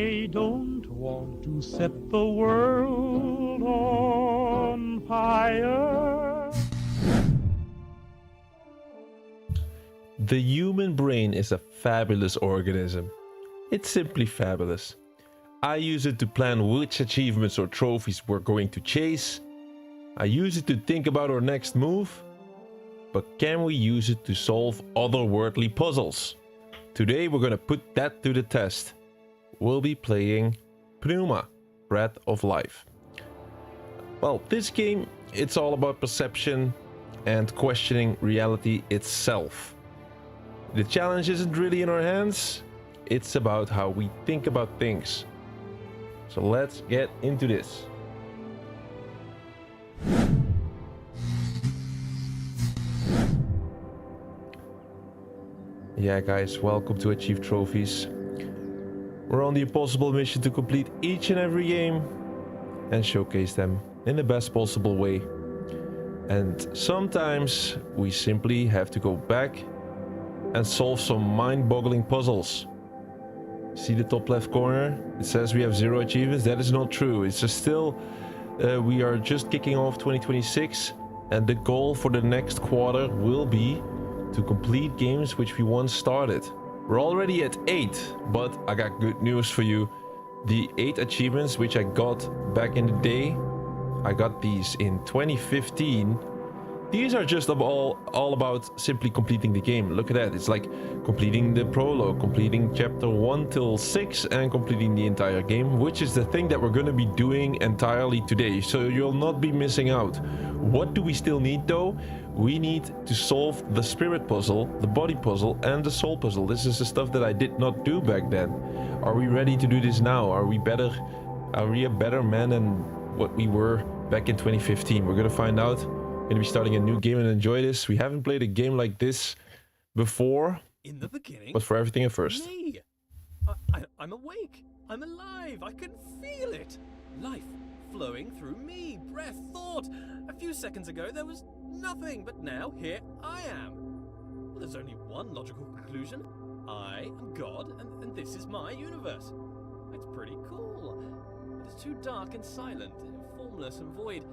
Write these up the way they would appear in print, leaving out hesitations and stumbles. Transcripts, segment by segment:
I don't want to set the world on fire. The human brain is a fabulous organism. It's simply fabulous. I use it to plan which achievements or trophies we're going to chase. I use it to think about our next move. But can we use it to solve otherworldly puzzles? Today we're gonna put that to the test. We'll be playing Pneuma, Breath of Life. Well, this game, it's all about perception and questioning reality itself. The challenge isn't really in our hands, it's about how we think about things. So let's get into this. Yeah guys, welcome to Achieve Trophies. We're on the impossible mission to complete each and every game and showcase them in the best possible way. And sometimes we simply have to go back and solve some mind-boggling puzzles. See the top left corner? It says we have 0 achievements. That is not true. It's just still, we are just kicking off 2026, and the goal for the next quarter will be to complete games which we once started. We're already at 8, but I got good news for you. The 8 achievements which I got back in the day, I got these in 2015. These are just all about simply completing the game. Look at that. It's like completing the prologue, completing chapter 1 till 6, and completing the entire game, which is the thing that we're going to be doing entirely today. So you'll not be missing out. What do we still need though? We need to solve the spirit puzzle, the body puzzle, and the soul puzzle. This is the stuff that I did not do back then. Are we ready to do this now? Are we a better man than what we were back in 2015? We're going to find out. Gonna be starting a new game and enjoy this. We haven't played a game like this before. In the beginning, but for everything at first. Me. I'm awake. I'm alive. I can feel it. Life flowing through me. Breath, thought. A few seconds ago there was nothing, but now here I am. Well, there's only one logical conclusion. I am God, and this is my universe. It's pretty cool. But it's too dark and silent, formless and void.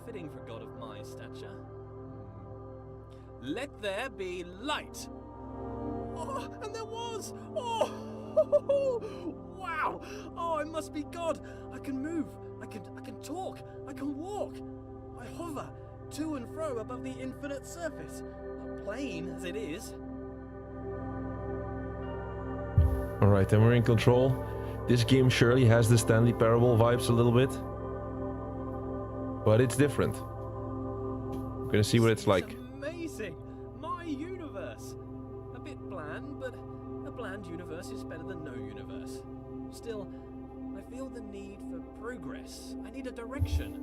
Fitting for a god of my stature. Let there be light. Oh, and there was. Oh, wow. Oh, I must be God. I can move. I can talk. I can walk. I hover to and fro above the infinite surface, plain as it is. All right, then we're in control. This game surely has the Stanley Parable vibes a little bit. But it's different. We're gonna see what it's like. Amazing! My universe! A bit bland, but a bland universe is better than no universe. Still, I feel the need for progress. I need a direction.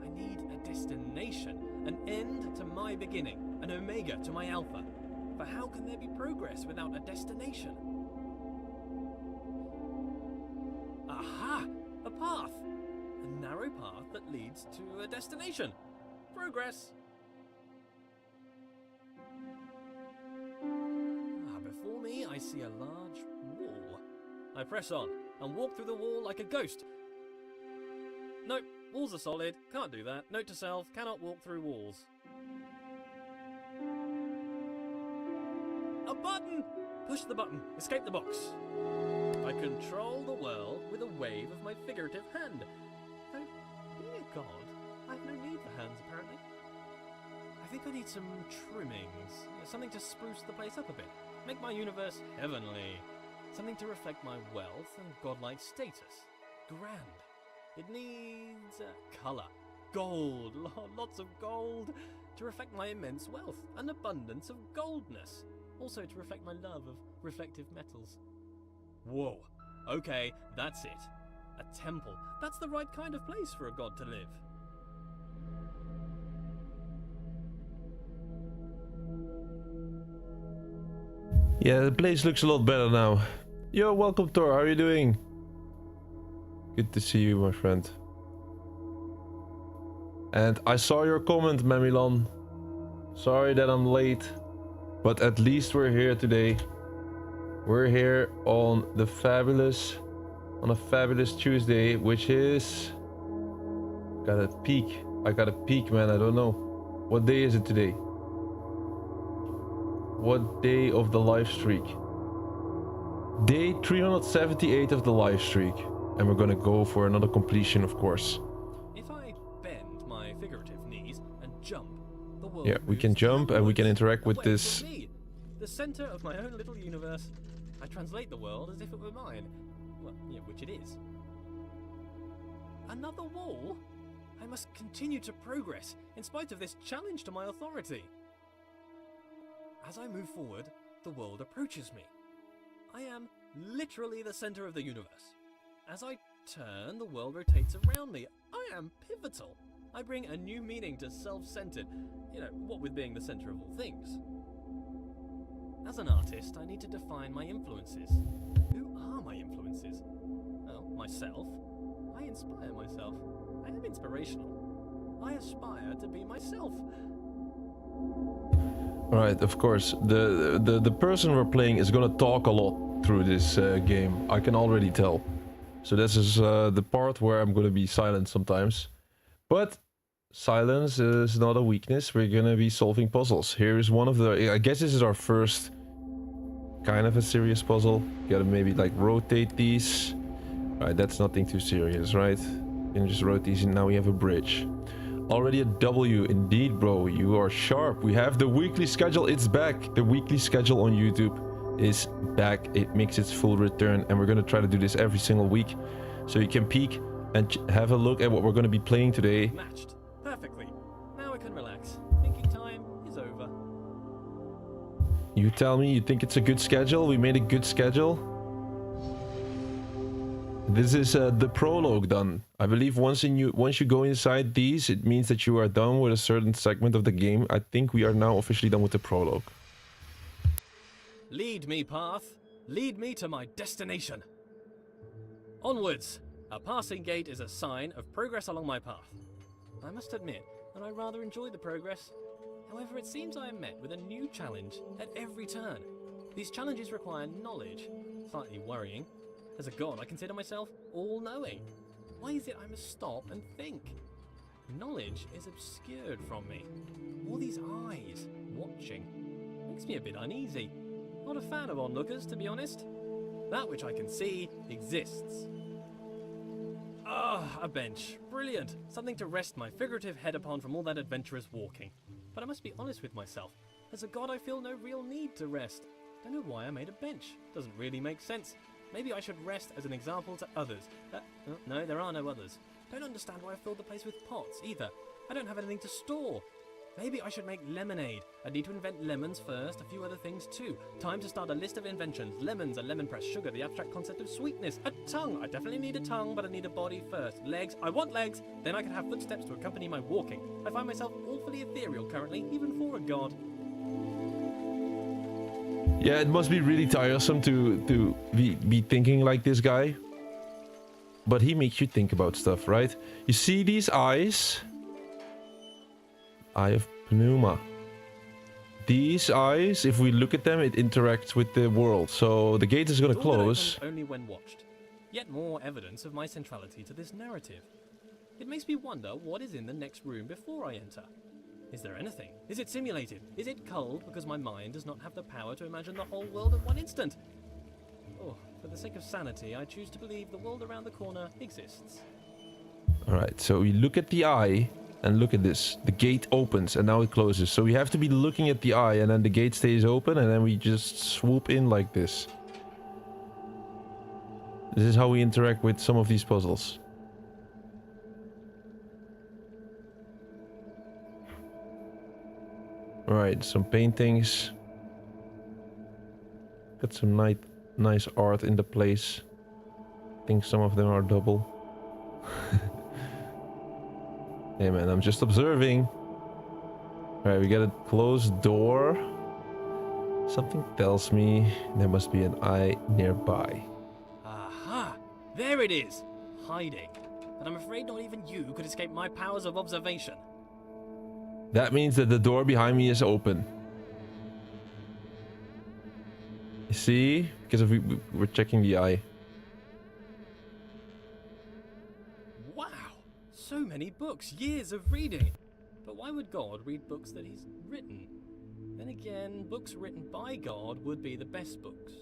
I need a destination. An end to my beginning. An omega to my alpha. For how can there be progress without a destination? Aha! A path! A narrow path that leads to a destination. Progress. Before me, I see a large wall. I press on and walk through the wall like a ghost. Nope, walls are solid. Can't do that. Note to self, cannot walk through walls. A button! Push the button. Escape the box. I control the world with a wave of my figurative hand. Being a god, I have no need for hands, apparently. I think I need some trimmings, something to spruce the place up a bit, make my universe heavenly, something to reflect my wealth and godlike status. Grand. It needs colour, gold, lots of gold, to reflect my immense wealth, an abundance of goldness, also to reflect my love of reflective metals. Whoa, okay, that's it. A temple. That's the right kind of place for a god to live. Yeah, the place looks a lot better now. Yo, welcome Thor, how are you doing? Good to see you, my friend. And I saw your comment, Mamilon. Sorry that I'm late, but at least we're here today. We're here on the fabulous on a fabulous Tuesday, which is... Got a peek. I got a peek, man. I don't know. What day is it today? What day of the live streak? Day 378 of the live streak. And we're gonna go for another completion, of course. If I bend my figurative knees and jump, the world Yeah, we can jump and we can interact with this. The center of my own little universe. I translate the world as if it were mine. Well, yeah, which it is. Another wall? I must continue to progress, in spite of this challenge to my authority. As I move forward, the world approaches me. I am literally the center of the universe. As I turn, the world rotates around me. I am pivotal. I bring a new meaning to self-centered, you know, what with being the center of all things. As an artist, I need to define my influences. Who are my influences? Well, myself. I inspire myself. I am inspirational. I aspire to be myself. Alright, of course. The person we're playing is gonna talk a lot through this game. I can already tell. So this is the part where I'm gonna be silent sometimes. But silence is not a weakness. We're gonna be solving puzzles. Here's one of the... I guess this is our first kind of a serious puzzle. Gotta maybe like rotate these. Right, that's nothing too serious, right? You can just rotate these and now we have a bridge. Already a W, indeed, bro. You are sharp. We have the weekly schedule. It's back. The weekly schedule on YouTube is back. It makes its full return, and we're gonna try to do this every single week, so you can peek and have a look at what we're gonna be playing today. Matched perfectly. Now I can relax. Thinking time is over. You tell me you think it's a good schedule? We made a good schedule. This is the prologue done. I believe once you go inside these, it means that you are done with a certain segment of the game. I think we are now officially done with the prologue. Lead me, path. Lead me to my destination. Onwards. A passing gate is a sign of progress along my path. I must admit that I rather enjoy the progress. However, it seems I am met with a new challenge at every turn. These challenges require knowledge. Slightly worrying. As a god, I consider myself all-knowing. Why is it I must stop and think? Knowledge is obscured from me. All these eyes watching makes me a bit uneasy. Not a fan of onlookers, to be honest. That which I can see exists. Ah, a bench. Brilliant. Something to rest my figurative head upon from all that adventurous walking. But I must be honest with myself. As a god, I feel no real need to rest. Don't know why I made a bench. Doesn't really make sense. Maybe I should rest as an example to others. No, there are no others. Don't understand why I filled the place with pots, either. I don't have anything to store. Maybe I should make lemonade. I'd need to invent lemons first, a few other things too. Time to start a list of inventions. Lemons, a lemon press, sugar, the abstract concept of sweetness. A tongue. I definitely need a tongue, but I need a body first. Legs. I want legs. Then I can have footsteps to accompany my walking. I find myself awfully ethereal currently, even for a god. Yeah, it must be really tiresome to be thinking like this guy. But he makes you think about stuff, right? You see these eyes? Eye of Pneuma. These eyes, if we look at them, it interacts with the world. So the gate is gonna close. Only when watched. Yet more evidence of my centrality to this narrative. It makes me wonder what is in the next room before I enter. Is there anything? Is it simulated? Is it culled because my mind does not have the power to imagine the whole world at one instant? Oh, for the sake of sanity, I choose to believe the world around the corner exists. Alright, so we look at the eye, and look at this. The gate opens, and now it closes. So we have to be looking at the eye, and then the gate stays open, and then we just swoop in like this. This is how we interact with some of these puzzles. Alright, some paintings. Got some nice art in the place. I think some of them are double. Hey man, I'm just observing. Alright, we got a closed door. Something tells me there must be an eye nearby. Aha! There it is! Hiding. But I'm afraid not even you could escape my powers of observation. That means that the door behind me is open. You see? Because we're checking the eye. So many books, years of reading. But why would God read books that he's written? Then again, books written by God would be the best books.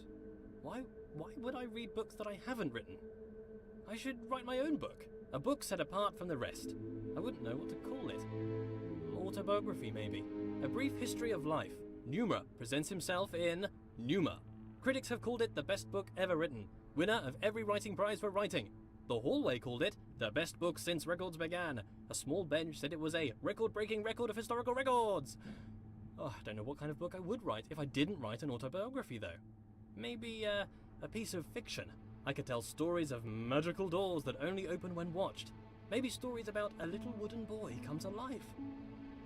Why would I read books that I haven't written? I should write my own book. A book set apart from the rest. I wouldn't know what to call it. Autobiography, maybe. A brief history of life. Pneuma presents himself in Pneuma. Critics have called it the best book ever written. Winner of every writing prize for writing. The Hallway called it the best book since records began. A small bench said it was a record-breaking record of historical records. Oh, I don't know what kind of book I would write if I didn't write an autobiography, though. Maybe a piece of fiction. I could tell stories of magical doors that only open when watched. Maybe stories about a little wooden boy come to life.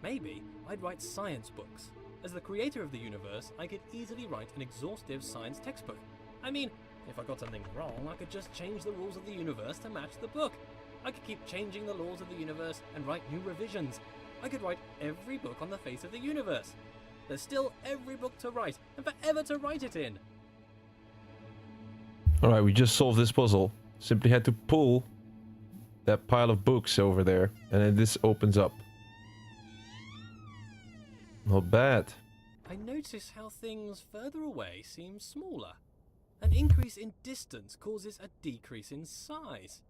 Maybe I'd write science books. As the creator of the universe, I could easily write an exhaustive science textbook. I mean, if I got something wrong, I could just change the rules of the universe to match the book. I could keep changing the laws of the universe and write new revisions. I could write every book on the face of the universe. There's still every book to write, and forever to write it in. Alright, we just solved this puzzle. Simply had to pull that pile of books over there, and then this opens up. Not bad. I notice how things further away seem smaller. An increase in distance causes a decrease in size.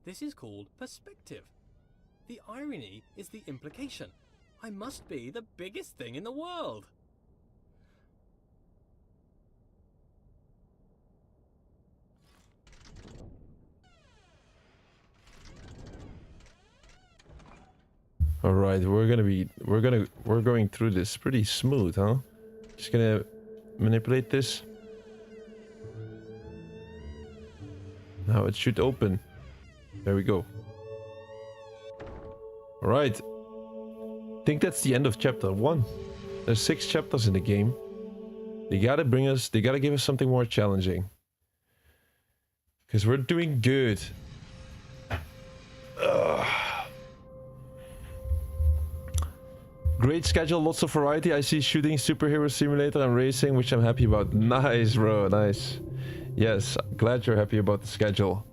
This is called perspective. The irony is the implication. I must be the biggest thing in the world. All right, we're going through this pretty smooth, huh? Just gonna manipulate this. Now it should open. There we go. All right. I think that's the end of chapter 1. There's 6 chapters in the game. They gotta give us something more challenging. Because we're doing good. Ugh. Great schedule, lots of variety. I see shooting, superhero simulator, and racing, which I'm happy about. Nice, bro, nice. Yes, glad you're happy about the schedule.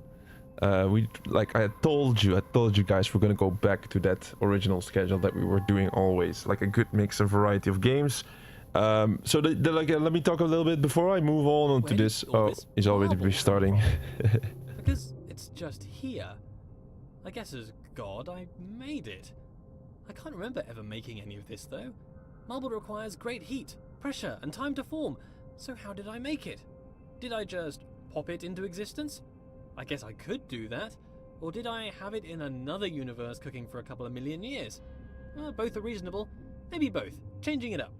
I told you guys, we're gonna go back to that original schedule that we were doing always, like a good mix of variety of games. So let me talk a little bit before I move on to this. Oh, he's already restarting. Because it's just here. I guess as God, I made it. I can't remember ever making any of this though. Marble requires great heat, pressure, and time to form. So how did I make it? Did I just pop it into existence? I guess I could do that. Or did I have it in another universe cooking for a couple of million years? Both are reasonable. Maybe both. Changing it up.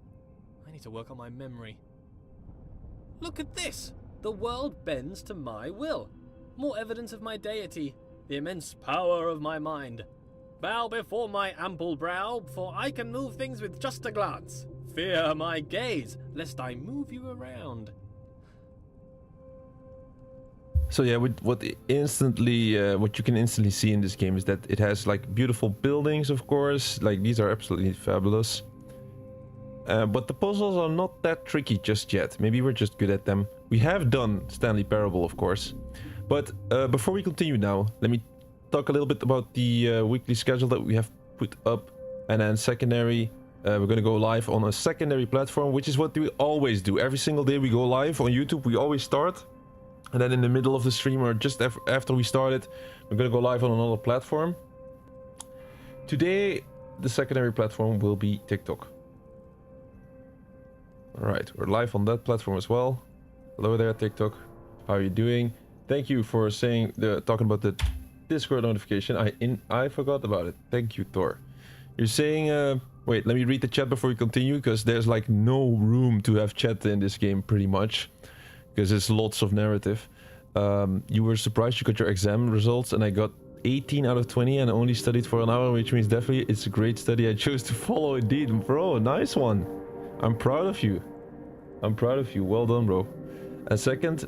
I need to work on my memory. Look at this! The world bends to my will. More evidence of my deity. The immense power of my mind. Bow before my ample brow, for I can move things with just a glance. Fear my gaze, lest I move you around. So yeah, what you can instantly see in this game is that it has like beautiful buildings, of course. Like these are absolutely fabulous. But the puzzles are not that tricky just yet. Maybe we're just good at them. We have done Stanley Parable, of course. But before we continue now, let me talk a little bit about the weekly schedule that we have put up. And then secondary, we're going to go live on a secondary platform, which is what we always do. Every single day we go live on YouTube. We always start. And then in the middle of the stream or just after we started, we're going to go live on another platform. Today, the secondary platform will be TikTok. Alright, we're live on that platform as well. Hello there, TikTok. How are you doing? Thank you for talking about the Discord notification. I forgot about it. Thank you, Thor. You're saying, wait, let me read the chat before we continue, because there's like no room to have chat in this game pretty much. Because it's lots of narrative. You were surprised you got your exam results, and I got 18 out of 20 and only studied for an hour, which means definitely it's a great study I chose to follow indeed. Bro, nice one. I'm proud of you. I'm proud of you. Well done, bro. And second,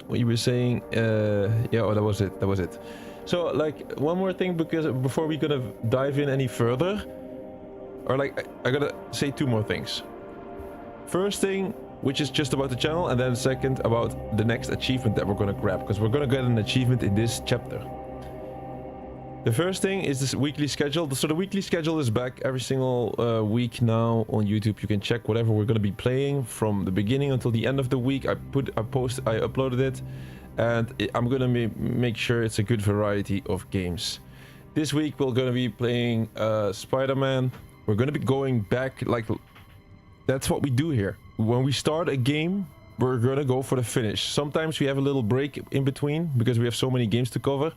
what you were saying, yeah, oh, that was it. So, like, one more thing, because before we're gonna dive in any further, or like, I gotta say 2 more things. First thing, which is just about the channel, and then second about the next achievement that we're gonna grab, because we're gonna get an achievement in this chapter. The first thing is this weekly schedule. So the weekly schedule is back every single week now on YouTube. You can check whatever we're going to be playing from the beginning until the end of the week. I uploaded it, and I'm going to make sure it's a good variety of games. This week we're going to be playing Spider-Man. We're going to be going back, like, that's what we do here. When we start a game, we're going to go for the finish. Sometimes we have a little break in between because we have so many games to cover,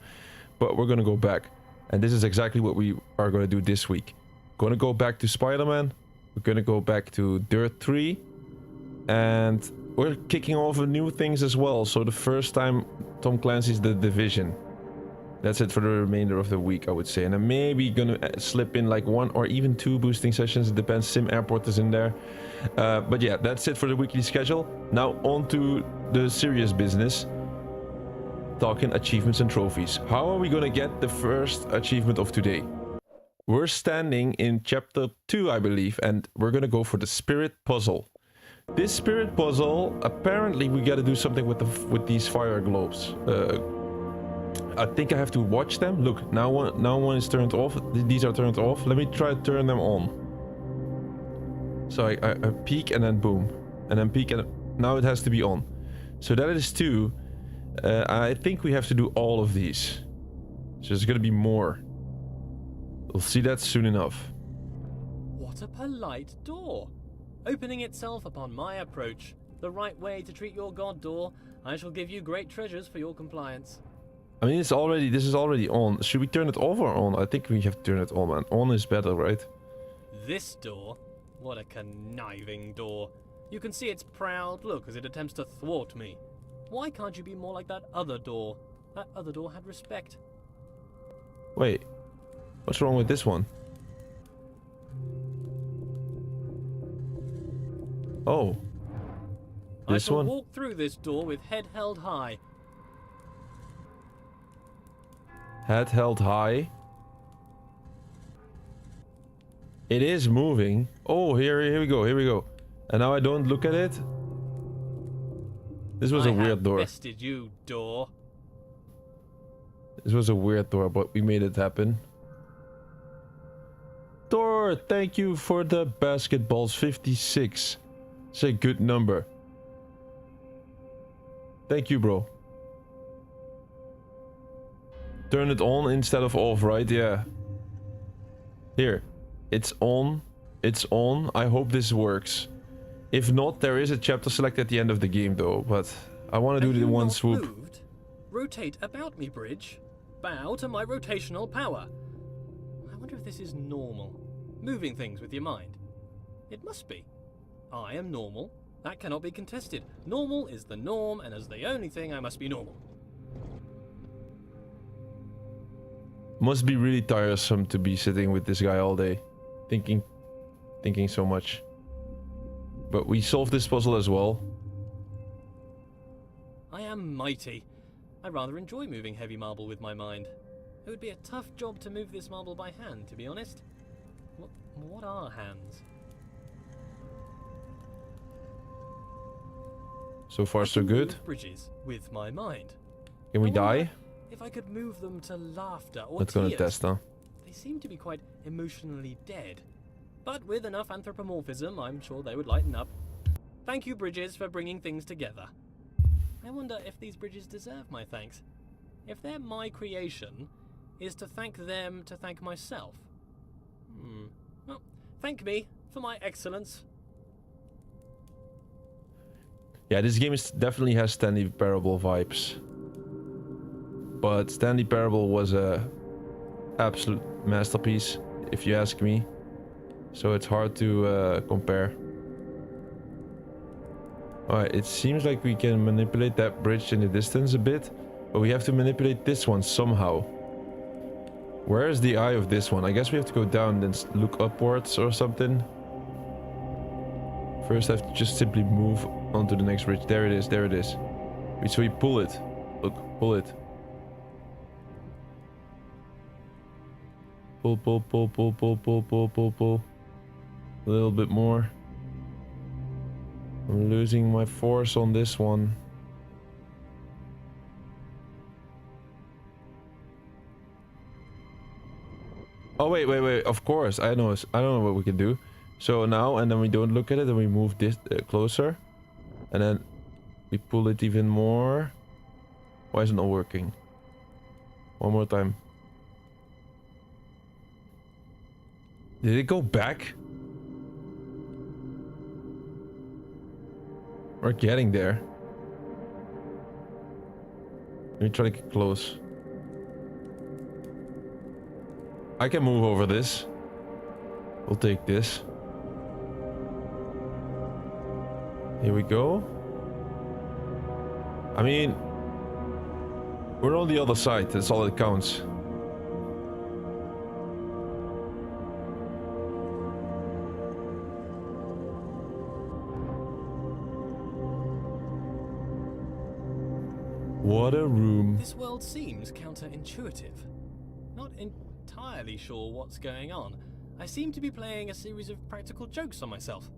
but we're going to go back. And this is exactly what we are going to do this week. Going to go back to Spider-Man. We're going to go back to Dirt 3. And we're kicking off new things as well. So the first time Tom Clancy's The Division. That's it for the remainder of the week, I would say. And I'm maybe going to slip in like 1 or even 2 boosting sessions. It depends. Sim Airport is in there. But yeah, that's it for the weekly schedule. Now on to the serious business. Talking achievements and trophies. How are we gonna get the first achievement of today? We're standing in chapter 2, I believe, and we're gonna go for the spirit puzzle. This spirit puzzle, apparently we gotta do something with these fire globes. I think I have to watch them. Look, now one is turned off. These are turned off. Let me try to turn them on. So I peek and then boom, and then peek and now it has to be on. So that is 2. I think we have to do all of these. So there's gonna be more. We'll see that soon enough. What a polite door. Opening itself upon my approach. The right way to treat your god, door. I shall give you great treasures for your compliance. I mean, this is already on. Should we turn it off or on? I think we have to turn it on, man. On is better, right? This door? What a conniving door. You can see its proud look as it attempts to thwart me. Why can't you be more like that other door? That other door had respect. Wait. What's wrong with this one? Oh. I This shall one? walk through this door with head held high. Head held high. It is moving. Oh, here we go. And now I don't look at it. This was a weird door. I have bested you, door. This was a weird door, but we made it happen. Door, thank you for the basketballs. 56. It's a good number. Thank you, bro. Turn it on instead of off, right? Yeah. Here. It's on. It's on. I hope this works. If not, there is a chapter select at the end of the game, though. But I want to do the one swoop. Moved? Rotate about me, bridge. Bow to my rotational power. I wonder if this is normal. Moving things with your mind. It must be. I am normal. That cannot be contested. Normal is the norm, and as the only thing, I must be normal. Must be really tiresome to be sitting with this guy all day. Thinking so much. But we solved this puzzle as well. I am mighty. I rather enjoy moving heavy marble with my mind. It would be a tough job to move this marble by hand, to be honest. What are hands? So far, so good. Move bridges with my mind. Can we die? If I could move them to laughter or Let's tears. go to test now. They seem to be quite emotionally dead. But with enough anthropomorphism, I'm sure they would lighten up. Thank you, bridges, for bringing things together. I wonder if these bridges deserve my thanks. If they're my creation, is to thank them to thank myself? Well, thank me for my excellence. Yeah, this game definitely has Stanley Parable vibes. But Stanley Parable was a absolute masterpiece, if you ask me. So it's hard to compare. Alright, it seems like we can manipulate that bridge in the distance a bit. But we have to manipulate this one somehow. Where is the eye of this one? I guess we have to go down and then look upwards or something. First I have to just simply move onto the next bridge. There it is, there it is. Wait, so we pull it. Look, pull it. Pull, pull, pull, pull, pull, pull, pull, pull, pull. A little bit more. I'm losing my force on this one. Oh, wait, wait, wait. Of course. I know what we can do. So now, and then we don't look at it, and we move this closer. And then we pull it even more. Why is it not working? One more time. Did it go back? We're getting there. Let me try to get close. I can move over this. We'll take this. Here we go. I mean, we're on the other side. That's all that counts. What a room. This world seems counterintuitive. Not entirely sure what's going on. I seem to be playing a series of practical jokes on myself.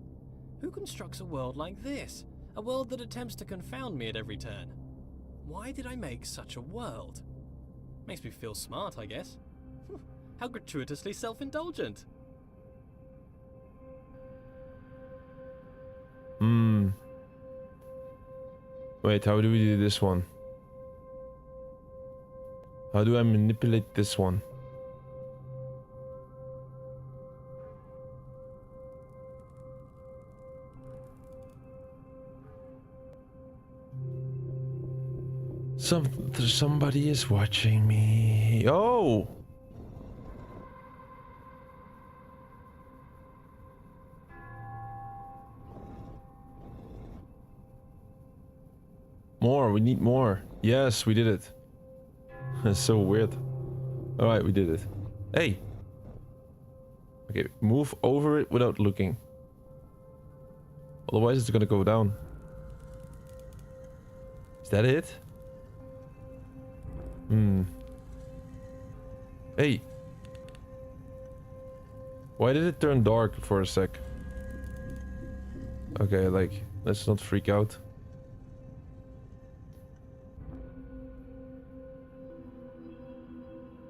Who constructs a world like this? A world that attempts to confound me at every turn. Why did I make such a world? Makes me feel smart, I guess. How gratuitously self-indulgent. Wait, how do we do this one? How do I manipulate this one? Somebody is watching me. Oh! More, we need more. Yes, we did it. That's so weird. Alright, we did it. Hey! Okay, move over it without looking. Otherwise it's gonna go down. Is that it? Hey! Why did it turn dark for a sec? Okay, like, let's not freak out.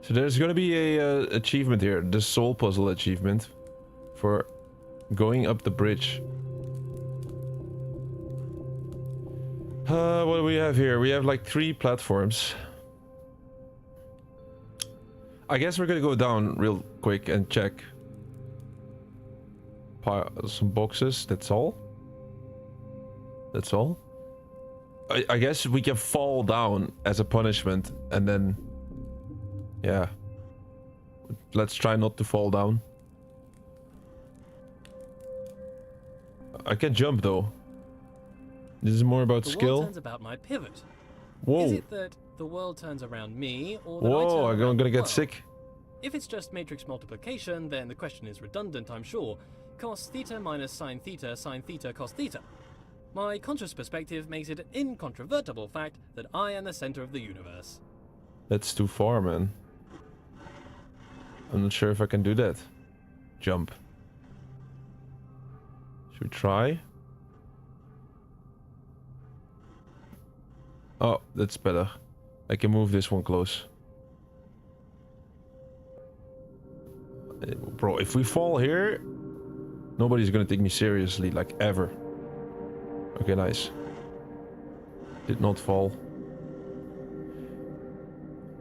So there's gonna be a achievement here, the soul puzzle achievement for going up the bridge. What do we have here? We have like 3 platforms. I guess we're gonna go down real quick and check some boxes. That's all. That's all. I guess we can fall down as a punishment, and then yeah, let's try not to fall down. I can jump though. This is more about The skill. world turns about my pivot. Whoa. Is it that the world turns around me, or that I Whoa, turn I'm around gonna the get world? sick. If it's just matrix multiplication, then the question is redundant, I'm sure. Cos theta minus sine theta cos theta. My conscious perspective makes it an incontrovertible fact that I am the center of the universe. That's too far, man. I'm not sure if I can do that. Jump. Should we try? Oh, that's better. I can move this one close. Bro, if we fall here, nobody's gonna take me seriously, like, ever. Okay, nice. Did not fall.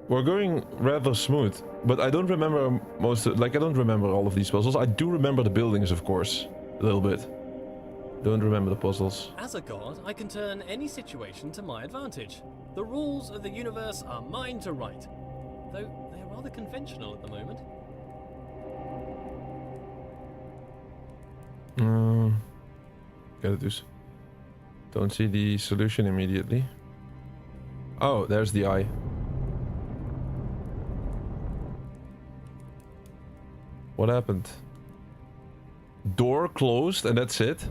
We're going rather smooth, but I don't remember I don't remember all of these puzzles. I do remember the buildings, of course, a little bit. Don't remember the puzzles. As a god, I can turn any situation to my advantage. The rules of the universe are mine to write, though they're rather conventional at the moment. Gotta do. Don't see the solution immediately. Oh, there's the eye. What happened? Door closed and that's it?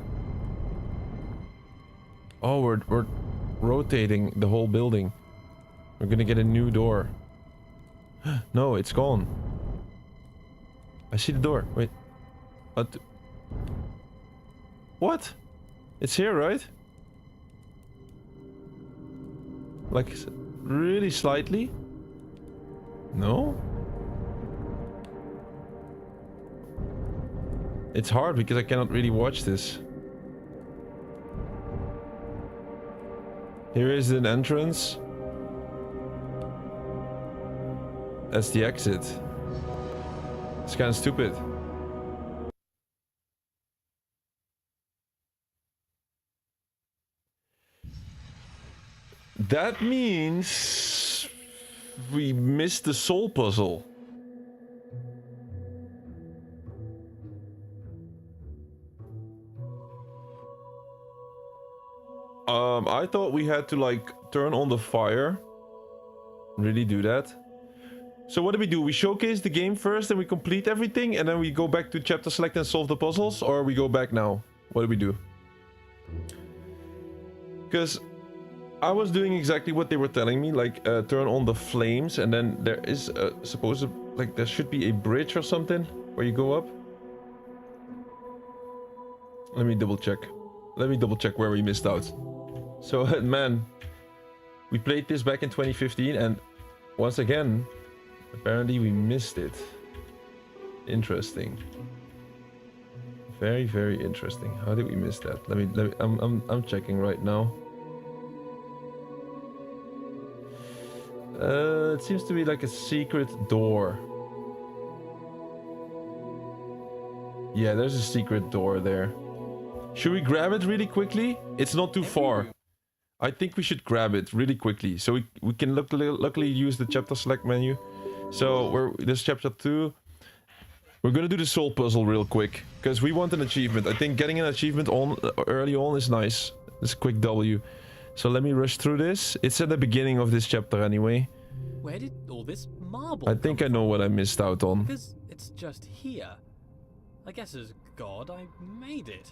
Oh, we're rotating the whole building. We're gonna get a new door. No, it's gone. I see the door. Wait. What? What? It's here, right? Like, really slightly? No? It's hard because I cannot really watch this. Here is an entrance. That's the exit. It's kind of stupid. That means we missed the soul puzzle. I thought we had to like turn on the fire. Really do that. So what do? We showcase the game first and we complete everything and then we go back to chapter select and solve the puzzles, or we go back now? What do? Because I was doing exactly what they were telling me, like turn on the flames, and then there is like there should be a bridge or something where you go up. Let me double check. Let me double check where we missed out. So man, we played this back in 2015 and once again, apparently we missed it. Interesting. Very, very interesting. How did we miss that? Let me I'm checking right now. It seems to be like a secret door. Yeah, there's a secret door there. Should we grab it really quickly? It's not too far. I think we should grab it really quickly. So we can luckily use the chapter select menu. So this chapter 2. We're gonna do the soul puzzle real quick. Because we want an achievement. I think getting an achievement on early on is nice. It's a quick W. So let me rush through this. It's at the beginning of this chapter anyway. Where did all this marble I think I know what I missed out on. Because it's just here. I guess as God, I made it.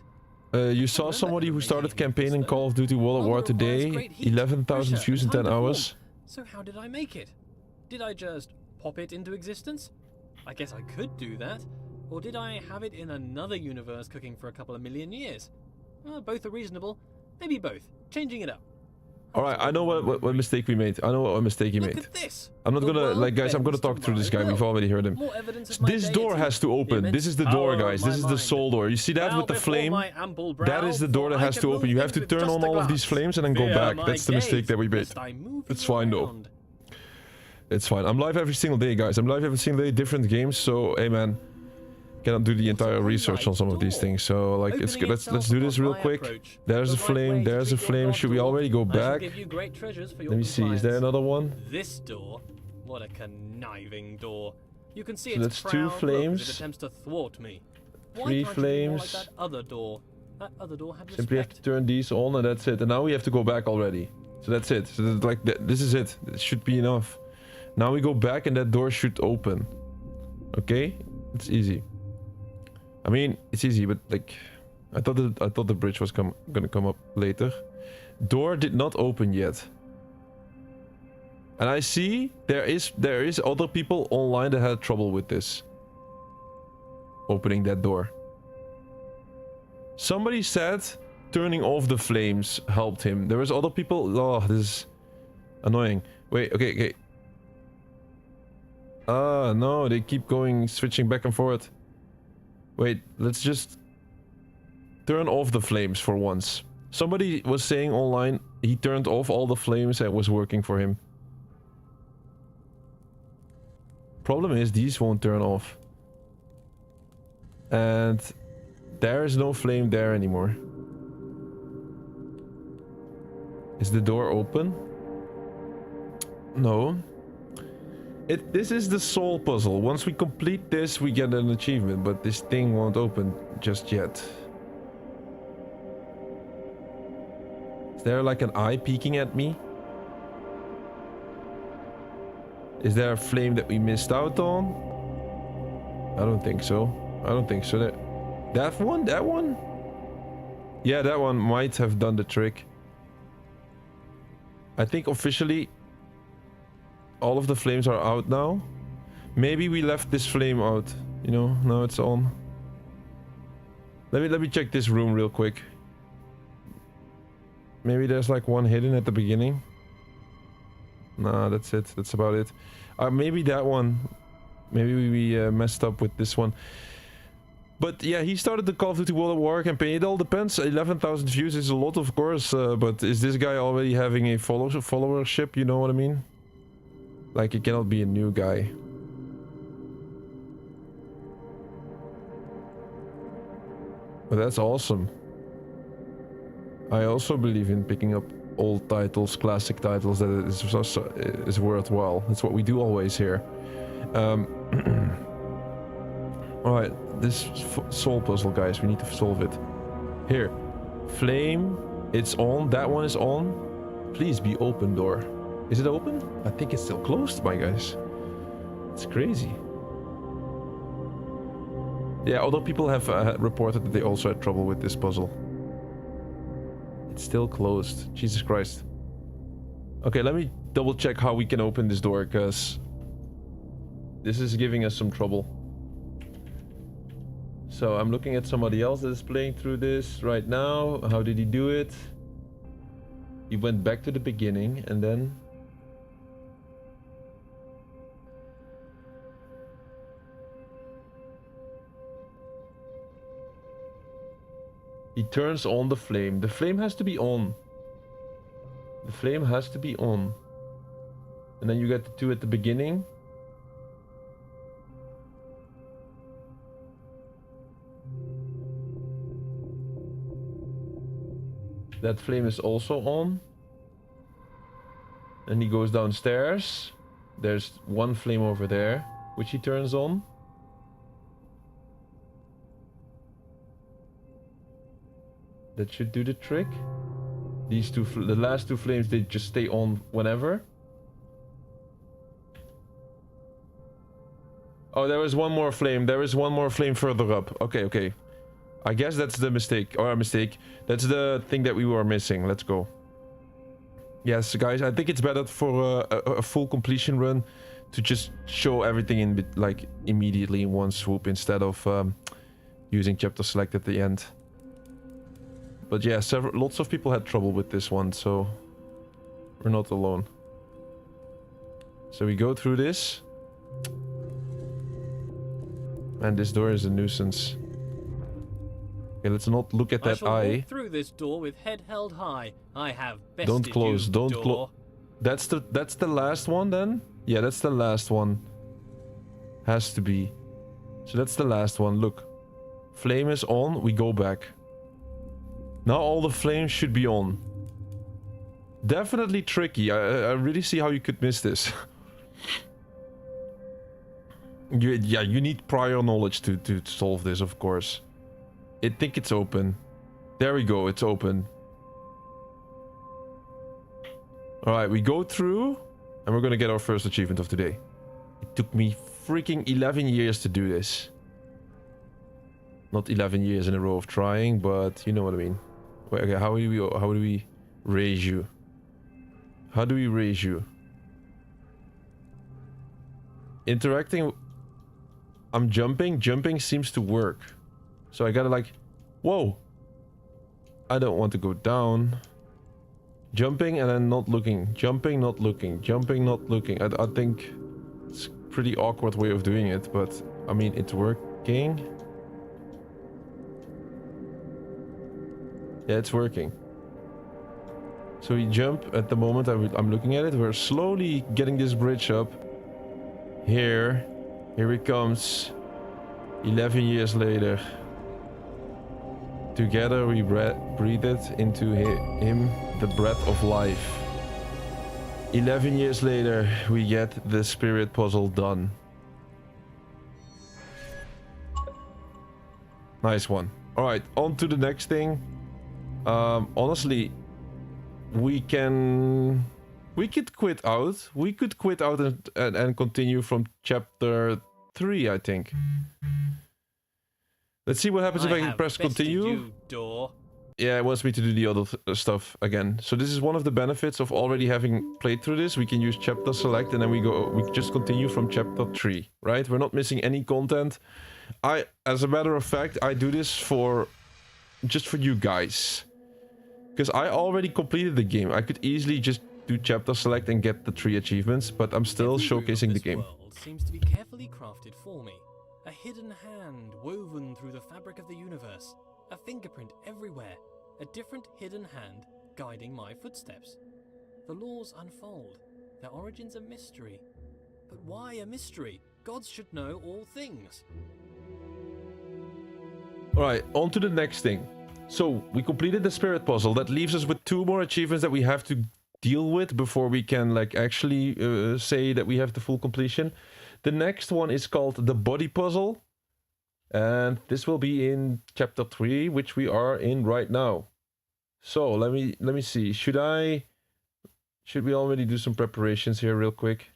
You saw somebody who started campaigning Call of Duty World at War today. 11,000 views in 10 hours. So how did I make it? Did I just pop it into existence? I guess I could do that. Or did I have it in another universe cooking for a couple of million years? Both are reasonable. Maybe both. Changing it up. Alright, I know what mistake we made. I know what mistake he made. Look at this. I'm not gonna, like, guys, I'm gonna talk through this guy. We've already heard him. This door has to open. This is the door, guys. This is the soul door. You see that with the flame? That is the door that has to open. You have to turn on all of these flames and then go back. That's the mistake that we made. It's fine, though. It's fine. I'm live every single day, guys. I'm live every single day, different games. So, hey, man. Cannot do the entire research on some of these things, so like it's good. Let's do this real quick. There's a flame. There's a flame. Should we already go back? Let me see. Is there another one? This door. What a conniving door. You can see so that's 2 flames. It attempts to thwart me. 3 flames. Like that other door. That other door had Simply have to turn these on, and that's it. And now we have to go back already. So that's it. So that's like this is it. It should be enough. Now we go back, and that door should open. Okay, it's easy. I mean, it's easy, but like, I thought the bridge was gonna come up later. Door did not open yet, and I see there is other people online that had trouble with this. Opening that door. Somebody said turning off the flames helped him. There was other people. Oh, this is annoying. Wait, okay. No, they keep switching back and forth. Wait, let's just turn off the flames for once. Somebody was saying online he turned off all the flames and it was working for him. Problem is these won't turn off. And there is no flame there anymore. Is the door open? No. This is the soul puzzle. Once we complete this, we get an achievement, but this thing won't open just yet. Is there like an eye peeking at me? Is there a flame that we missed out on? I don't think so. I don't think so. That one? That one? Yeah, that one might have done the trick. I think officially all of the flames are out now. Maybe we left this flame out. You know, now it's on. Let me check this room real quick. Maybe there's like one hidden at the beginning. Nah, that's it. That's about it. Maybe that one. Maybe we messed up with this one. But yeah, he started the Call of Duty World at War campaign. It all depends. 11,000 views is a lot, of course. But is this guy already having a followership? You know what I mean? Like, it cannot be a new guy. But that's awesome. I also believe in picking up old titles, classic titles, that is worthwhile. That's what we do always here. Alright, this soul puzzle, guys, we need to solve it. Here. Flame, it's on. That one is on. Please be open, door. Is it open? I think it's still closed, my guys. It's crazy. Yeah, other people have reported that they also had trouble with this puzzle. It's still closed. Jesus Christ. Okay, let me double check how we can open this door, because this is giving us some trouble. So I'm looking at somebody else that is playing through this right now. How did he do it? He went back to the beginning and then... he turns on the flame. The flame has to be on. The flame has to be on. And then you get the two at the beginning. That flame is also on. And he goes downstairs. There's one flame over there, which he turns on. That should do the trick. These two, the last two flames, they just stay on whenever. Oh, there is one more flame. There is one more flame further up. Okay, okay. I guess that's the mistake. Or a mistake. That's the thing that we were missing. Let's go. Yes, guys, I think it's better for a full completion run to just show everything in like immediately in one swoop instead of using chapter select at the end. But yeah, lots of people had trouble with this one, so we're not alone. So we go through this. And this door is a nuisance. Okay, let's not look at that eye. Walk through this door with head held high. I have bested Don't close, you, don't door. close. That's the last one then? Yeah, that's the last one. Has to be. So that's the last one. Look. Flame is on, we go back. Now all the flames should be on. Definitely tricky. I really see how you could miss this. Yeah, you need prior knowledge to solve this, of course. I think it's open. There we go, it's open. Alright, we go through, and we're gonna get our first achievement of today. It took me freaking 11 years to do this. Not 11 years in a row of trying, but you know what I mean. Wait, okay, how do we raise you? How do we raise you? Interacting... I'm jumping. Jumping seems to work. So I gotta like... Whoa! I don't want to go down. Jumping and then not looking. Jumping, not looking. Jumping, not looking. I think it's a pretty awkward way of doing it, but I mean, it's working. Yeah, it's working. So we jump at the moment I'm looking at it. We're slowly getting this bridge up. Here it comes. 11 years later. Together we breathed into him the breath of life. 11 years later, we get the spirit puzzle done. Nice one. Alright, on to the next thing. Honestly, we could quit out. We could quit out and continue from chapter 3, I think. Let's see what happens if I can press continue. You, door. Yeah, it wants me to do the other stuff again. So this is one of the benefits of already having played through this. We can use chapter select and then we just continue from chapter 3, right? We're not missing any content. As a matter of fact, I do this just for you guys. Because I already completed the game. I could easily just do chapter select and get the 3 achievements, but I'm still showcasing the game. World seems to be carefully crafted for me. A hidden hand woven through the fabric of the universe. A fingerprint everywhere. A different hidden hand guiding my footsteps. The laws unfold. Their origins a mystery. But why a mystery? Gods should know all things. Alright, on to the next thing. So, we completed the spirit puzzle. That leaves us with 2 more achievements that we have to deal with before we can, like, actually say that we have the full completion. The next one is called the body puzzle. And this will be in chapter 3, which we are in right now. So, let me see. Should we already do some preparations here real quick?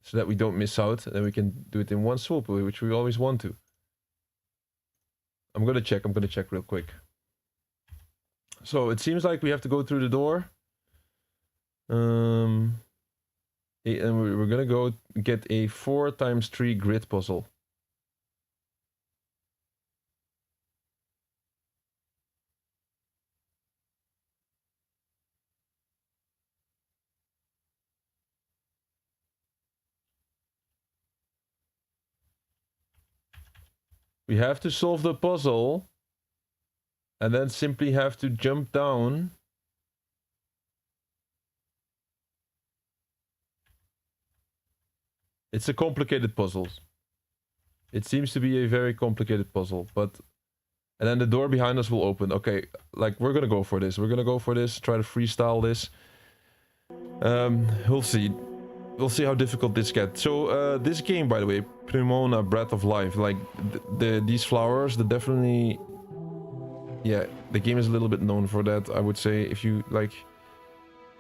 So that we don't miss out, and then we can do it in one swoop, which we always want to. I'm gonna check real quick. So it seems like we have to go through the door. And we're gonna go get a 4x3 grid puzzle. We have to solve the puzzle and then simply have to jump down. It's a complicated puzzle. It seems to be a very complicated puzzle, but... And then the door behind us will open. Okay, like, we're gonna go for this. We're gonna go for this, try to freestyle this. We'll see. We'll see how difficult this gets. So, this game, by the way, Pneuma, Breath of Life, like, these flowers, they're definitely... Yeah, the game is a little bit known for that, I would say. If you, like...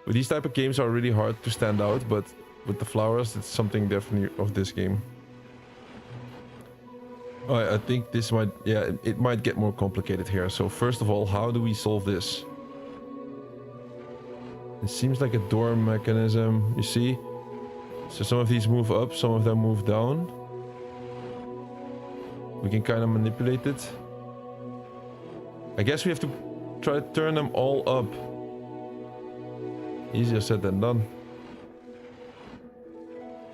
But these type of games are really hard to stand out, but with the flowers, it's something definitely of this game. I think this might... Yeah, it might get more complicated here. So, first of all, how do we solve this? It seems like a door mechanism, you see? So some of these move up, some of them move down. We can kind of manipulate it. I guess we have to try to turn them all up. Easier said than done.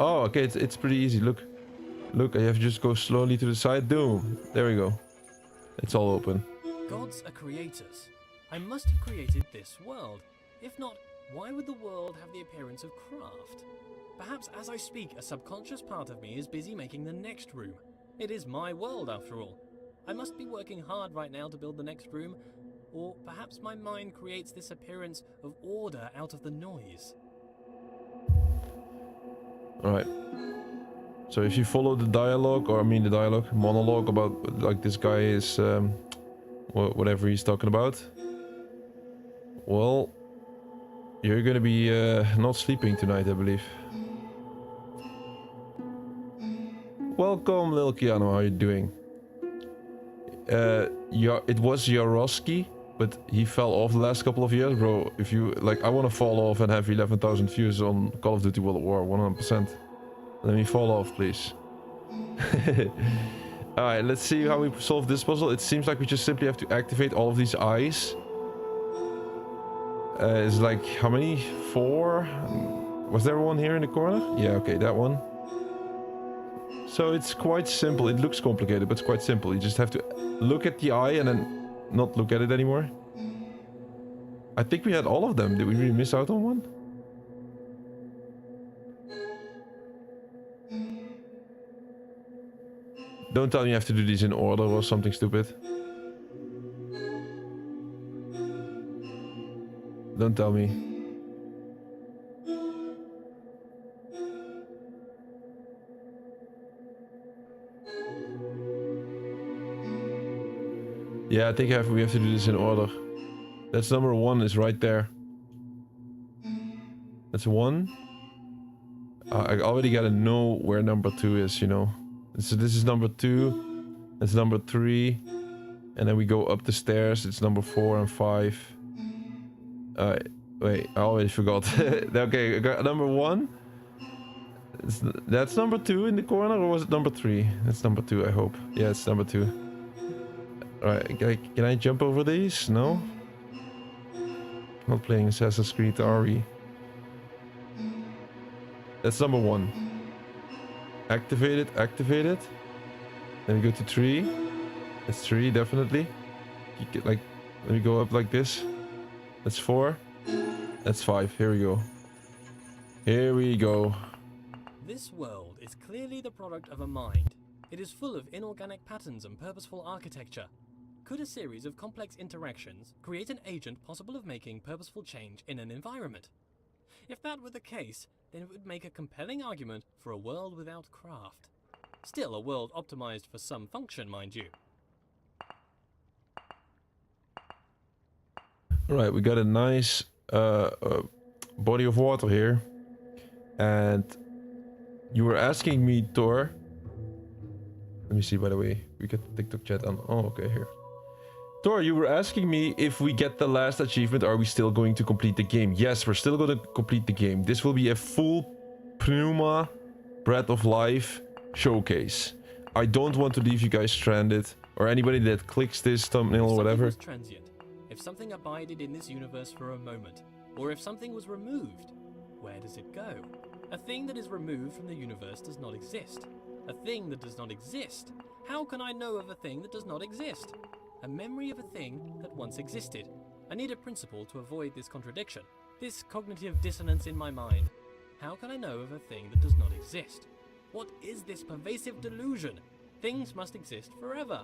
Oh, okay, it's pretty easy. Look, I have to just go slowly to the side. Boom. There we go. It's all open. Gods are creators. I must have created this world. If not, why would the world have the appearance of craft? Perhaps as I speak, a subconscious part of me is busy making the next room. It is my world, after all. I must be working hard right now to build the next room, or perhaps my mind creates this appearance of order out of the noise. Alright. So if you follow the dialogue, or I mean the dialogue, monologue about, like, this guy is, whatever he's talking about. Well, you're gonna be, not sleeping tonight, I believe. Welcome, little Keanu, how you doing? It was Yaroski, but he fell off the last couple of years, bro. If you, like, I want to fall off and have 11,000 views on Call of Duty World at War, 100%. Let me fall off, please. Alright, let's see how we solve this puzzle. It seems like we just simply have to activate all of these eyes. It's like, how many? 4? Was there one here in the corner? Yeah, okay, that one. So it's quite simple. It looks complicated, but it's quite simple. You just have to look at the eye and then not look at it anymore. I think we had all of them. Did we really miss out on one? Don't tell me you have to do these in order or something stupid. Don't tell me. Yeah, I think we have to do this in order. That's number 1 is right there. That's 1. I already gotta know where number 2 is, you know. So this is number 2. That's number 3. And then we go up the stairs. It's number 4 and 5. Wait, I already forgot. Okay, I got number 1. That's number 2 in the corner, or was it number 3? That's number 2, I hope. Yeah, it's number 2. Alright, can I jump over these? No? Not playing Assassin's Creed, are we? That's number 1. Activate it, activate it. Then we go to 3. That's 3, definitely. You get like, let me go up like this. That's 4. That's 5. Here we go. Here we go. This world is clearly the product of a mind. It is full of inorganic patterns and purposeful architecture. Could a series of complex interactions create an agent possible of making purposeful change in an environment? If that were the case, then it would make a compelling argument for a world without craft. Still a world optimized for some function, mind you. Right, we got a nice body of water here. And you were asking me, Thor. Let me see, by the way. We got the TikTok chat on. Oh, okay, here. Thor, you were asking me if we get the last achievement, are we still going to complete the game? Yes, we're still going to complete the game. This will be a full Pneuma Breath of Life showcase. I don't want to leave you guys stranded, or anybody that clicks this thumbnail or whatever. Was transient, if something abided in this universe for a moment, or if something was removed, where does it go? A thing that is removed from the universe does not exist. A thing that does not exist. How can I know of a thing that does not exist? A memory of a thing that once existed. I need a principle to avoid this contradiction, this cognitive dissonance in my mind. How can I know of a thing that does not exist? What is this pervasive delusion? Things must exist forever.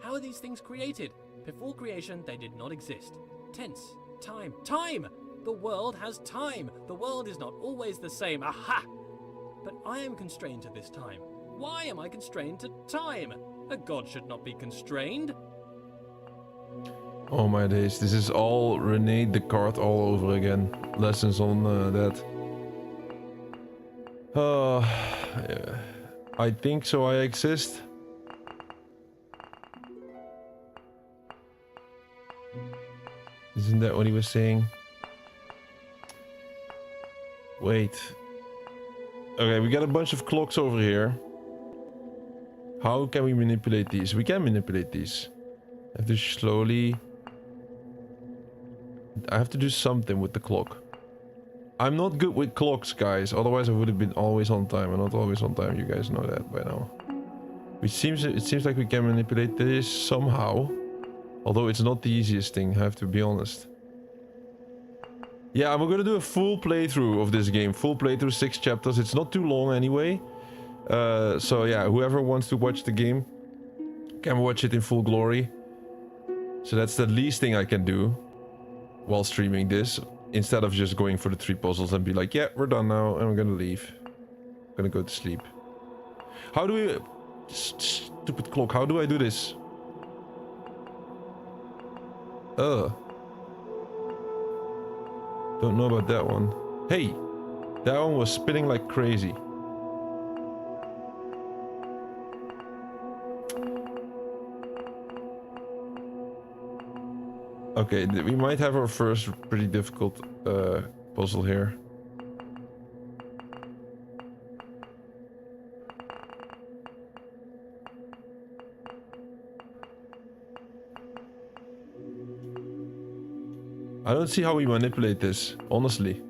How are these things created? Before creation, they did not exist. Tense. Time. Time! The world has time. The world is not always the same. Aha! But I am constrained to this time. Why am I constrained to time? A god should not be constrained. Oh my days, this is all Rene Descartes all over again. Lessons on that. Yeah. I think so, I exist. Isn't that what he was saying? Wait. Okay, we got a bunch of clocks over here. How can we manipulate these? We can manipulate these. I have to slowly... I have to do something with the clock. I'm not good with clocks, guys. Otherwise, I would have been always on time. I'm not always on time. You guys know that by now. It seems like we can manipulate this somehow. Although it's not the easiest thing, I have to be honest. Yeah, I'm gonna do a full playthrough of this game. Full playthrough, 6 chapters. It's not too long anyway. So yeah, whoever wants to watch the game can watch it in full glory. So that's the least thing I can do while streaming this, instead of just going for the 3 puzzles and be like, yeah, we're done now and I'm gonna leave. I'm gonna go to sleep. How do we... Stupid clock, how do I do this? Don't know about that one. Hey! That one was spinning like crazy. Okay, we might have our first pretty difficult puzzle here. I don't see how we manipulate this, honestly.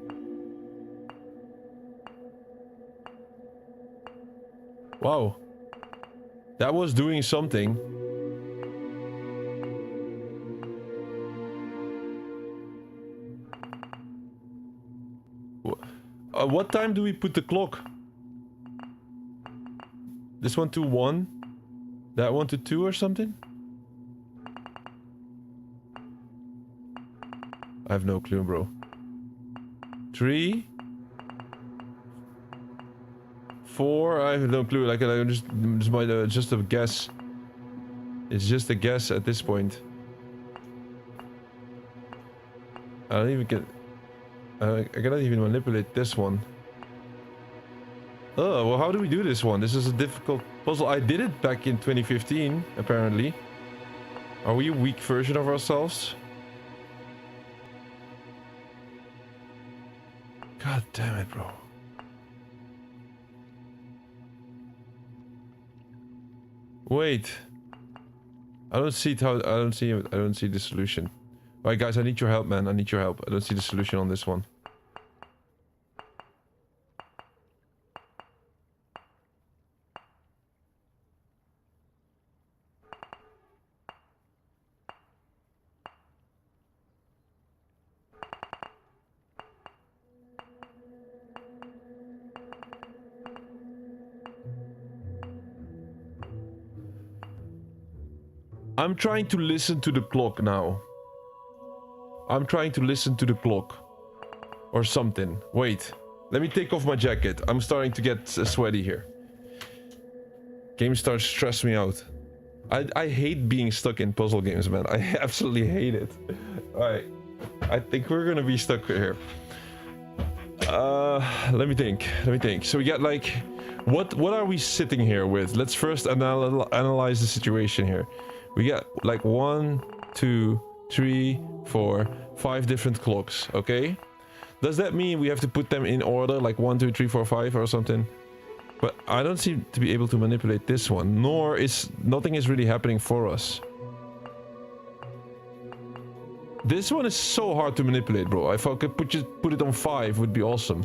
Wow. That was doing something. What time do we put the clock? This one to 1? That one to 2 or something? I have no clue, bro. 3? 4? I have no clue. Like, I just a guess. It's just a guess at this point. I don't even get... I cannot even manipulate this one. Oh, well, how do we do this one? This is a difficult puzzle. I did it back in 2015, apparently. Are we a weak version of ourselves? God damn it, bro. Wait. I don't see the solution. Alright guys, I need your help, man. I need your help. I don't see the solution on this one. I'm trying to listen to the clock now. I'm trying to listen to the clock. Or something. Wait. Let me take off my jacket. I'm starting to get sweaty here. Game starts to stress me out. I hate being stuck in puzzle games, man. I absolutely hate it. Alright. I think we're gonna be stuck here. Let me think. So we got like... What are we sitting here with? Let's first analyze the situation here. We got like 1, 2, 3, 4, 5 different clocks, okay? Does that mean we have to put them in order, like 1, 2, 3, 4, 5 or something? But I don't seem to be able to manipulate this one, nor is nothing is really happening for us. This one is so hard to manipulate, bro. If I could just put it on 5, would be awesome.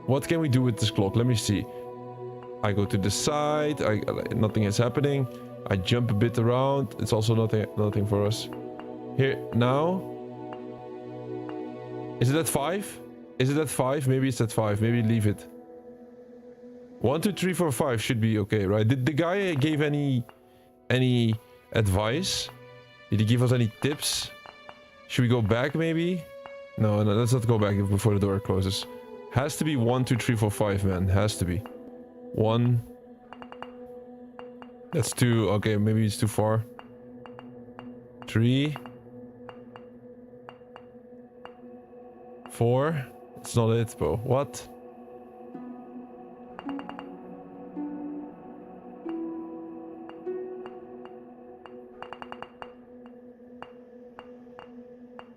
What can we do with this clock? Let me see. I go to the side. Nothing is happening. I jump a bit around. It's also nothing for us. Here, now. Is it at 5? Is it at 5? Maybe it's at 5. Maybe leave it. 1, 2, 3, 4, 5 should be okay, right? Did the guy give any advice? Did he give us any tips? Should we go back maybe? No, let's not go back before the door closes. Has to be 1, 2, 3, 4, 5, man. Has to be. 1. That's 2. Okay, maybe it's too far. 3. 4. It's not it, bro. What?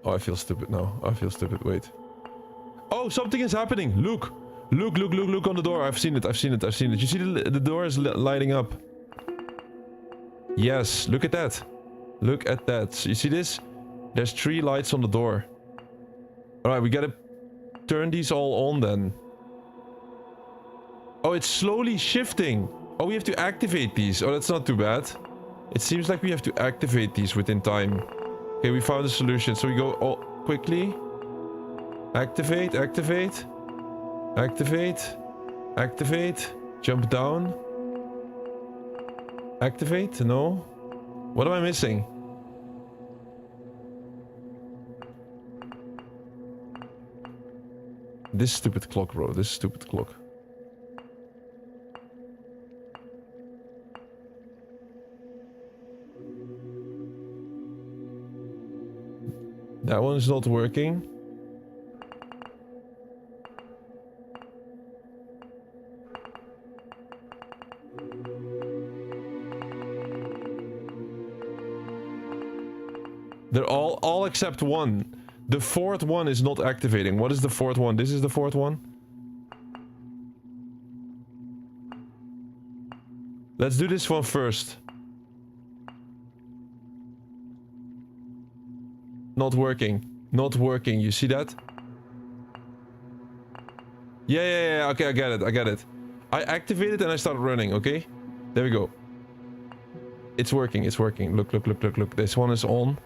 Oh, I feel stupid now. I feel stupid. Wait. Oh, something is happening. Look. Look on the door. I've seen it. You see the door is lighting up. Yes, look at that. Look at that. You see this? There's 3 lights on the door. Alright, we gotta turn these all on then. Oh, it's slowly shifting. Oh, we have to activate these. Oh, that's not too bad. It seems like we have to activate these within time. Okay, we found a solution. So we go quickly. Activate. Jump down. Activate? No. What am I missing? This stupid clock, bro. This stupid clock. That one's not working. They're all except one. The 4th one is not activating. What is the 4th one? This is the 4th one. Let's do this one first. Not working. You see that? Yeah. Okay, I get it. I activated and I started running, okay? There we go. It's working. Look. This one is on.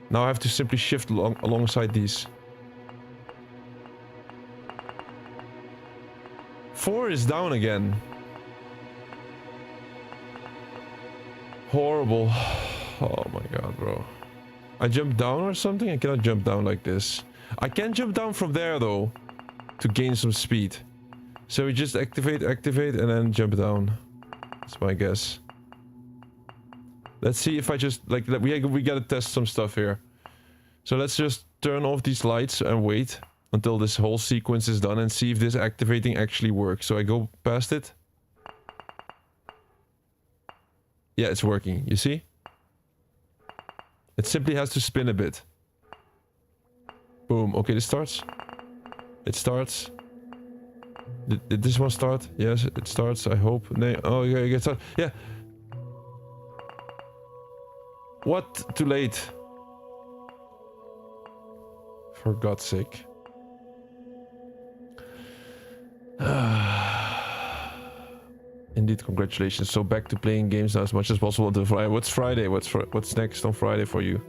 Now I have to simply shift alongside these. 4 is down again. Horrible. Oh my god, bro. I jumped down or something? I cannot jump down like this. I can jump down from there though. To gain some speed. So we just activate and then jump down. That's my guess. Let's see if I just like we gotta test some stuff here. So let's just turn off these lights and wait until this whole sequence is done and see if this activating actually works. So I go past it. Yeah, it's working. You see? It simply has to spin a bit. Boom. Okay, this starts. It starts. Did this one start? Yes, it starts. I hope. No. Oh, yeah, it starts. Yeah. What? Too late. For God's sake. Indeed, congratulations. So back to playing games now as much as possible until Friday. What's Friday? What's next on Friday for you?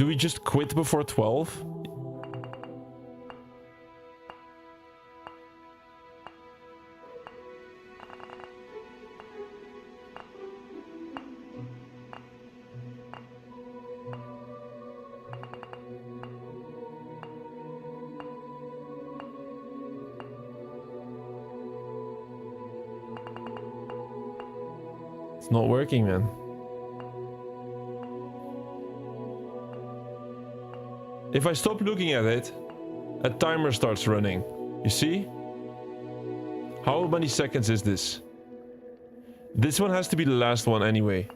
Do we just quit before 12? It's not working, man. If I stop looking at it, a timer starts running. You see? How many seconds is this? This one has to be the last one anyway.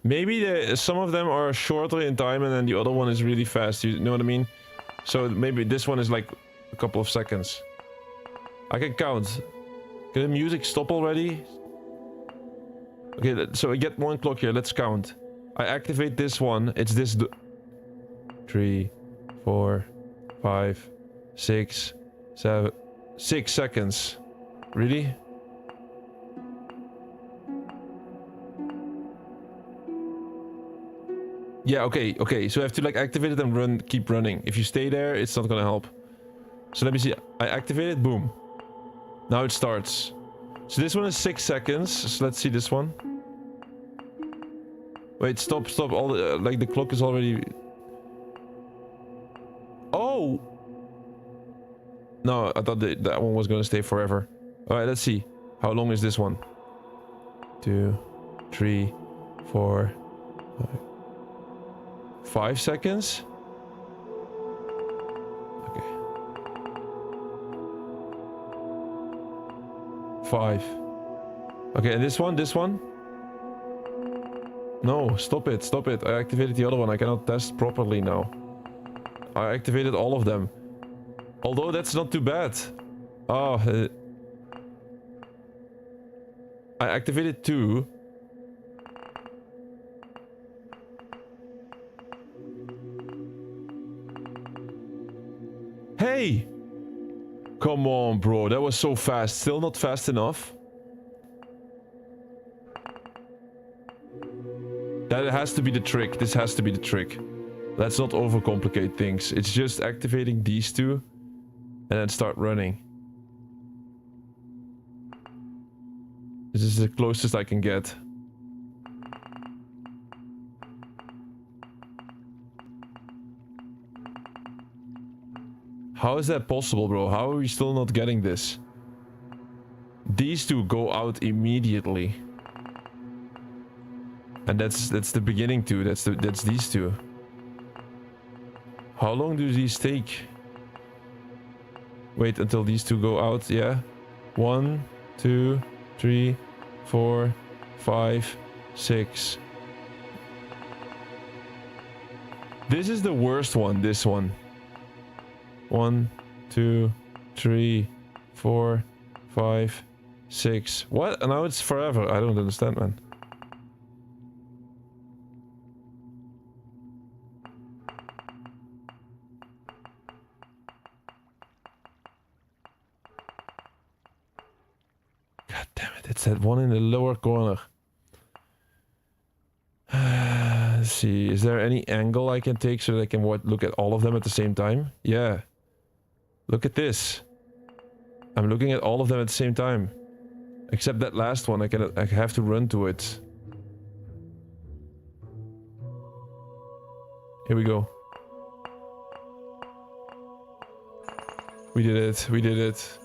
Maybe some of them are shorter in time and then the other one is really fast. You know what I mean? So maybe this one is like a couple of seconds. I can count. Can the music stop already? Okay, so I get one clock here. Let's count. I activate this one. It's this. 3, 4, 5, 6, 7, 6 seconds. Really? Yeah, okay. So I have to like activate it and run, keep running. If you stay there, it's not gonna help. So let me see. I activate it, boom. Now it starts. So this one is 6 seconds. So let's see this one. Wait, stop. All the, like the clock is already... Oh! No, I thought that one was gonna stay forever. Alright, let's see. How long is this one? 2, 3, 4, 5 seconds? Okay. 5. Okay, and this one? No, stop it. I activated the other one. I cannot test properly now. I activated all of them. Although that's not too bad. Oh, I activated 2. Hey! Come on, bro. That was so fast. Still not fast enough. That has to be the trick. This has to be the trick. Let's not overcomplicate things. It's just activating these two and then start running. This is the closest I can get. How is that possible, bro? How are we still not getting this? These two go out immediately. And that's the beginning too. That's these two. How long do these take? Wait until these two go out, yeah. 1, 2, 3, 4, 5, 6. This is the worst one, this one. 1, 2, 3, 4, 5, 6. What? And now it's forever. I don't understand, man. God damn it. It's that one in the lower corner. Let's see. Is there any angle I can take so that I can look at all of them at the same time? Yeah. Look at this. I'm looking at all of them at the same time. Except that last one. I have to run to it. Here we go. We did it.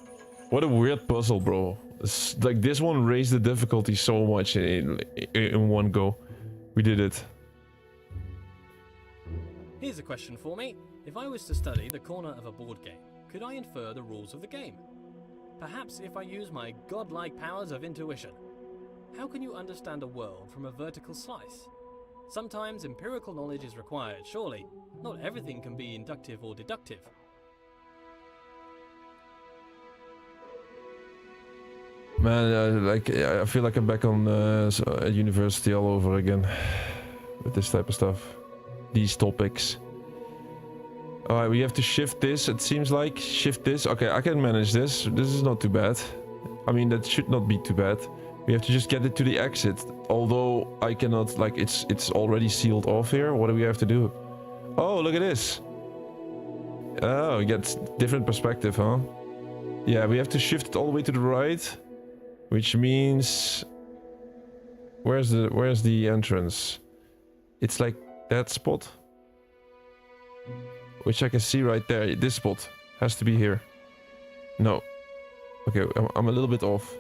What a weird puzzle, bro. It's like this one raised the difficulty so much in one go. We did it. Here's a question for me. If I was to study the corner of a board game, could I infer the rules of the game? Perhaps if I use my godlike powers of intuition. How can you understand a world from a vertical slice? Sometimes empirical knowledge is required, surely. Not everything can be inductive or deductive. Man, I feel like I'm back on at university all over again. With this type of stuff. These topics. Alright, we have to shift this, it seems like. Shift this. Okay, I can manage this. This is not too bad. I mean, that should not be too bad. We have to just get it to the exit. Although I cannot, like, it's already sealed off here. What do we have to do? Oh, look at this. Oh, we get different perspective, huh? Yeah, we have to shift it all the way to the right, which means where's the entrance? It's like that spot, which I can see right there. This spot has to be here. No. Okay, I'm a little bit off.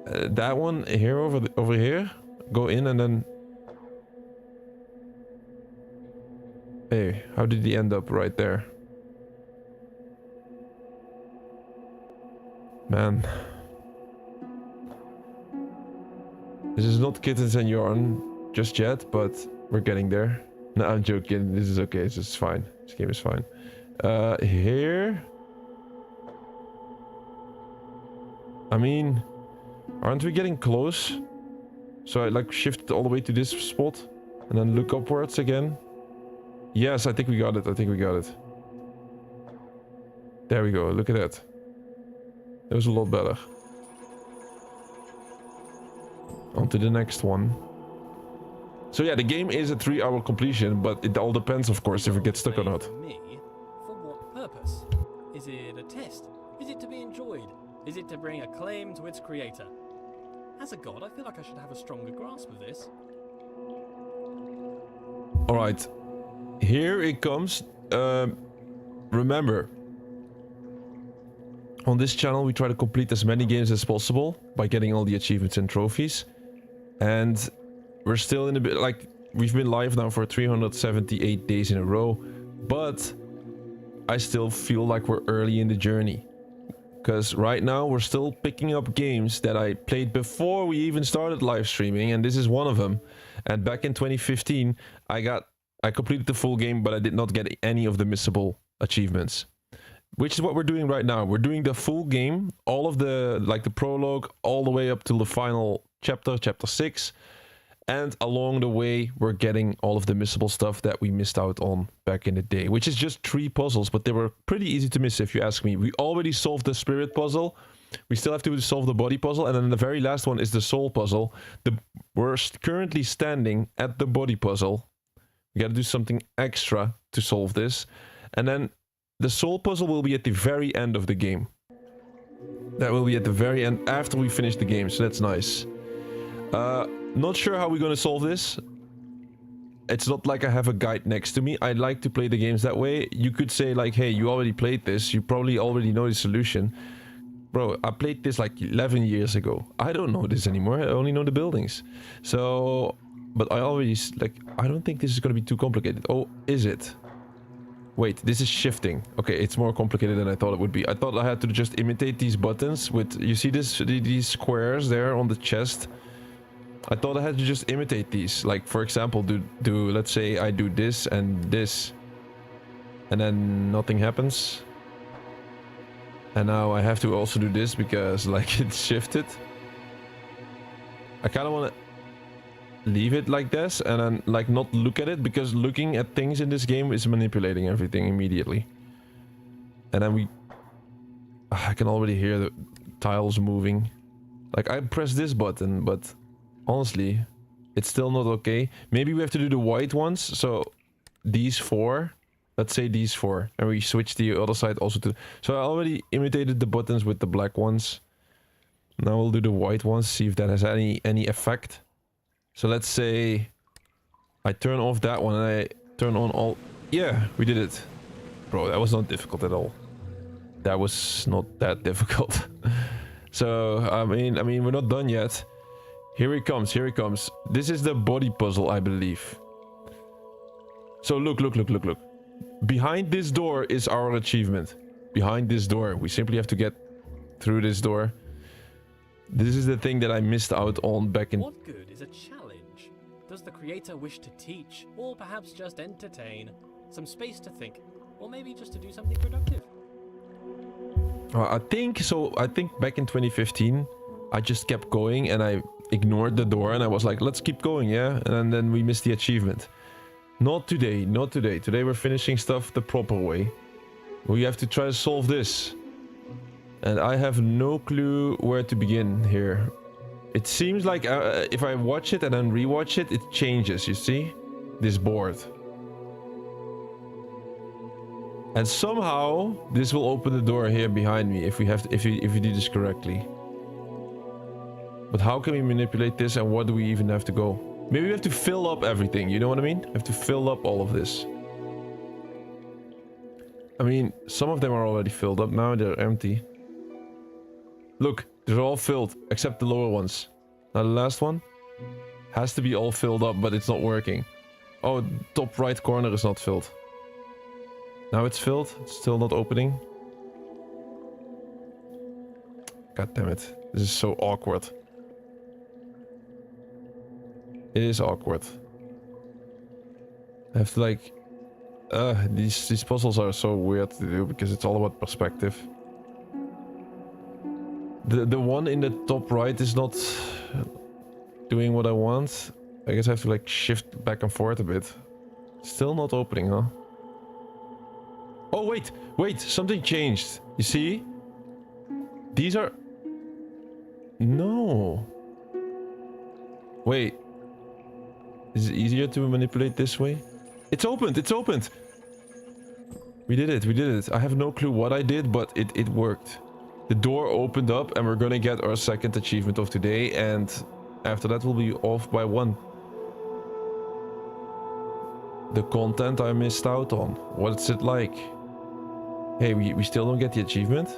That one here over here. Go in and then. Hey, how did he end up right there? Man. This is not kittens and yarn just yet, but we're getting there. No, I'm joking. This is okay. This is fine. This game is fine. Here. I mean, aren't we getting close? So I like shift all the way to this spot and then look upwards again. Yes, I think we got it. I think we got it. There we go. Look at that. That was a lot better. On to the next one. So yeah, the game is a 3-hour completion, but it all depends, of course, if it gets stuck or not. Me? For what purpose? Is it a test? Is it to be enjoyed? Is it to bring acclaim to its creator? As a god, I feel like I should have a stronger grasp of this. Alright. Here it comes. Remember, on this channel we try to complete as many games as possible by getting all the achievements and trophies. And we're still in a bit, like, we've been live now for 378 days in a row, but I still feel like we're early in the journey. Because right now we're still picking up games that I played before we even started live streaming, and this is one of them. And back in 2015, I completed the full game, but I did not get any of the missable achievements. Which is what we're doing right now. We're doing the full game, all of the, like the prologue, all the way up to the final chapter, chapter 6. And along the way, we're getting all of the missable stuff that we missed out on back in the day. Which is just 3 puzzles, but they were pretty easy to miss if you ask me. We already solved the spirit puzzle. We still have to solve the body puzzle. And then the very last one is the soul puzzle. We're currently standing at the body puzzle. We gotta do something extra to solve this. And then the soul puzzle will be at the very end of the game. That will be at the very end after we finish the game, so that's nice. Not sure how we're gonna solve this. It's not like I have a guide next to me. I like to play the games that way. You could say like, hey, you already played this. You probably already know the solution. Bro, I played this like 11 years ago. I don't know this anymore. I only know the buildings. So, but I already, like, I don't think this is gonna be too complicated. Oh, is it? Wait, this is shifting. Okay, it's more complicated than I thought it would be. I thought I had to just imitate these buttons with... You see these squares there on the chest? I thought I had to just imitate these. Like, for example, do let's say I do this and this. And then nothing happens. And now I have to also do this because, like, it's shifted. I kind of want to leave it like this and then like not look at it, because looking at things in this game is manipulating everything immediately. And then I can already hear the tiles moving. Like, I press this button, but honestly it's still not okay. Maybe we have to do the white ones, so these 4, let's say these 4, and we switch the other side also to... So I already imitated the buttons with the black ones. Now we'll do the white ones, see if that has any effect. So let's say I turn off that one and I turn on all... Yeah, we did it. Bro, that was not difficult at all. That was not that difficult. So, I mean, we're not done yet. Here it comes, here it comes. This is the body puzzle, I believe. So look. Behind this door is our achievement. Behind this door. We simply have to get through this door. This is the thing that I missed out on back in... What good is a challenge? Does the creator wish to teach, or perhaps just entertain? Some space to think, or maybe just to do something productive? I think back in 2015, I just kept going and I ignored the door and I was like, let's keep going, yeah? And then we missed the achievement. Not today, not today. Today we're finishing stuff the proper way. We have to try to solve this. And I have no clue where to begin here. It seems like if I watch it and then rewatch it, it changes, you see? This board. And somehow this will open the door here behind me if we have to, if you do this correctly. But how can we manipulate this and what do we even have to go? Maybe we have to fill up everything, you know what I mean? We have to fill up all of this. I mean, some of them are already filled up now, they're empty. Look, they're all filled, except the lower ones. Now the last one has to be all filled up, but it's not working. Oh, top right corner is not filled. Now it's filled, it's still not opening. God damn it, this is so awkward. It is awkward. I have to like... these puzzles are so weird to do because it's all about perspective. The one in the top right is not doing what I want. I guess I have to like shift back and forth a bit. Still not opening, huh? Oh wait, something changed. You see? These are... No. Wait. Is it easier to manipulate this way? It's opened, it's opened! We did it. I have no clue what I did, but it worked. The door opened up and we're gonna get our second achievement of today, and after that we'll be off by 1. The content I missed out on. What's it like? Hey, we still don't get the achievement?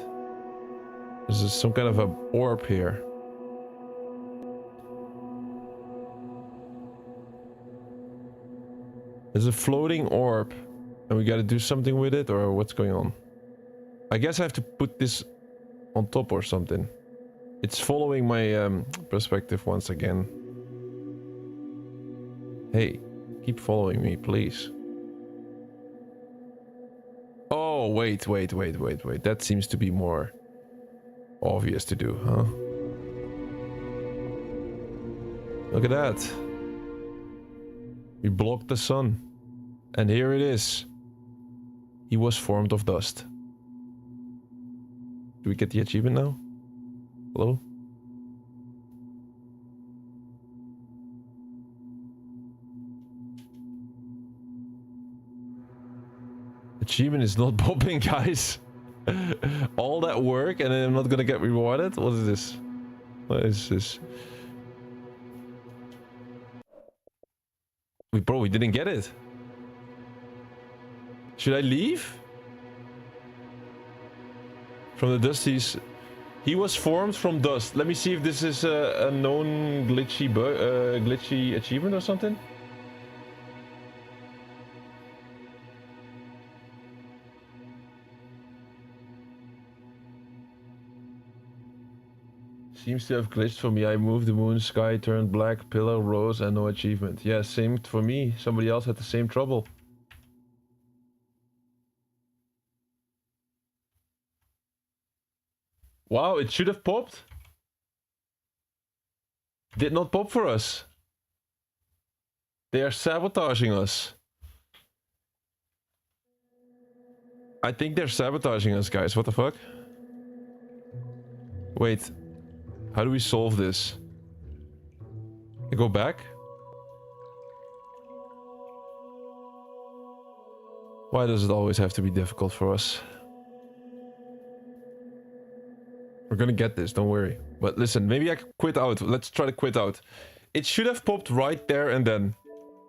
There's some kind of a orb here. There's a floating orb. And we gotta do something with it, or what's going on? I guess I have to put this on top or something. It's following my perspective once again. Hey, keep following me, please. Oh, wait. That seems to be more obvious to do, huh? Look at that. We blocked the sun. And here it is. He was formed of dust. Do we get the achievement now? Hello? Achievement is not popping, guys. All that work and then I'm not gonna get rewarded? What is this? What is this? We didn't get it. Should I leave? From the dust he was formed from dust. Let me see if this is a known glitchy achievement or something. Seems to have glitched for me. I moved the moon, sky turned black, pillar rose, and no achievement. Yeah, same for me. Somebody else had the same trouble. Wow, it should have popped. Did not pop for us. They are sabotaging us. I think they're sabotaging us, guys. What the fuck? Wait. How do we solve this? I go back? Why does it always have to be difficult for us? We're gonna get this, don't worry. But listen, maybe I can quit out. Let's try to quit out. It should have popped right there and then.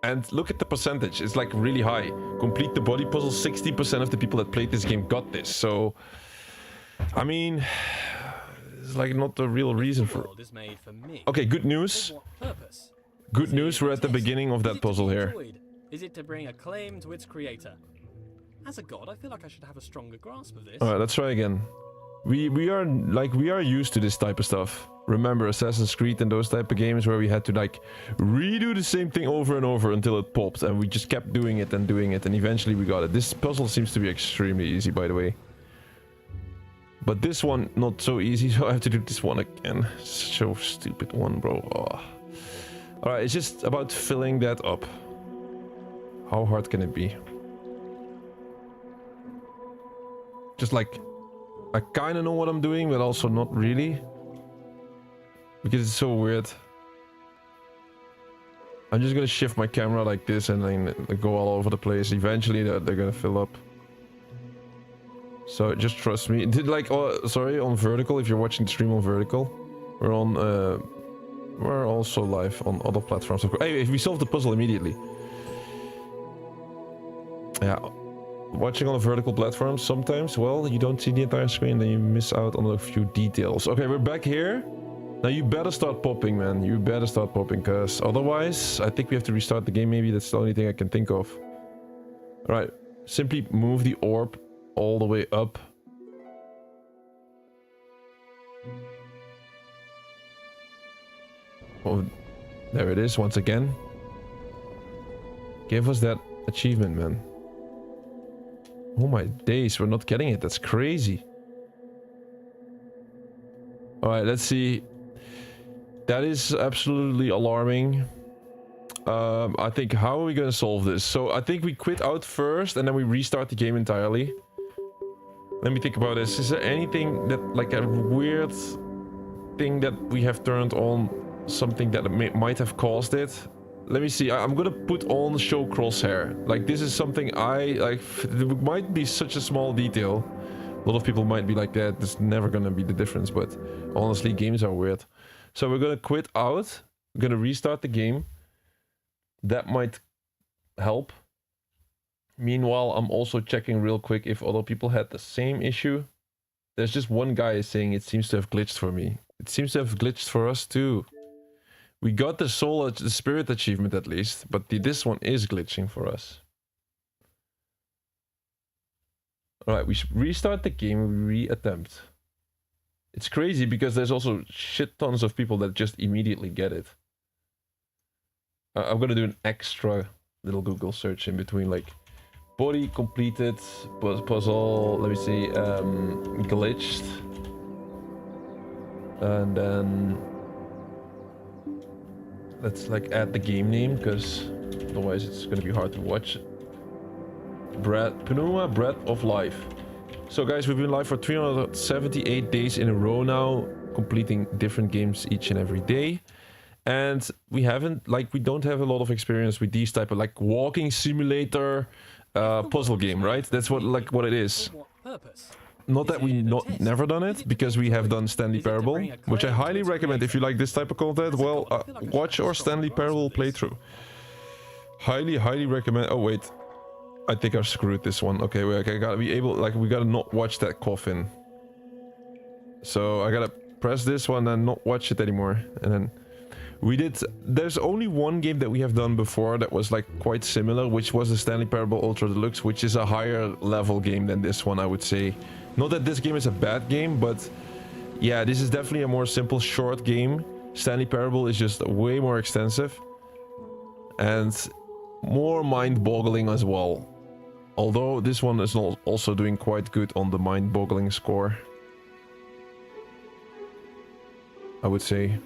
And look at the percentage. It's like really high. Complete the body puzzle. 60% of the people that played this game got this. So, I mean, it's like not the real reason for... Okay, good news. Good news, we're at the beginning of that puzzle here. Is it to bring acclaim to its creator? As a god, I feel like I should have a stronger grasp of this. Alright, let's try again. We are used to this type of stuff. Remember Assassin's Creed and those type of games where we had to like redo the same thing over and over until it popped, and we just kept doing it and eventually we got it. This puzzle seems to be extremely easy, by the way. But this one not so easy, so I have to do this one again. So stupid one, bro. Oh. Alright, it's just about filling that up. How hard can it be? Just like I kind of know what I'm doing, but also not really. Because it's so weird. I'm just gonna shift my camera like this and then go all over the place. Eventually they're gonna fill up. So just trust me. Did like, oh, sorry, on vertical, if you're watching the stream on vertical. We're on, we're also live on other platforms. Hey, if we solve the puzzle immediately. Yeah. Watching on a vertical platform, sometimes, well, you don't see the entire screen, then you miss out on a few details. Okay, we're back here. Now you better start popping, man. You better start popping, because otherwise, I think we have to restart the game. Maybe that's the only thing I can think of. Alright, simply move the orb all the way up. Oh, there it is once again. Give us that achievement, man. Oh my days, we're not getting it. That's crazy. Alright, let's see. That is absolutely alarming. I think, how are we gonna solve this? So I think we quit out first and then we restart the game entirely. Let me think about this. Is there anything that, like a weird thing that we have turned on? Something that might have caused it? Let me see. I'm gonna put on show crosshair. Like, this is something I like. It might be such a small detail. A lot of people might be like that. It's never gonna be the difference. But honestly, games are weird. So we're gonna quit out. We're gonna restart the game. That might help. Meanwhile, I'm also checking real quick if other people had the same issue. There's just one guy saying it seems to have glitched for me. It seems to have glitched for us too. We got the soul, the spirit achievement at least, but this one is glitching for us. Alright, we restart the game, we reattempt. It's crazy because there's also shit tons of people that just immediately get it. I'm gonna do an extra little Google search in between, like body completed, puzzle, let me see, glitched. And then let's like add the game name, because otherwise it's gonna be hard to watch. Pneuma, Breath of Life. So guys, we've been live for 378 days in a row now, completing different games each and every day. And we haven't, like, we don't have a lot of experience with these type of like walking simulator puzzle game, right? That's what it is. Not that we never done it, because we have done Stanley Parable, which I highly recommend if you like this type of content. Well, watch our Stanley Parable playthrough. Highly recommend. Oh wait, I think I screwed this one. Okay, wait, I gotta be able, like, we gotta not watch that coffin. So I gotta press this one and not watch it anymore, and then we did. There's only one game that we have done before that was like quite similar, which was the Stanley Parable Ultra Deluxe, which is a higher level game than this one, I would say. Not that this game is a bad game, but yeah, this is definitely a more simple, short game. Stanley Parable is just way more extensive and more mind-boggling as well. Although this one is also doing quite good on the mind-boggling score, I would say.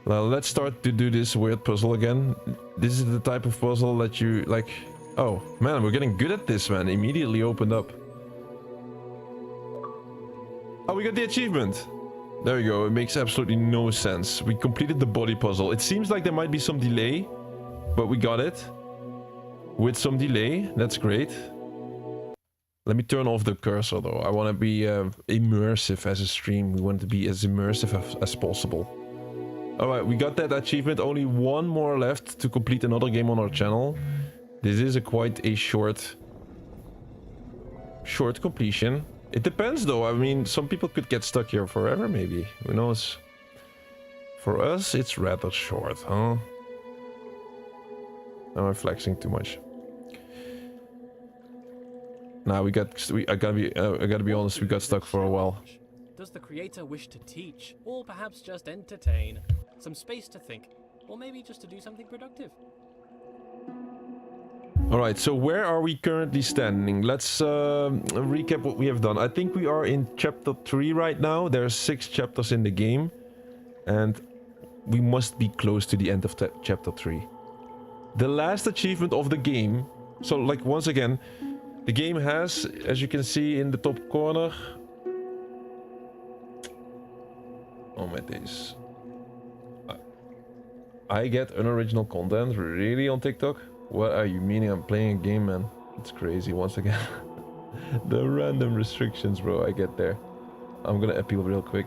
Well, let's start to do this weird puzzle again. This is the type of puzzle that you like. Oh man, we're getting good at this, man. Immediately opened up. Oh, we got the achievement. There we go. It makes absolutely no sense. We completed the body puzzle. It seems like there might be some delay, but we got it with some delay. That's great. Let me turn off the cursor though. I want to be immersive as a stream. We want to be as immersive as possible. Alright, we got that achievement. Only one more left to complete another game on our channel. This is quite a short completion. It depends though. I mean, some people could get stuck here forever maybe. Who knows? For us, it's rather short, huh? Now I'm flexing too much. Now I gotta be honest, we got stuck for a while. Does the creator wish to teach, or perhaps just entertain? Some space to think, or maybe just to do something productive. Alright, so where are we currently standing? Let's recap what we have done. I think we are in chapter 3 right now. There are 6 chapters in the game, and we must be close to the end of chapter 3. The last achievement of the game, so like once again, the game has, as you can see in the top corner, Oh my days. I get unoriginal content really on TikTok? What are you meaning? I'm playing a game, man. It's crazy once again. The random restrictions, bro, I get there. I'm gonna appeal real quick.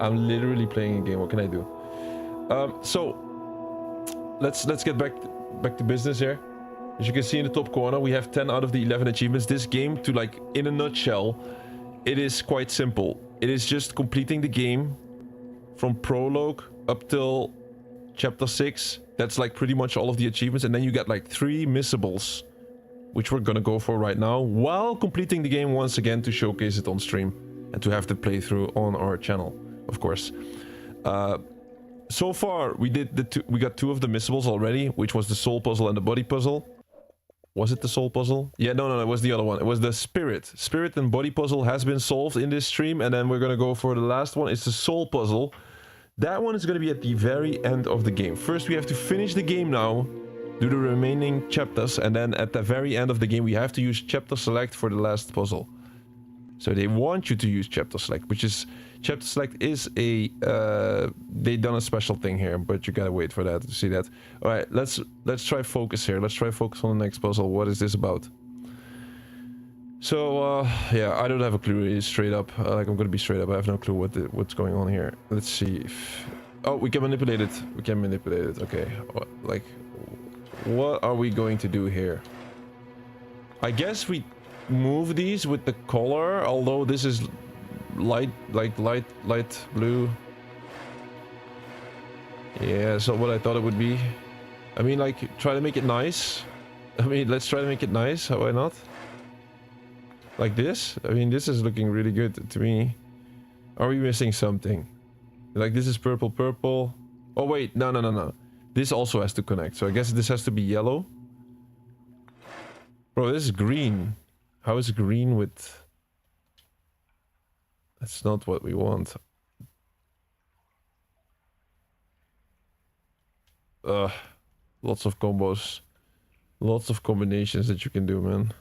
I'm literally playing a game. What can I do? So let's get back to business here. As you can see in the top corner, we have 10 out of the 11 achievements. This game, to like, in a nutshell, it is quite simple. It is just completing the game from prologue up till chapter 6. That's like pretty much all of the achievements, and then you get like 3 missables, which we're gonna go for right now, while completing the game once again to showcase it on stream and to have the playthrough on our channel, of course. So far, we got 2 of the missables already, which was the soul puzzle and the body puzzle. Was it the soul puzzle? Yeah, no, it was the other one. It was the spirit and body puzzle has been solved in this stream, and then we're gonna go for the last one. It's the soul puzzle. That one is gonna be at the very end of the game. First, we have to finish the game now, do the remaining chapters, and then at the very end of the game, we have to use chapter select for the last puzzle. So they want you to use chapter select, which is... Chapter select is a... they done a special thing here, but you gotta wait for that to see that. Alright, let's try focus here. Let's try focus on the next puzzle. What is this about? So, yeah, I don't have a clue. Straight up. Like, I'm gonna be straight up. I have no clue what's going on here. Let's see if... Oh, we can manipulate it. We can manipulate it. Okay. Like, what are we going to do here? I guess we move these with the color, although this is light blue. Yeah, so what I thought it would be. I mean, like, try to make it nice. I mean, let's try to make it nice. Why not? Like this? I mean, this is looking really good to me. Are we missing something? Like, this is purple. Oh, wait. No. This also has to connect. So I guess this has to be yellow. Bro, this is green. How is green with... That's not what we want. Lots of combos. Lots of combinations that you can do, man.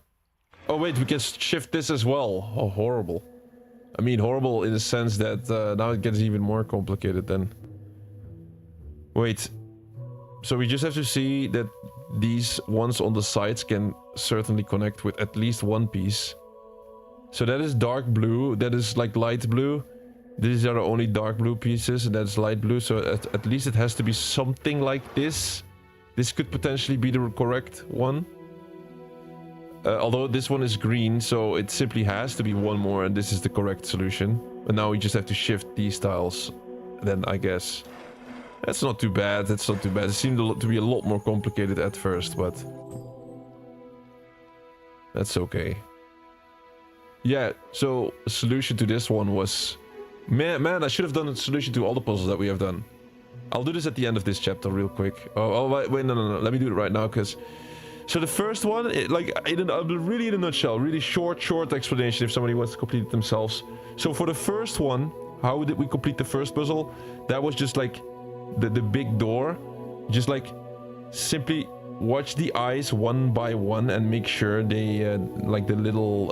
Oh wait, we can shift this as well. Oh, horrible. I mean, horrible in the sense that now it gets even more complicated then. Wait. So we just have to see that these ones on the sides can certainly connect with at least one piece. So that is dark blue, that is like light blue. These are the only dark blue pieces, and that's light blue. So at least it has to be something like this. This could potentially be the correct one. Although this one is green, so it simply has to be one more, and this is the correct solution. But now we just have to shift these tiles. Then I guess... That's not too bad, that's not too bad. It seemed to be a lot more complicated at first, but... That's okay. Yeah, so a solution to this one was... Man, I should have done a solution to all the puzzles that we have done. I'll do this at the end of this chapter real quick. Oh wait, no. Let me do it right now, because... So the first one, really in a nutshell, really short explanation if somebody wants to complete it themselves. So for the first one, how did we complete the first puzzle? That was just like the big door. Just like simply watch the eyes one by one and make sure they, like the little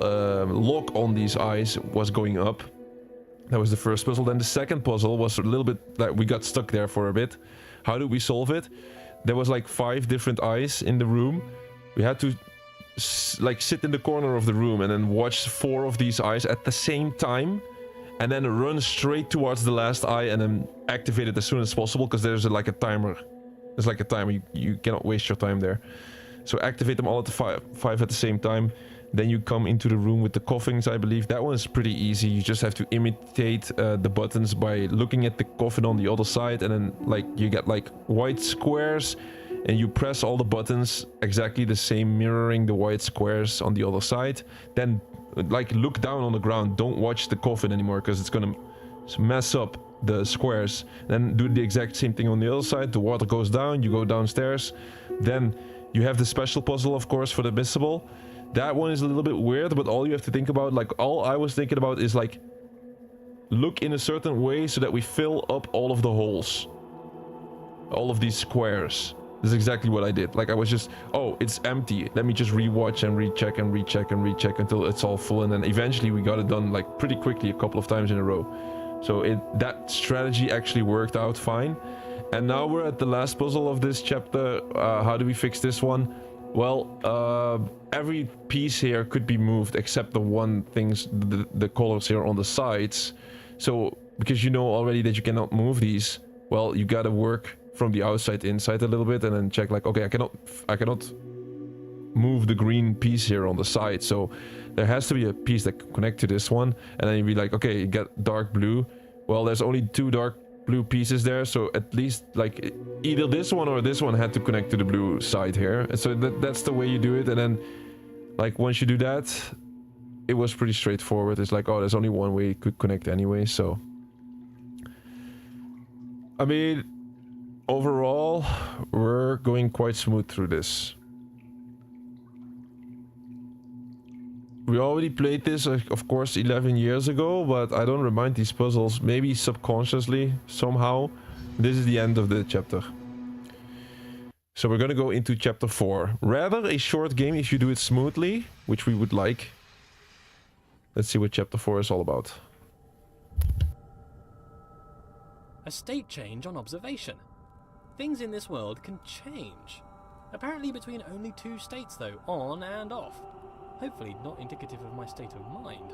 lock on these eyes was going up. That was the first puzzle. Then the second puzzle was a little bit like we got stuck there for a bit. How did we solve it? There was like 5 different eyes in the room. We had to like sit in the corner of the room and then watch 4 of these eyes at the same time, and then run straight towards the last eye and then activate it as soon as possible, because there's like a timer. There's like a timer. You cannot waste your time there. So activate them all at the 5 at the same time. Then you come into the room with the coffins, I believe. That one is pretty easy. You just have to imitate the buttons by looking at the coffin on the other side, and then like you get like white squares, and you press all the buttons exactly the same, mirroring the white squares on the other side. Then like look down on the ground. Don't watch the coffin anymore, because it's gonna mess up the squares. Then do the exact same thing on the other side. The water goes down, you go downstairs. Then you have the special puzzle, of course, for the missable. That one is a little bit weird, but all you have to think about, like all I was thinking about is like look in a certain way so that we fill up all of the holes, all of these squares. This is exactly what I did. Like I was just, oh, it's empty. Let me just rewatch and recheck and recheck and recheck until it's all full. And then eventually we got it done like pretty quickly a couple of times in a row. So that strategy actually worked out fine. And now we're at the last puzzle of this chapter. How do we fix this one? Well, every piece here could be moved except the one things, the colors here on the sides. So because you know already that you cannot move these, well, you gotta work from the outside inside a little bit and then check like, okay, I cannot move the green piece here on the side, so there has to be a piece that can connect to this one. And then you'd be like, okay, you got dark blue. Well, there's only 2 dark blue pieces there, so at least like either this one or this one had to connect to the blue side here. And so that's the way you do it. And then like once you do that, it was pretty straightforward. It's like, oh, there's only one way it could connect anyway. So I mean, overall, we're going quite smooth through this. We already played this, of course, 11 years ago, but I don't remind these puzzles, maybe subconsciously, somehow. This is the end of the chapter. So we're gonna go into chapter 4. Rather a short game if you do it smoothly, which we would like. Let's see what chapter 4 is all about. A state change on observation. Things in this world can change. Apparently between only 2 states though, on and off. Hopefully not indicative of my state of mind.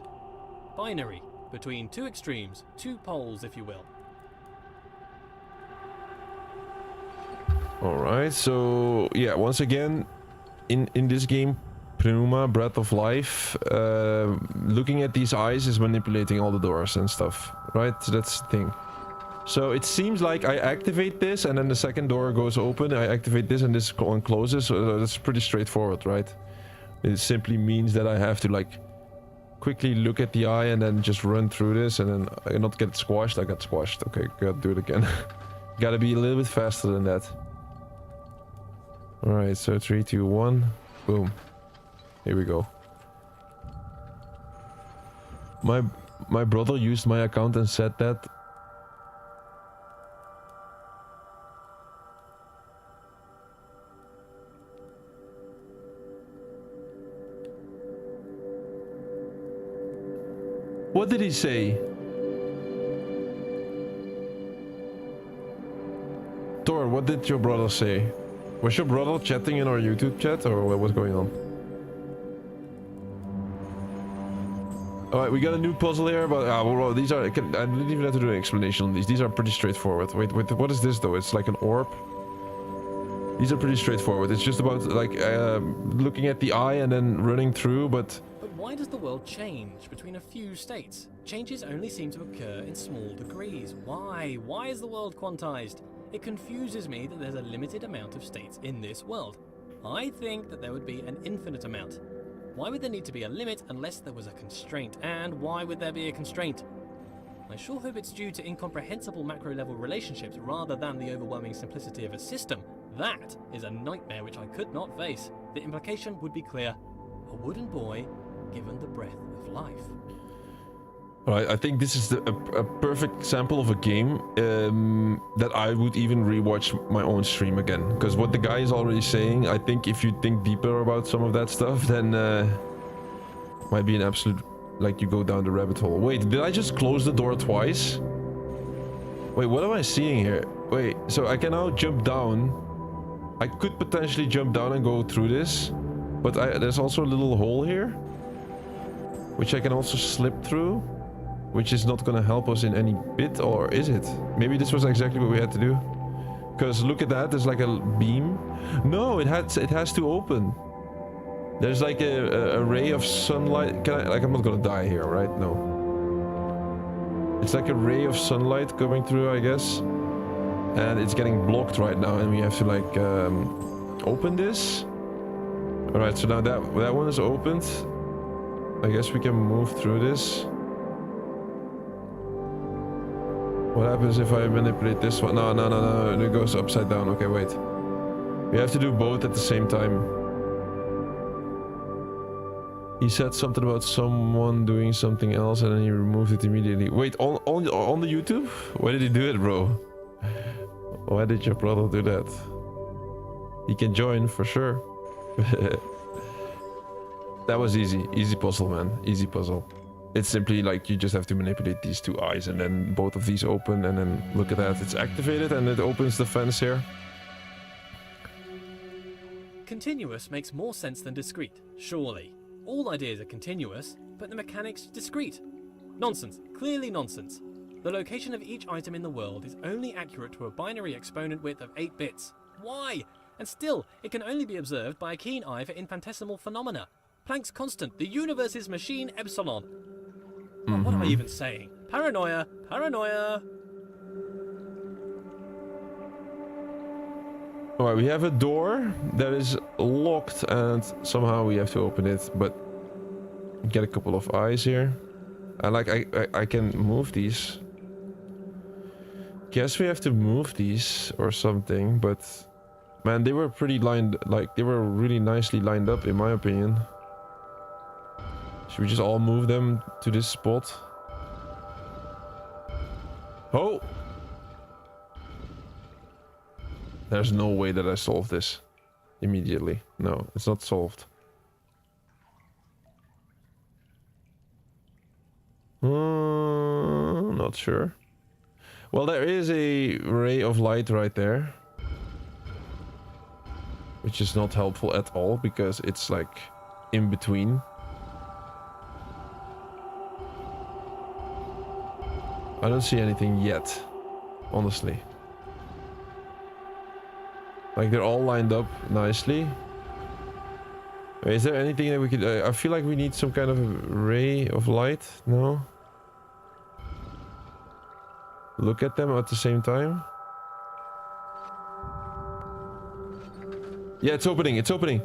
Binary, between 2 extremes, 2 poles if you will. Alright, so yeah, once again, in this game, Pneuma, Breath of Life, looking at these eyes is manipulating all the doors and stuff, right? So that's the thing. So it seems like I activate this and then the second door goes open. I activate this and this one closes. So that's pretty straightforward, right? It simply means that I have to like quickly look at the eye and then just run through this and then I not get squashed. I got squashed. Okay, gotta do it again. Gotta be a little bit faster than that. Alright, so 3, 2, 1. Boom. Here we go. My brother used my account and said that what did he say? Thor, what did your brother say? Was your brother chatting in our YouTube chat or what was going on? Alright, we got a new puzzle here, but well, these are... I didn't even have to do an explanation on these. These are pretty straightforward. Wait, what is this though? It's like an orb. These are pretty straightforward. It's just about like looking at the eye and then running through, but... But why does the world change between a few states? Changes only seem to occur in small degrees. Why? Why is the world quantized? It confuses me that there's a limited amount of states in this world. I think that there would be an infinite amount. Why would there need to be a limit unless there was a constraint? And why would there be a constraint? I sure hope it's due to incomprehensible macro-level relationships rather than the overwhelming simplicity of a system. That is a nightmare which I could not face. The implication would be clear. A wooden boy given the breath of life. Alright, I think this is a perfect example of a game that I would even rewatch my own stream again. Because what the guy is already saying, I think if you think deeper about some of that stuff, then might be an absolute... like you go down the rabbit hole. Wait, did I just close the door twice? Wait, what am I seeing here? Wait, so I can now jump down. I could potentially jump down and go through this. But there's also a little hole here. Which I can also slip through. Which is not gonna help us in any bit, or is it? Maybe this was exactly what we had to do. Because look at that, there's like a beam. No, it has to open. There's like a ray of sunlight. I'm not gonna die here, right? No. It's like a ray of sunlight coming through, I guess. And it's getting blocked right now, and we have to like open this. Alright, so now that one is opened. I guess we can move through this. What happens if I manipulate this one? No, it goes upside down. Okay, wait. We have to do both at the same time. He said something about someone doing something else and then he removed it immediately. Wait, on the YouTube? Why did he do it, bro? Why did your brother do that? He can join for sure. That was easy. Easy puzzle, man. Easy puzzle. It's simply like you just have to manipulate these two eyes and then both of these open, and then look at that. It's activated and it opens the fence here. Continuous makes more sense than discrete, surely. All ideas are continuous, but the mechanics discrete. Nonsense. Clearly nonsense. The location of each item in the world is only accurate to a binary exponent width of 8 bits. Why? And still, it can only be observed by a keen eye for infinitesimal phenomena. Planck's constant, the universe's machine epsilon. Oh, what am I even saying? Paranoia, paranoia. Alright, we have a door that is locked and somehow we have to open it, but get a couple of eyes here. I can move these. Guess we have to move these or something, but man, they were pretty lined, like they were really nicely lined up in my opinion. Should we just all move them to this spot? Oh! There's no way that I solved this immediately. No, it's not solved. Not sure. Well, there is a ray of light right there, which is not helpful at all because it's like in between. I don't see anything yet, honestly. Like they're all lined up nicely. Is there anything that we could... I feel like we need some kind of a ray of light. No? Look at them at the same time. Yeah, it's opening. It's opening.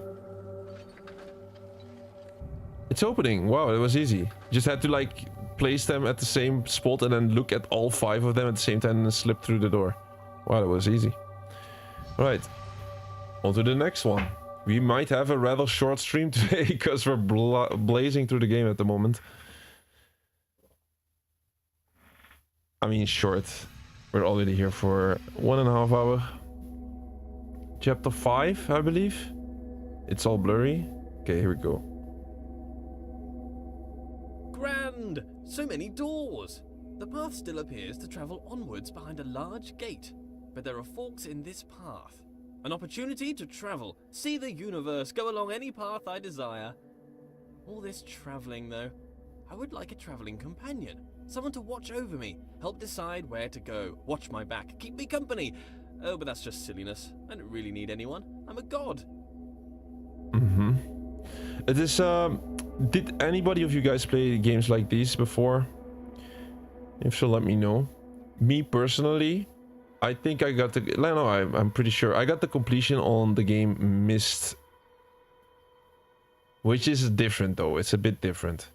It's opening. Wow, it was easy. Just had to like place them at the same spot and then look at all 5 of them at the same time and slip through the door. Wow, that was easy. Right. On to the next one. We might have a rather short stream today because we're blazing through the game at the moment. I mean short. We're already here for 1.5 hours. Chapter 5, I believe. It's all blurry. Okay, here we go. Grand! So many doors! The path still appears to travel onwards behind a large gate, but there are forks in this path. An opportunity to travel, see the universe, go along any path I desire. All this travelling, though. I would like a travelling companion. Someone to watch over me, help decide where to go, watch my back, keep me company. Oh, but that's just silliness. I don't really need anyone. I'm a god. It is, did anybody of you guys play games like these before? If so, let me know. Me personally, I think I got the... No, I'm pretty sure. I got the completion on the game Myst. Which is different though. It's a bit different.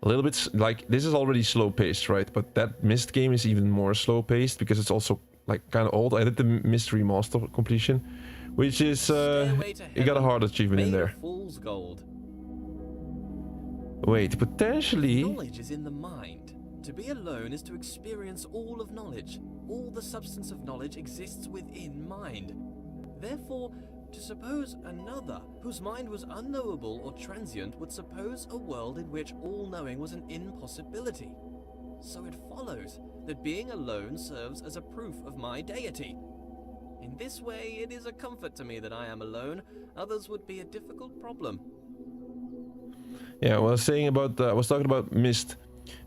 A little bit... Like, this is already slow paced, right? But that Myst game is even more slow paced because it's also like kind of old. I did the Myst Remaster completion. Which is... you got a hard achievement in there. Fool's gold. Wait, potentially... Knowledge is in the mind. To be alone is to experience all of knowledge. All the substance of knowledge exists within mind. Therefore, to suppose another, whose mind was unknowable or transient, would suppose a world in which all knowing was an impossibility. So it follows that being alone serves as a proof of my deity. In this way, it is a comfort to me that I am alone. Others would be a difficult problem. Yeah, I was saying about... I was talking about Myst.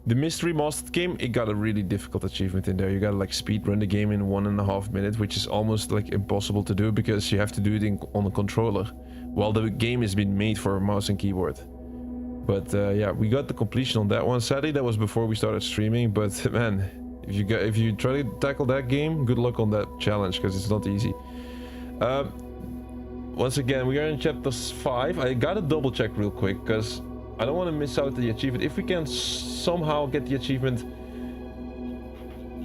The Myst Remastered game, it got a really difficult achievement in there. You gotta like speedrun the game in 1.5 minutes, which is almost like impossible to do because you have to do it on a controller, while the game has been made for a mouse and keyboard. But yeah, we got the completion on that one. Sadly, that was before we started streaming. But man, if you try to tackle that game, good luck on that challenge because it's not easy. Once again, we are in chapter 5. I gotta double check real quick because I don't want to miss out the achievement. If we can somehow get the achievement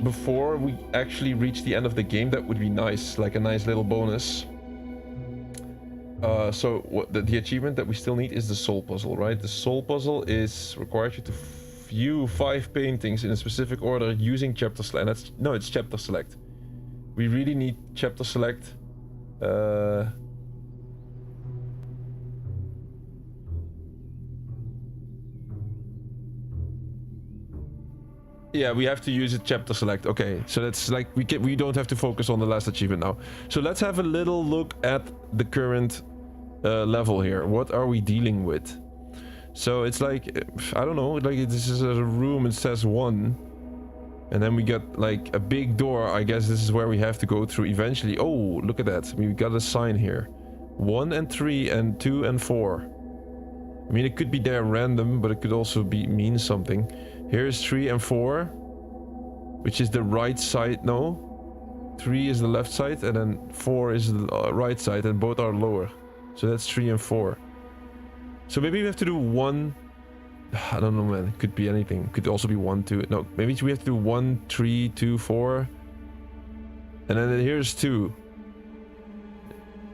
before we actually reach the end of the game, that would be nice, like a nice little bonus. So what the achievement that we still need is the soul puzzle, right? The soul puzzle is requires you to view 5 paintings in a specific order using chapter select. No, it's chapter select. We really need chapter select. Yeah, we have to use a chapter select. Okay, so that's like we don't have to focus on the last achievement now. So let's have a little look at the current level here. What are we dealing with? So it's like, I don't know, like this is a room, it says 1. And then we got like a big door. I guess this is where we have to go through eventually. Oh, look at that. We got a sign here. 1 and 3 and 2 and 4. I mean, it could be there random, but it could also mean something. Here's 3 and 4, which is the right side. No, 3 is the left side, and then 4 is the right side, and both are lower. So that's 3 and 4. So maybe we have to do 1. I don't know, man. It could be anything. It could also be 1, 2. No, maybe we have to do 1, 3, 2, 4. And then here's 2.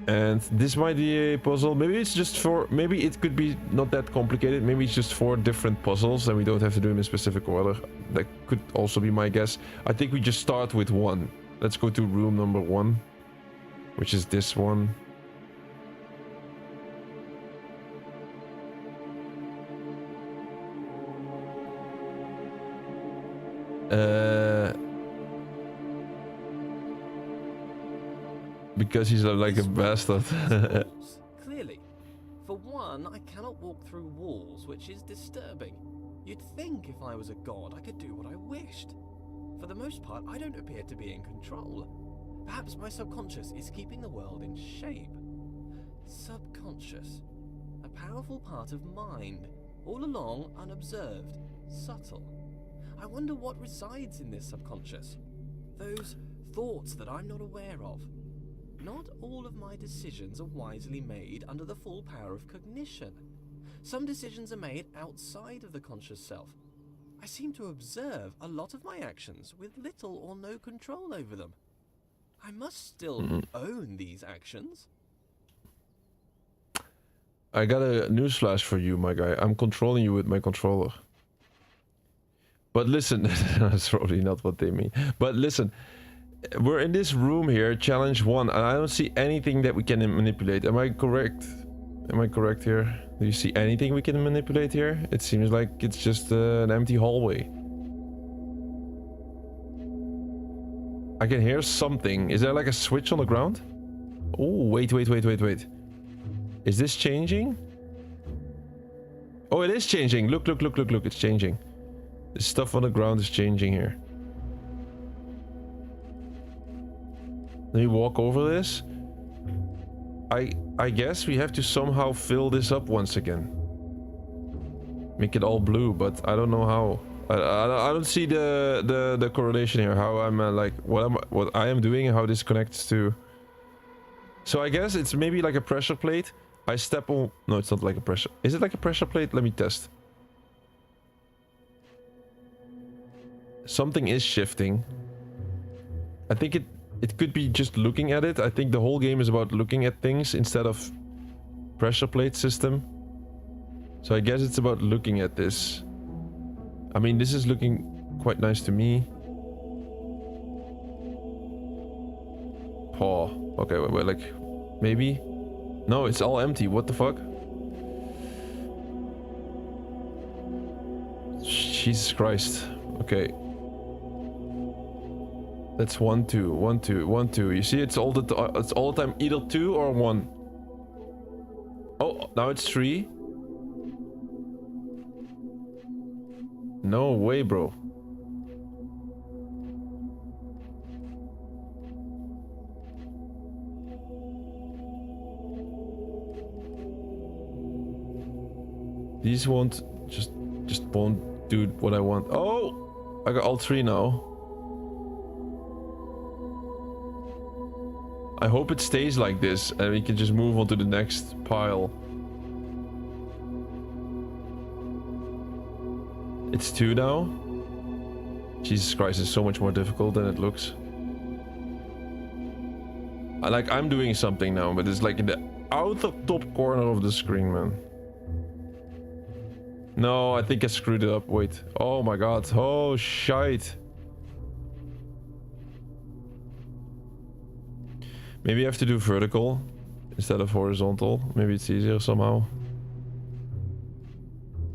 And this might be a puzzle. Maybe it's just 4. Maybe it could be not that complicated. Maybe it's just 4 different puzzles and we don't have to do them in specific order. That could also be my guess. I think we just start with 1. Let's go to room number 1, which is this one. Because he's like a bastard. Walls, clearly. For one, I cannot walk through walls, which is disturbing. You'd think if I was a god, I could do what I wished. For the most part, I don't appear to be in control. Perhaps my subconscious is keeping the world in shape. Subconscious. A powerful part of mind, all along unobserved, subtle. I wonder what resides in this subconscious. Those thoughts that I'm not aware of. Not all of my decisions are wisely made under the full power of cognition. Some decisions are made outside of the conscious self. I seem to observe a lot of my actions with little or no control over them. I must still own these actions. I got a newsflash for you, my guy. I'm controlling you with my controller. But listen, that's probably not what they mean. But listen, we're in this room here, challenge 1, and I don't see anything that we can manipulate. Am I correct? Am I correct here? Do you see anything we can manipulate here? It seems like it's just an empty hallway. I can hear something. Is there like a switch on the ground? Oh, wait. Is this changing? Oh, it is changing. Look, it's changing. The stuff on the ground is changing here. Let me walk over this. I guess we have to somehow fill this up once again. Make it all blue, but I don't know how. I don't see the correlation here. How I'm like what I am doing and how this connects to. So I guess it's maybe like a pressure plate. I step on. No, it's not like a pressure. Is it like a pressure plate? Let me test. Something is shifting. I think it could be just looking at it. I think the whole game is about looking at things instead of pressure plate system. So I guess it's about looking at this. I mean, this is looking quite nice to me. Oh, okay, wait, like, maybe? No, it's all empty. What the fuck? Jesus Christ. Okay. That's 1, 2, 1, 2, 1, 2. You see, it's all the time either 2 or 1. Oh, now it's 3. No way, bro. These won't just won't do what I want. Oh, I got all 3 now. I hope it stays like this and we can just move on to the next pile. It's 2 now. Jesus Christ, it's so much more difficult than it looks. I'm doing something now, but it's like in the outer top corner of the screen, man. No, I think I screwed it up. Wait. Oh my god. Oh, shite. Maybe I have to do vertical instead of horizontal. Maybe it's easier somehow.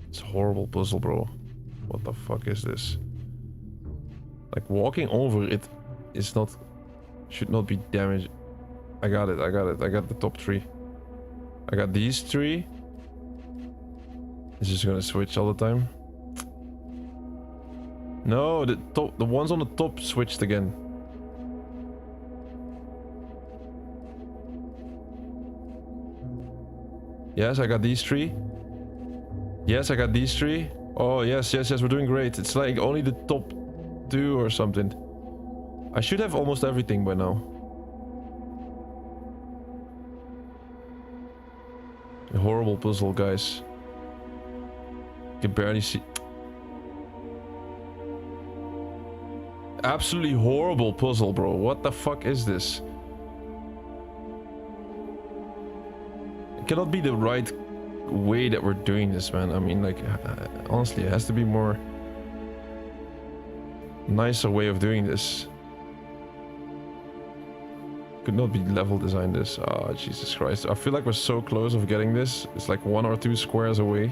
It's a horrible puzzle, bro. What the fuck is this? Like walking over it is not, should not be damaged. I got it, I got it. I got the top 3. I got these 3. It's just gonna switch all the time. No, the ones on the top switched again. Yes, I got these 3. Yes, I got these 3. Oh, yes, yes, yes, we're doing great. It's like only the top 2 or something. I should have almost everything by now. A horrible puzzle, guys. You can barely see. Absolutely horrible puzzle, bro. What the fuck is this? It cannot be the right way that we're doing this, man. I mean, like, honestly, it has to be more nicer way of doing this. Could not be level design this. Oh, Jesus Christ. I feel like we're so close of getting this. It's like 1 or 2 squares away.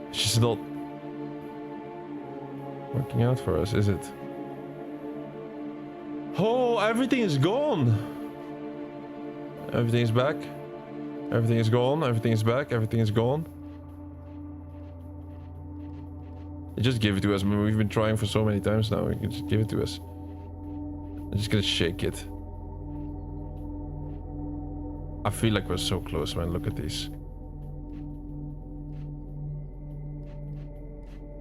It's just not working out for us, is it? Oh, everything is gone. Everything is back. Everything is gone. Everything is back. Everything is gone. Just give it to us. I mean, we've been trying for so many times now. You can just give it to us. I'm just gonna shake it. I feel like we're so close, man. Look at these.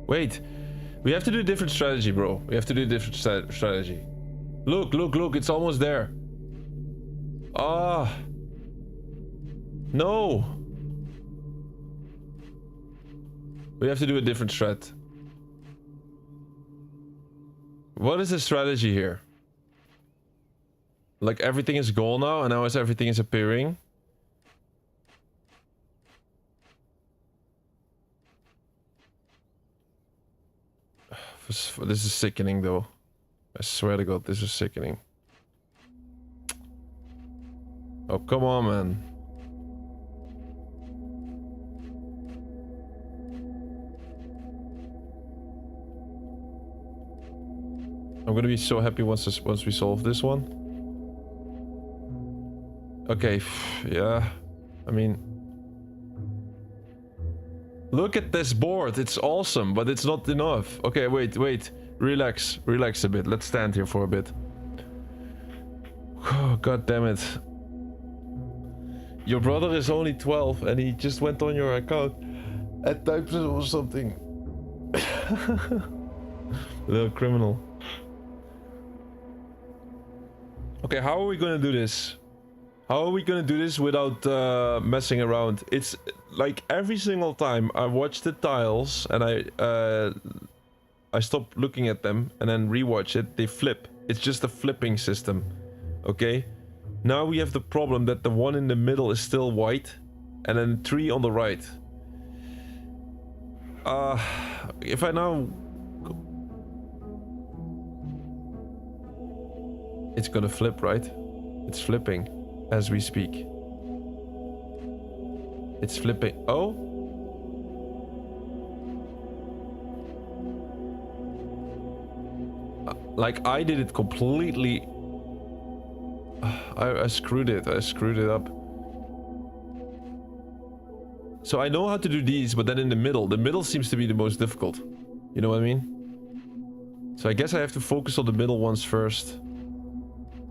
Wait. We have to do a different strategy, bro. We have to do a different strategy. Look, look, look. It's almost there. Ah. No. We have to do a different strat. What is the strategy here? Like everything is gone now, and now as everything is appearing. This is sickening, though. I swear to God, this is sickening. Oh, come on, man. I'm gonna be so happy once we solve this one. Okay, yeah. I mean, look at this board. It's awesome, but it's not enough. Okay, wait, wait. Relax, relax a bit. Let's stand here for a bit. Oh, God damn it. Your brother is only 12 and he just went on your account and typed or something. Little criminal. Okay, how are we gonna do this? How are we gonna do this without messing around? It's like every single time I watch the tiles and I stop looking at them and then rewatch it, they flip. It's just a flipping system. Okay? Now we have the problem that the one in the middle is still white and then 3 on the right. If I now... It's gonna flip, right? It's flipping as we speak. It's flipping. Oh? Like I did it completely. I screwed it. I screwed it up. So I know how to do these, but then in the middle seems to be the most difficult. You know what I mean? So I guess I have to focus on the middle ones first.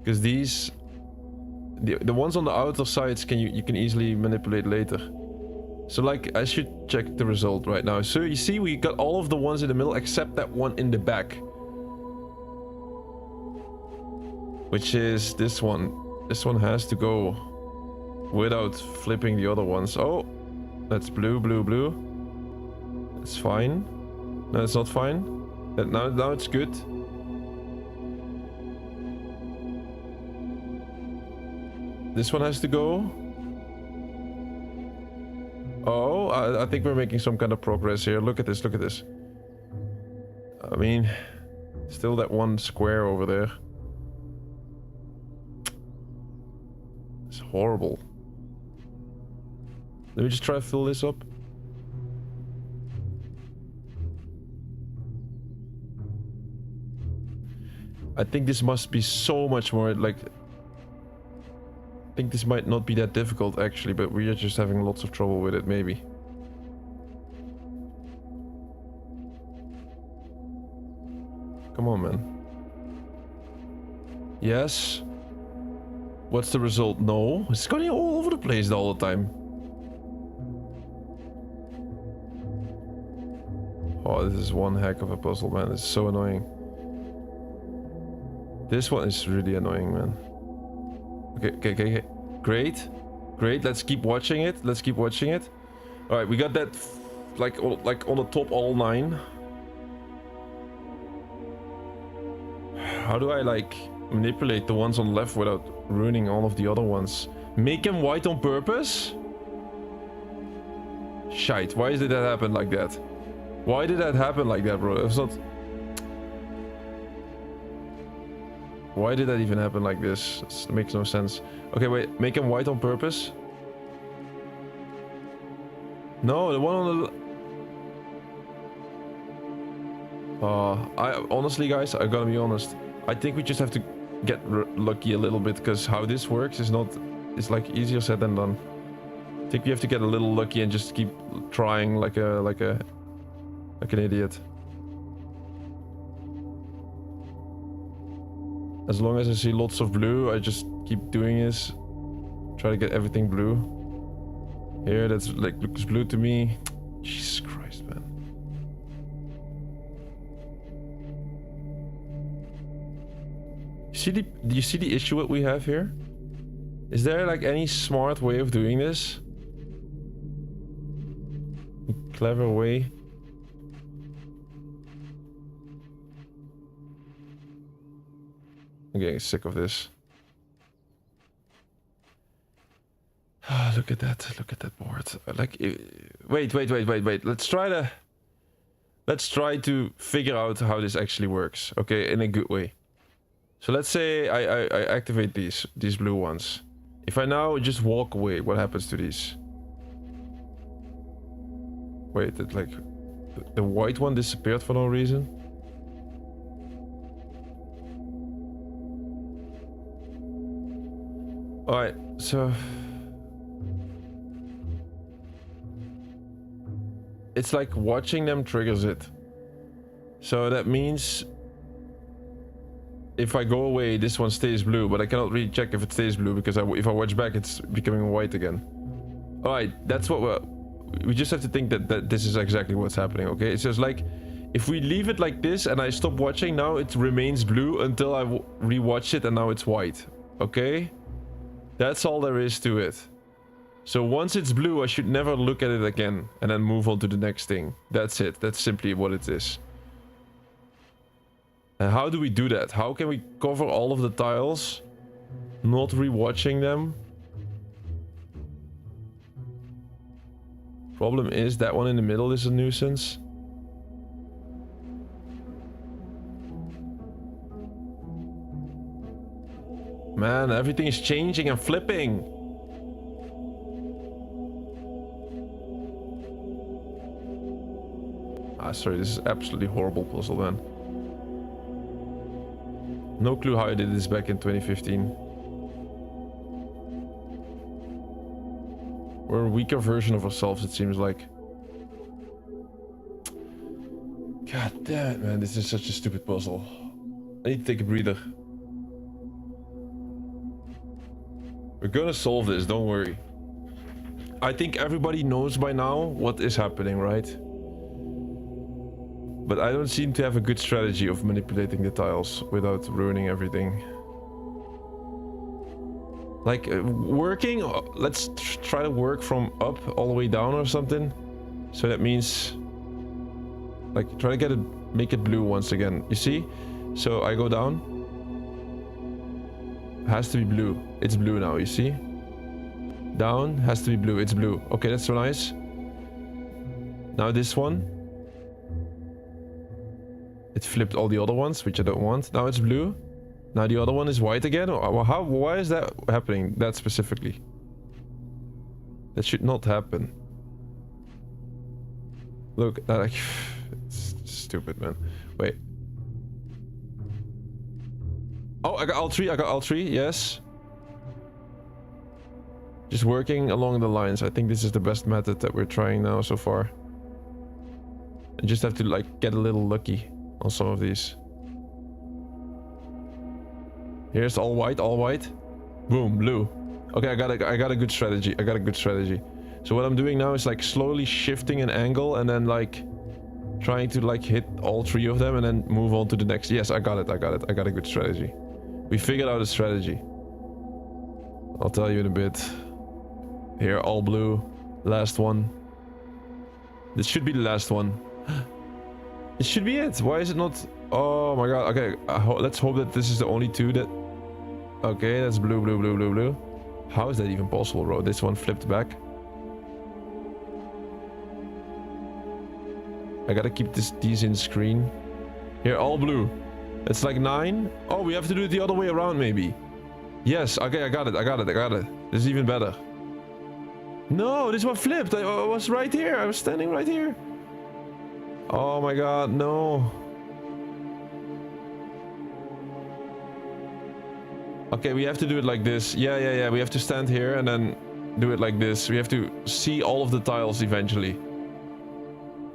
Because these... The ones on the outer sides you can easily manipulate later. So like, I should check the result right now. So you see, we got all of the ones in the middle except that one in the back. Which is this one. This one has to go without flipping the other ones. Oh, that's blue, blue, blue. That's fine. No, it's not fine. Now it's good. This one has to go. Oh, I think we're making some kind of progress here. Look at this, look at this. I mean, still that one square over there. It's horrible. Let me just try to fill this up. I think this must be so much more, like... I think this might not be that difficult, actually, but we are just having lots of trouble with it, maybe. Come on, man. Yes. What's the result? No. It's going all over the place all the time. Oh, this is one heck of a puzzle, man. It's so annoying. This one is really annoying, man. Okay. Great. Let's keep watching it. Alright, we got that like on the top all 9. How do I like manipulate the ones on the left without ruining all of the other ones? Make them white on purpose? Shite, why did that happen like that? Why did that happen like that, bro? It's not... Why did that even happen like this? It makes no sense. Okay, wait, make them white on purpose? No, the one on the... honestly, guys, I gotta be honest. I think we just have to get lucky a little bit, because how this works is not... It's like easier said than done. I think we have to get a little lucky and just keep trying like an idiot. As long as I see lots of blue, I just keep doing this. Try to get everything blue. Here, that's like looks blue to me. Jesus Christ, man. Do you see the issue that we have here? Is there like any smart way of doing this? A clever way? I'm getting sick of this. Look at that board. Like, wait. Let's try to figure out how this actually works. Okay, in a good way. So let's say I activate these blue ones. If I now just walk away, what happens to these? Wait, like the white one disappeared for no reason. Alright, so... It's like watching them triggers it. So that means... If I go away, this one stays blue, but I cannot really check if it stays blue, because if I watch back, it's becoming white again. Alright, that's what we just have to think that this is exactly what's happening, okay? It's just like... If we leave it like this and I stop watching, now it remains blue until I rewatch it and now it's white. Okay? That's all there is to it. So once it's blue, I should never look at it again and then move on to the next thing. That's it. That's simply what it is. And how do we do that? How can we cover all of the tiles, not rewatching them? Problem is that one in the middle is a nuisance. Man, everything is changing and flipping. Sorry, this is absolutely horrible puzzle, man. No clue how I did this back in 2015. We're a weaker version of ourselves, it seems like. God damn it, man. This is such a stupid puzzle. I need to take a breather. We're gonna solve this, don't worry. I think everybody knows by now what is happening, right? But I don't seem to have a good strategy of manipulating the tiles without ruining everything. Like, working, let's try to work from up all the way down or something. So that means, like, try to get it, make it blue once again. You see? So I go down. Has to be blue. It's blue now, you see? Down, has to be blue. It's blue. Okay, that's so nice. Now this one. It flipped all the other ones, which I don't want. Now it's blue. Now the other one is white again. Why is that happening? That specifically. That should not happen. Look, that it's stupid, man. Wait. Oh, I got all three. I got all three. Yes. Just working along the lines. I think this is the best method that we're trying now so far. I just have to like get a little lucky on some of these. Here's all white, all white. Boom, blue. Okay, I got a good strategy. I got a good strategy. So what I'm doing now is like slowly shifting an angle and then like trying to like hit all three of them and then move on to the next. Yes, I got it. I got a good strategy. We figured out a strategy. I'll tell you in a bit. Here, all blue. Last one. This should be the last one. It should be it. Why is it not? Oh my god. Okay, let's hope that this is the only two that... Okay, that's blue, blue, blue, blue, blue. How is that even possible, bro? This one flipped back. I gotta keep these in screen. Here, all blue. It's like 9. Oh, we have to do it the other way around, maybe. Yes, okay, I got it. This is even better. No, this one flipped. I was right here. I was standing right here. Oh my god, no. Okay, we have to do it like this. Yeah. We have to stand here and then do it like this. We have to see all of the tiles eventually.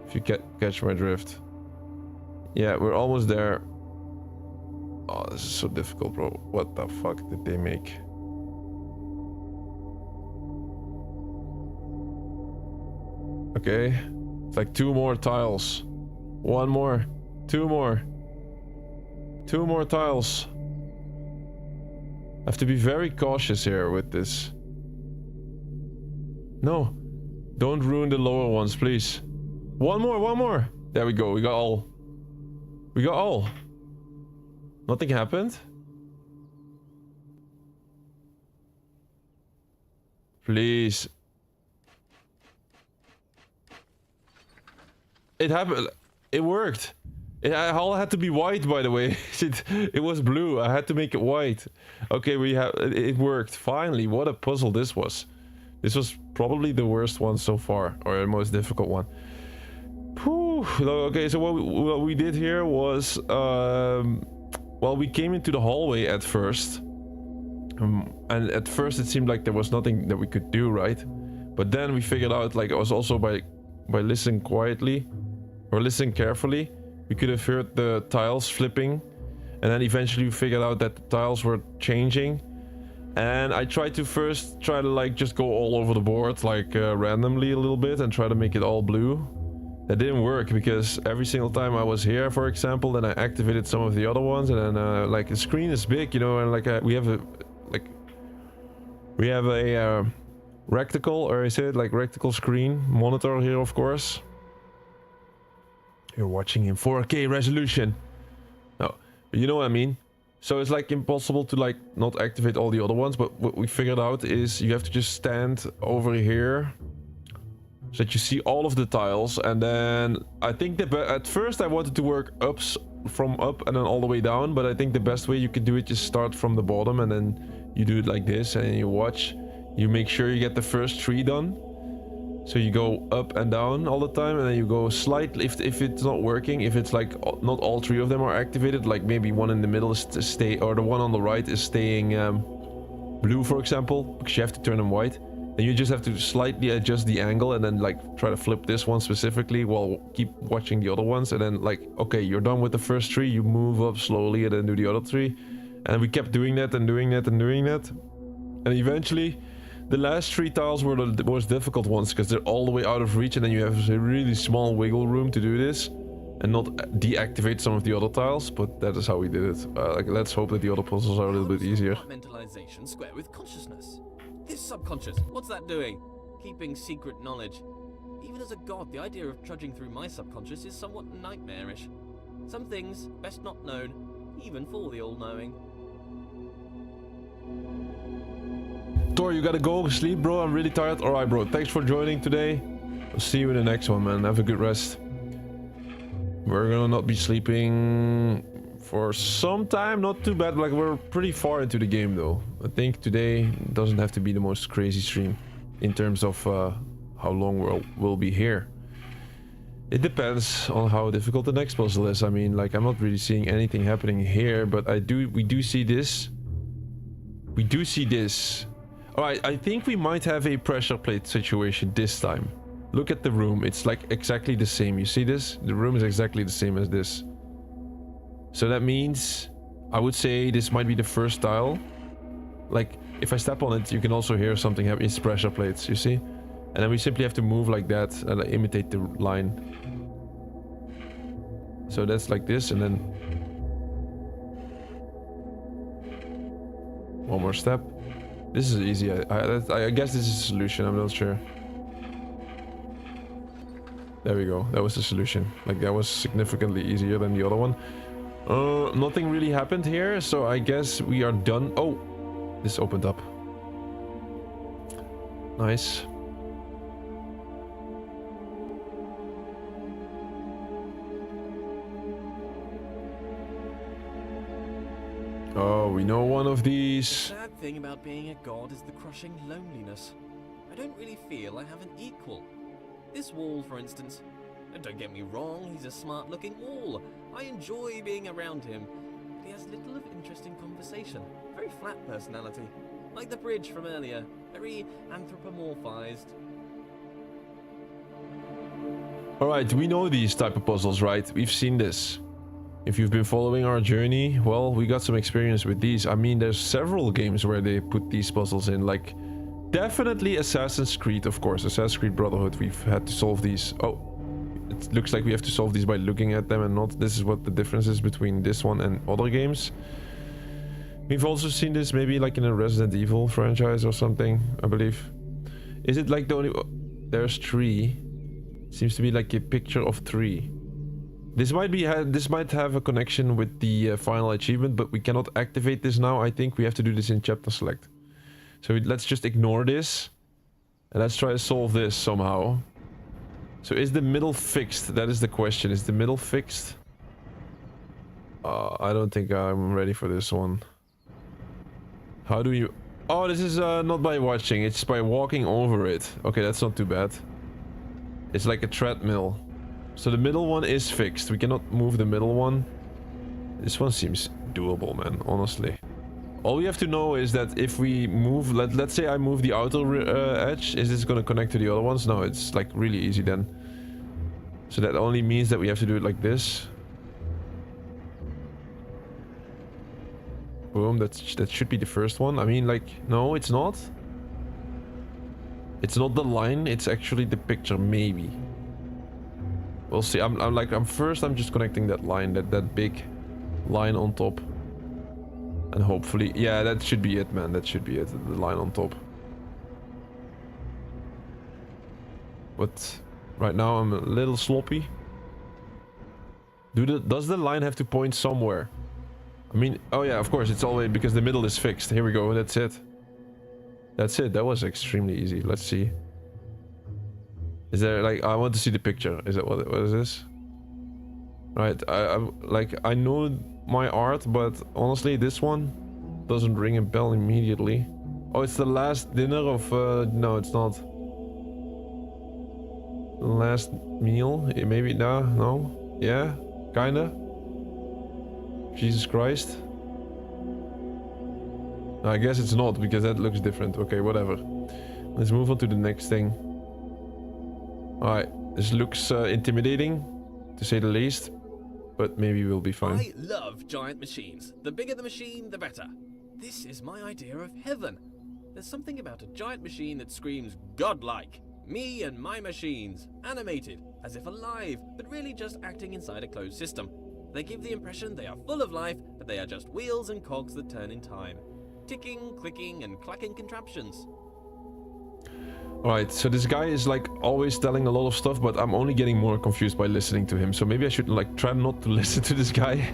If you catch my drift. Yeah, we're almost there. Oh, this is so difficult, bro. What the fuck did they make? Okay. It's like 2 more tiles. 1 more. 2 more. 2 more tiles. I have to be very cautious here with this. No. Don't ruin the lower ones, please. 1 more, 1 more. There we go. We got all. We got all. Nothing happened. Please. It happened. It worked. It all had to be white, by the way. It was blue. I had to make it white. Okay, it worked. Finally, what a puzzle this was. This was probably the worst one so far, or the most difficult one. Whew. Okay, so what we did here was, well, we came into the hallway at first, and at first it seemed like there was nothing that we could do, right? But then we figured out, like, it was also by listening quietly or listening carefully, we could have heard the tiles flipping, and then eventually we figured out that the tiles were changing. And I tried to like just go all over the board, like randomly a little bit, and try to make it all blue. That didn't work because every single time I was here, for example, then I activated some of the other ones, and then like the screen is big, you know, and like we have a rectangle, or is it like rectangle screen monitor here, of course. You're watching in 4K resolution. No, you know what I mean. So it's like impossible to like not activate all the other ones, but what we figured out is you have to just stand over here so that you see all of the tiles. And then I think that at first I wanted to work from up and then all the way down, but I think the best way you could do it is start from the bottom, and then you do it like this, and you watch. You make sure you get the first 3 done. So you go up and down all the time, and then you go slightly, if it's not working, if it's like not all 3 of them are activated, like maybe one in the middle is to stay, or the one on the right is staying blue, for example, because you have to turn them white. Then you just have to slightly adjust the angle and then like try to flip this one specifically while keep watching the other ones. And then like, okay, you're done with the first 3, you move up slowly and then do the other 3. And we kept doing that and doing that and doing that. And eventually the last 3 tiles were the most difficult ones because they're all the way out of reach, and then you have a really small wiggle room to do this and not deactivate some of the other tiles. But that is how we did it. Like, let's hope that the other puzzles are a little bit easier. Mentalization square with consciousness. This subconscious, what's that doing? Keeping secret knowledge. Even as a god, the idea of trudging through my subconscious is somewhat nightmarish. Some things best not known, even for the all-knowing. Thor, you gotta go sleep, bro. I'm really tired. Alright, bro. Thanks for joining today. I'll see you in the next one, man. Have a good rest. We're gonna not be sleeping for some time. Not too bad. Like, we're pretty far into the game, though. I think today doesn't have to be the most crazy stream in terms of how long we'll be here. It depends on how difficult the next puzzle is. I mean, like, I'm not really seeing anything happening here, but we do see this. We do see this. Alright, I think we might have a pressure plate situation this time. Look at the room. It's like exactly the same. You see this? The room is exactly the same as this. So that means I would say this might be the first tile. Like, if I step on it, you can also hear something happen. It's pressure plates, you see? And then we simply have to move like that and like, imitate the line. So that's like this, and then one more step. This is easy. I guess this is a solution. I'm not sure. There we go. That was the solution. Like, that was significantly easier than the other one. Nothing really happened here, so I guess we are done. Oh, this opened up. Nice. Oh, we know one of these. The sad thing about being a god is the crushing loneliness. I don't really feel I have an equal. This wall, for instance. And don't get me wrong, he's a smart-looking wall. I enjoy being around him. But he has little of interest in conversation. Very flat personality. Like the bridge from earlier. Very anthropomorphized. Alright, we know these type of puzzles, right? We've seen this. If you've been following our journey, well, we got some experience with these. I mean, there's several games where they put these puzzles in, like definitely Assassin's Creed, of course. Assassin's Creed Brotherhood, we've had to solve these. Oh, it looks like we have to solve these by looking at them and not. This is what the difference is between this one and other games. We've also seen this maybe like in a Resident Evil franchise or something, I believe. Is it like the only... There's 3. Seems to be like a picture of 3. This might have a connection with the final achievement, but we cannot activate this now. I think we have to do this in chapter select. So let's just ignore this. And let's try to solve this somehow. So is the middle fixed? That is the question. Is the middle fixed? I don't think I'm ready for this one. How do you... Oh, this is not by watching. It's by walking over it. Okay, that's not too bad. It's like a treadmill. So the middle one is fixed. We cannot move the middle one. This one seems doable, man, honestly. All we have to know is that if we move... Let's say I move the outer edge. Is this going to connect to the other ones? No, it's like really easy then. So that only means that we have to do it like this. Boom, that should be the first one. I mean, like, no, it's not. It's not the line, it's actually the picture, maybe. We'll see. I'm just connecting that line, that big line on top. And hopefully, yeah, that should be it, man. That should be it, the line on top. But right now I'm a little sloppy. Does the line have to point somewhere? I mean, oh yeah, of course, it's always because the middle is fixed. Here we go, that's it. That's it, that was extremely easy. Let's see. Is there, like, I want to see the picture. Is that what is this? Right, I know my art, but honestly, this one doesn't ring a bell immediately. Oh, it's the last dinner of, no, it's not. Last meal? Maybe, no? Yeah? Kinda? Jesus Christ. I guess it's not, because that looks different. Okay, whatever. Let's move on to the next thing. Alright, this looks intimidating, to say the least. But maybe we'll be fine. I love giant machines. The bigger the machine, the better. This is my idea of heaven. There's something about a giant machine that screams godlike. Me and my machines, animated, as if alive, but really just acting inside a closed system. They give the impression they are full of life, but they are just wheels and cogs that turn in time. Ticking, clicking, and clacking contraptions. Alright, so this guy is like always telling a lot of stuff, but I'm only getting more confused by listening to him. So maybe I should like try not to listen to this guy.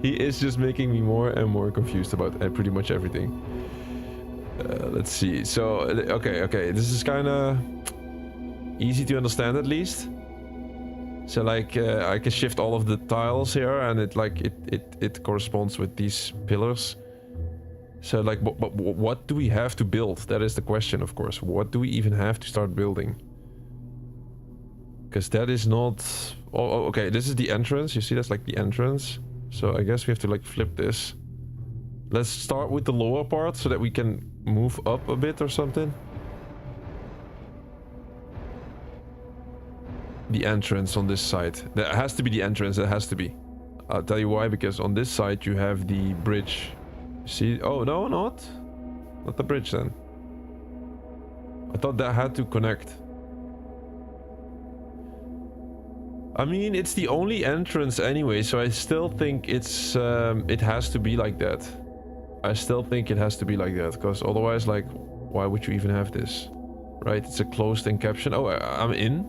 He is just making me more and more confused about pretty much everything. Let's see. So, okay. This is kind of easy to understand at least. So like I can shift all of the tiles here, and it corresponds with these pillars. So like, but what do we have to build? That is the question, of course. What do we even have to start building? Because that is not... Oh, okay, this is the entrance. You see, that's like the entrance. So I guess we have to like flip this. Let's start with the lower part so that we can move up a bit or something. The entrance on this side. That has to be the entrance, that has to be. I'll tell you why, because on this side you have the bridge. See? Oh, no, not the bridge then. I thought that had to connect. I mean, it's the only entrance anyway, so I still think it's it has to be like that. I still think it has to be like that, because otherwise, like, why would you even have this? Right? It's a closed encaption. Oh, I'm in.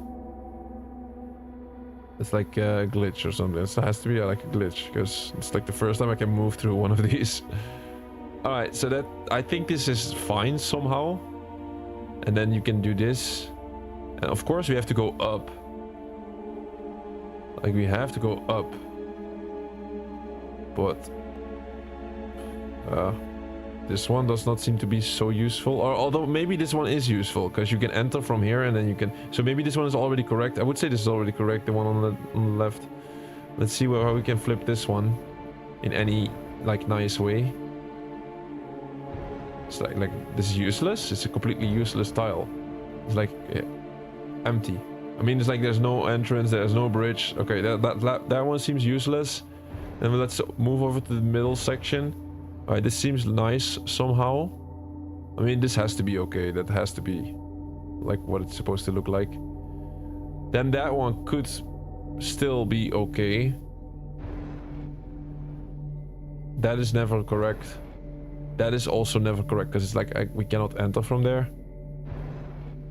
It's like a glitch or something. It has to be like a glitch, because it's like the first time I can move through one of these. Alright, so that... I think this is fine somehow. And then you can do this. And of course we have to go up. Like, we have to go up. But... this one does not seem to be so useful. Or although maybe this one is useful, because you can enter from here and then you can... So maybe this one is already correct. I would say this is already correct, the one on the left. Let's see how we can flip this one in any like nice way. It's like this is useless. It's a completely useless tile. It's like empty. I mean, it's like there's no entrance, there's no bridge. Okay, that one seems useless. Then let's move over to the middle section. Alright, this seems nice somehow. I mean, this has to be okay. That has to be like what it's supposed to look like. Then that one could still be okay. That is never correct. That is also never correct, because it's like we cannot enter from there.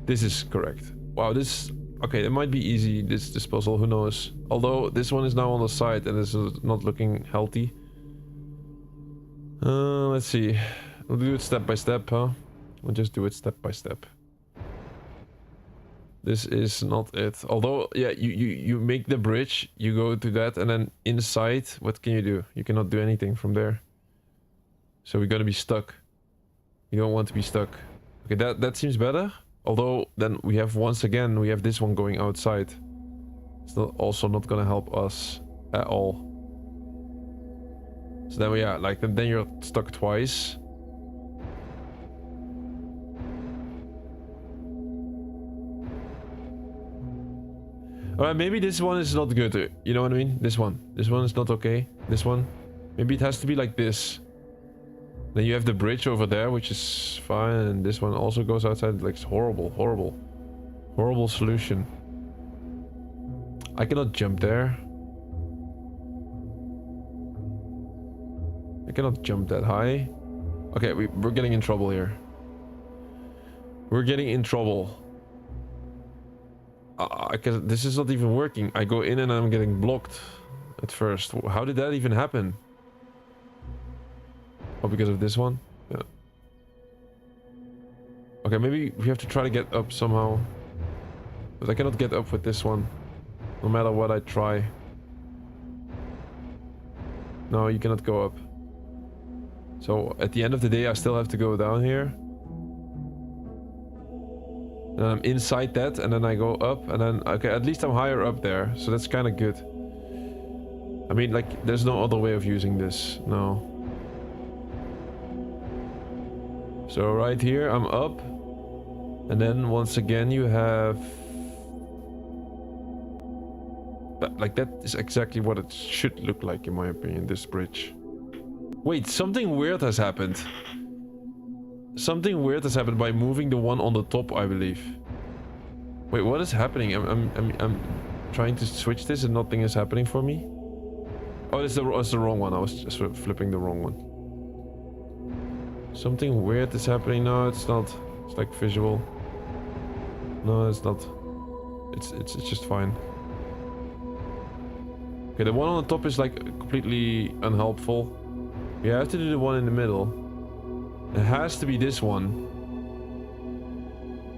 This is correct. Wow, this... Okay, it might be easy, this puzzle, who knows. Although, this one is now on the side and it's not looking healthy. Let's see. We'll do it step by step, huh? We'll just do it step by step. This is not it. Although, yeah, you make the bridge, you go to that, and then inside, what can you do? You cannot do anything from there. So we're gonna be stuck. You don't want to be stuck. Okay, that seems better. Although, then we have, once again, we have this one going outside. It's also not gonna help us at all. So then, yeah, like, then you're stuck twice. Alright, maybe this one is not good. You know what I mean? This one. This one is not okay. This one. Maybe it has to be like this. Then you have the bridge over there, which is fine, and this one also goes outside. Like, it's horrible, horrible. Horrible solution. I cannot jump there. I cannot jump that high. Okay, we're getting in trouble here. We're getting in trouble. Because this is not even working. I go in and I'm getting blocked at first. How did that even happen? Oh, because of this one? Yeah. Okay, maybe we have to try to get up somehow. But I cannot get up with this one. No matter what I try. No, you cannot go up. So, at the end of the day, I still have to go down here. And I'm inside that, and then I go up, and then... Okay, at least I'm higher up there, so that's kind of good. I mean, like, there's no other way of using this. No. So right here, I'm up. And then once again, you have... Like, that is exactly what it should look like, in my opinion, this bridge. Wait, something weird has happened. Something weird has happened by moving the one on the top, I believe. Wait, what is happening? I'm trying to switch this and nothing is happening for me. Oh, it's the wrong one. I was just flipping the wrong one. Something weird is happening. No, it's not. It's like visual. No, it's not. It's just fine. Okay, the one on the top is like completely unhelpful. We have to do the one in the middle. It has to be this one.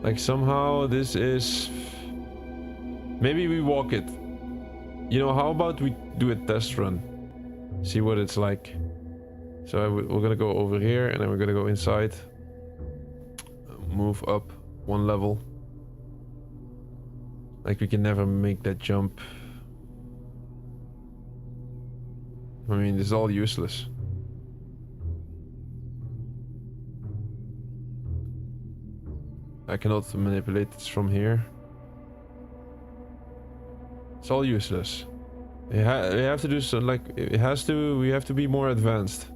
Like somehow this is... Maybe we walk it. You know, how about we do a test run? See what it's like. So we're gonna go over here and then we're gonna go inside. Move up one level. Like we can never make that jump. I mean, this is all useless. I cannot manipulate this from here. It's all useless. We have to do so, like, we have to be more advanced.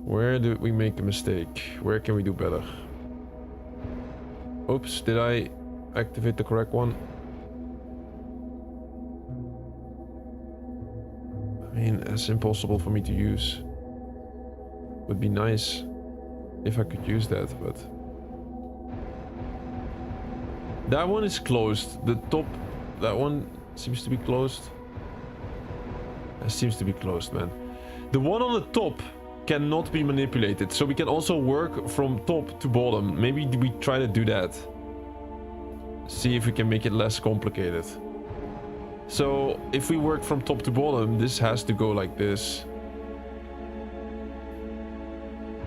Where did we make a mistake? Where can we do better? Oops, did I activate the correct one? I mean, it's impossible for me to use. Would be nice if I could use that, but... That one is closed. The top... That one seems to be closed. It seems to be closed, man. The one on the top cannot be manipulated, so we can also work from top to bottom. Maybe we try to do that. See if we can make it less complicated. So if we work from top to bottom, this has to go like this.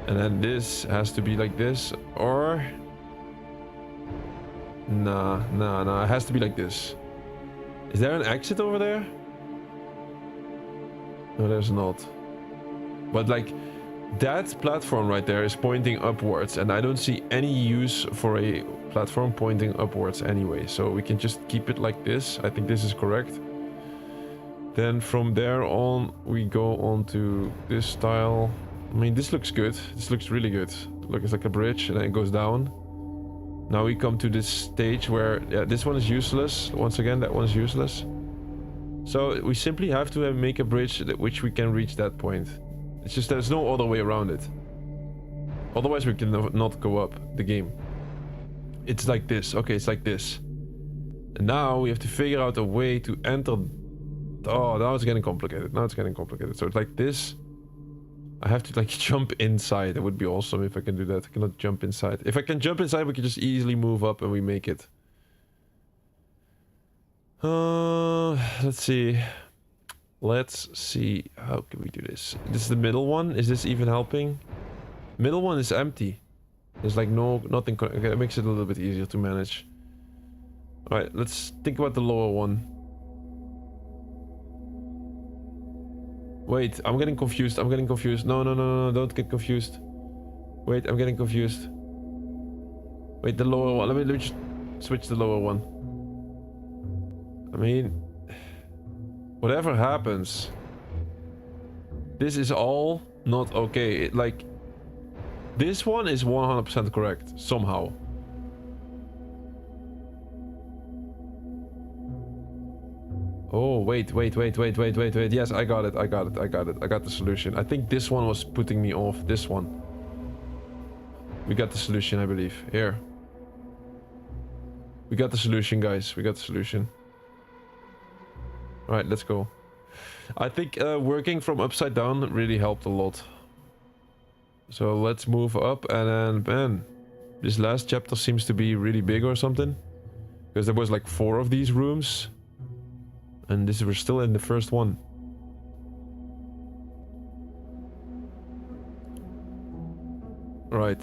And then this has to be like this, or... Nah, it has to be like this. Is there an exit over there? No, there's not. But like, that platform right there is pointing upwards, and I don't see any use for a platform pointing upwards anyway. So we can just keep it like this. I think this is correct. Then from there on, we go on to this style. I mean, this looks good. This looks really good. Look, it's like a bridge, and then it goes down. Now we come to this stage where, yeah, this one is useless. Once again, that one's useless. So we simply have to make a bridge at which we can reach that point. It's just there's no other way around it. Otherwise we can not go up the game. It's like this. Okay, it's like this. And now we have to figure out a way to enter... Oh, now it's getting complicated. Now it's getting complicated. So it's like this. I have to like jump inside. It would be awesome if I can do that. I cannot jump inside. If I can jump inside, we can just easily move up and we make it. Let's see. Let's see. How can we do this? This is the middle one. Is this even helping? Middle one is empty. There's like nothing. Okay, it makes it a little bit easier to manage. Alright, let's think about the lower one. Wait, I'm getting confused. I'm getting confused. No, don't get confused. Wait, I'm getting confused. Wait, the lower one. Let me just switch the lower one. I mean, whatever happens, this is all not okay. Like, this one is 100% correct, somehow. Oh, wait. Yes, I got it. I got the solution. I think this one was putting me off. This one. We got the solution, I believe. Here. We got the solution, guys. We got the solution. Alright, let's go. I think working from upside down really helped a lot. So let's move up, and then, man, this last chapter seems to be really big or something. Because there was like 4 of these rooms. And we're still in the first one. Right.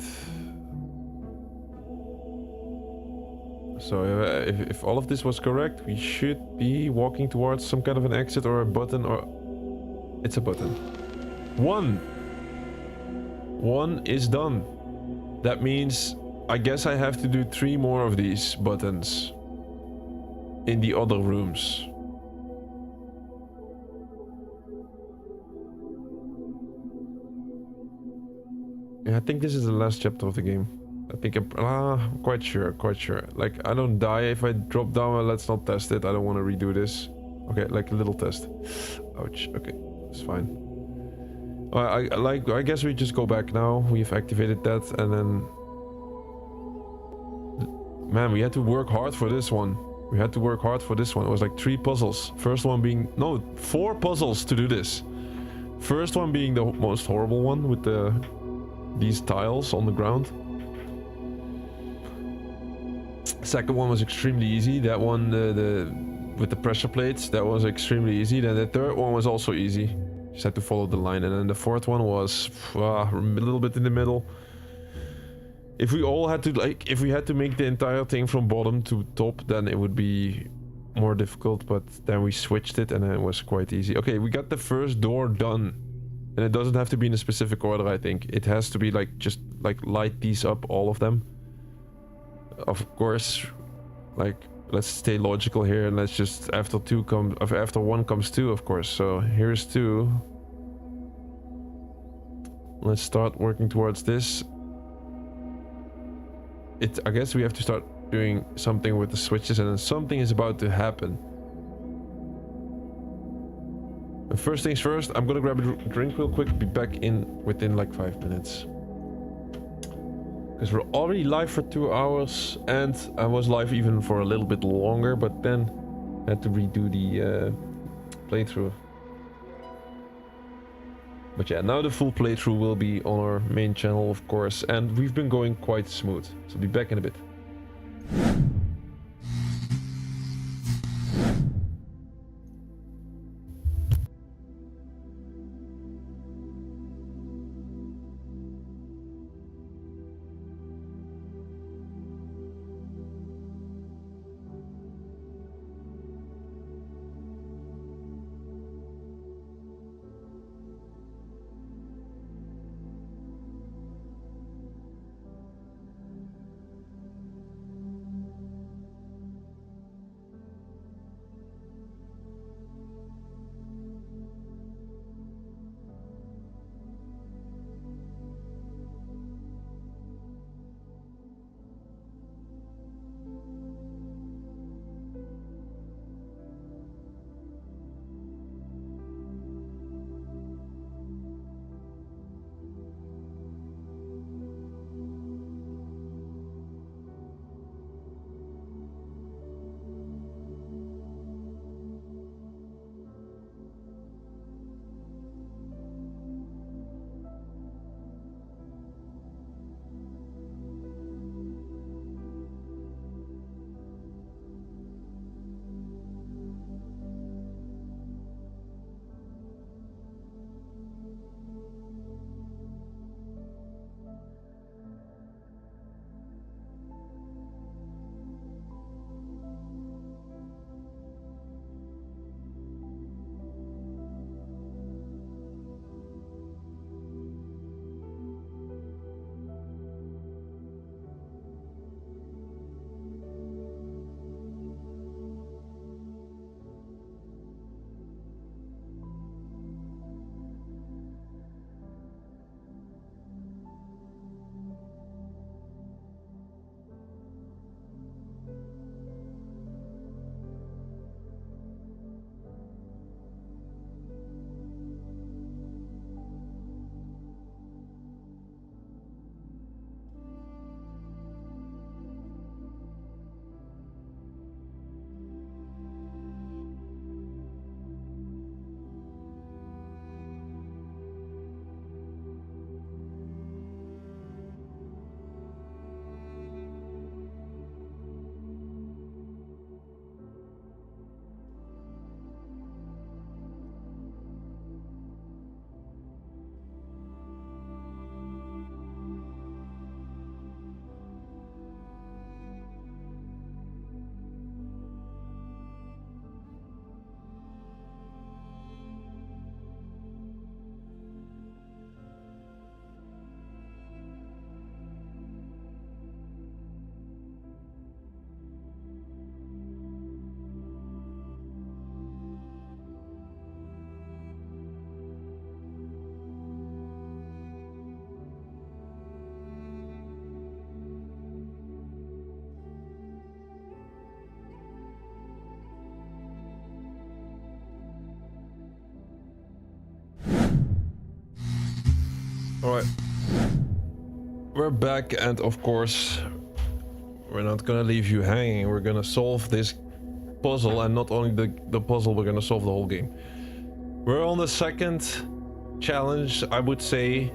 So if all of this was correct, we should be walking towards some kind of an exit or a button, or... It's a button. 1 is done. That means I guess I have to do 3 more of these buttons in the other rooms. Yeah, I think this is the last chapter of the game. I think I'm quite sure. Like, I don't die if I drop down. Let's not test it. I don't want to redo this. Okay, like a little test. Ouch. Okay, it's fine. I guess we just go back now. We've activated that, and then... Man, we had to work hard for this one. We had to work hard for this one. It was like 3 puzzles. First one being... No, 4 puzzles to do this. First one being the most horrible one with these tiles on the ground. Second one was extremely easy. That one, with the pressure plates, that was extremely easy. Then the third one was also easy. Just had to follow the line. And then the fourth one was a little bit in the middle. If we all had to, like, if we had to make the entire thing from bottom to top, then it would be more difficult, but then we switched it and then it was quite easy. Okay, we got the first door done. And it doesn't have to be in a specific order, I think. It has to be like, just like light these up, all of them. Of course, like, let's stay logical here and let's just, after one comes two, of course. So here's two. Let's start working towards this. I guess we have to start doing something with the switches, and then something is about to happen. But first things first, I'm gonna grab a drink real quick, be back in within like 5 minutes. Because we're already live for 2 hours, and I was live even for a little bit longer, but then I had to redo the playthrough. But yeah, now the full playthrough will be on our main channel, of course, and we've been going quite smooth. So I'll be back in a bit. Alright. We're back, and of course, we're not gonna leave you hanging. We're gonna solve this puzzle, and not only the puzzle, we're gonna solve the whole game. We're on the second challenge, I would say.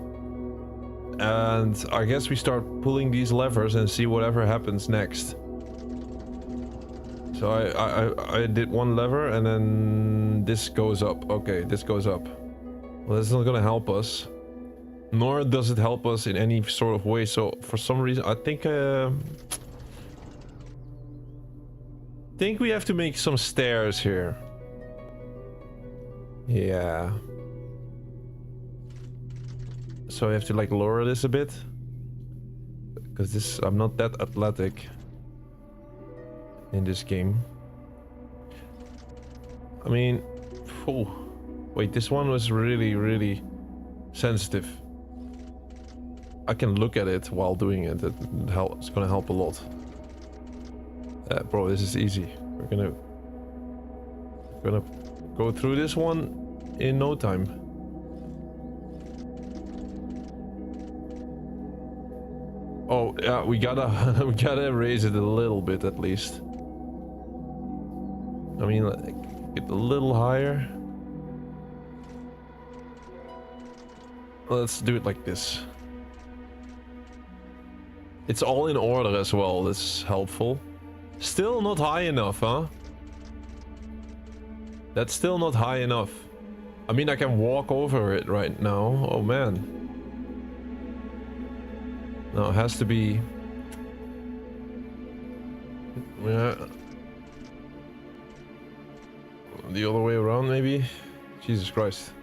And I guess we start pulling these levers and see whatever happens next. So I did one lever, and then this goes up. Okay, this goes up. Well, that's not gonna help us. nor does it help us in any sort of way. So for some reason, I think we have to make some stairs here. Yeah. So I have to like lower this a bit, because this, I'm not that athletic in this game. I mean, oh, wait, this one was really sensitive. I can look at it while doing it. It's gonna help a lot. Bro, this is easy. We're gonna go through this one in no time. Oh yeah, we gotta we gotta raise it a little bit at least. I mean, like, get a little higher. Let's do it like this. It's all in order as well. That's helpful. Still not high enough, huh? That's still not high enough. I mean, I can walk over it right now. Oh man. No, it has to be... Yeah. The other way around, maybe? Jesus Christ.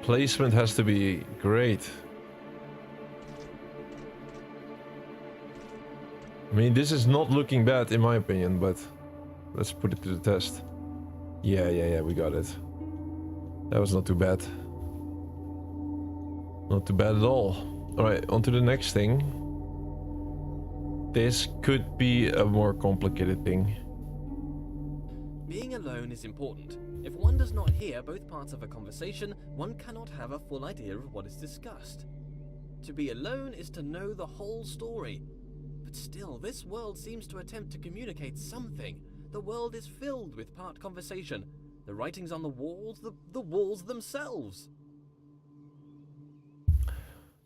Placement has to be great. I mean, this is not looking bad in my opinion, but let's put it to the test. Yeah, we got it. That was not too bad. Not too bad at all. Alright, on to the next thing. This could be a more complicated thing. Being alone is important. If one does not hear both parts of a conversation, one cannot have a full idea of what is discussed. To be alone is to know the whole story. But still, this world seems to attempt to communicate something. The world is filled with part conversation. The writings on the walls, the walls themselves.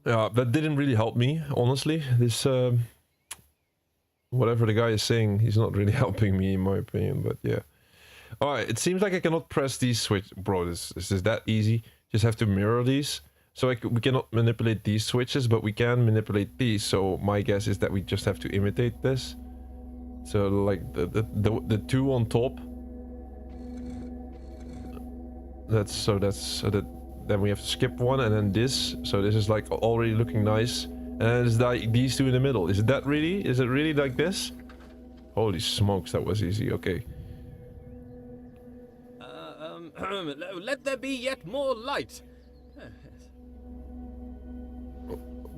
Yeah, that didn't really help me, honestly. This, whatever the guy is saying, he's not really helping me in my opinion, but yeah. Alright, it seems like I cannot press these switches. Bro, this is that easy. Just have to mirror these. So we cannot manipulate these switches, but we can manipulate these. So my guess is that we just have to imitate this. So like the two on top. Then we have to skip one, and then this. So this is like already looking nice. And then it's like these two in the middle. Is it really like this? Holy smokes, that was easy. Okay. Let there be yet more light.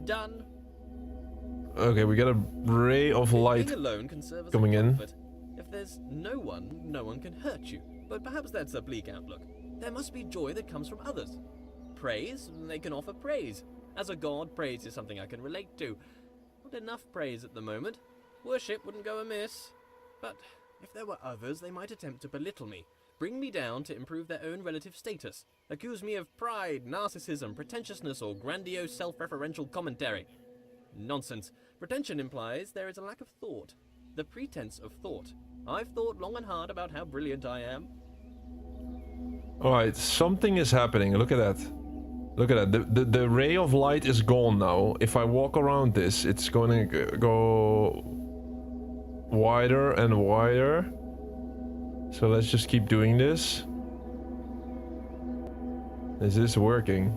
Done. Okay, we got a ray of light Being alone can serve as coming a in. comfort. If there's no one can hurt you. But perhaps that's a bleak outlook. There must be joy that comes from others. Praise, they can offer praise. As a god, praise is something I can relate to. Not enough praise at the moment. Worship wouldn't go amiss. But if there were others, they might attempt to belittle me. Bring me down to improve their own relative status. Accuse me of pride, narcissism, pretentiousness, or grandiose self-referential commentary. Nonsense. Pretension implies there is a lack of thought. The pretense of thought. I've thought long and hard about how brilliant I am. Alright, something is happening. Look at that. Look at that. The ray of light is gone now. If I walk around this, it's going to go wider and wider. So let's just keep doing this. Is this working?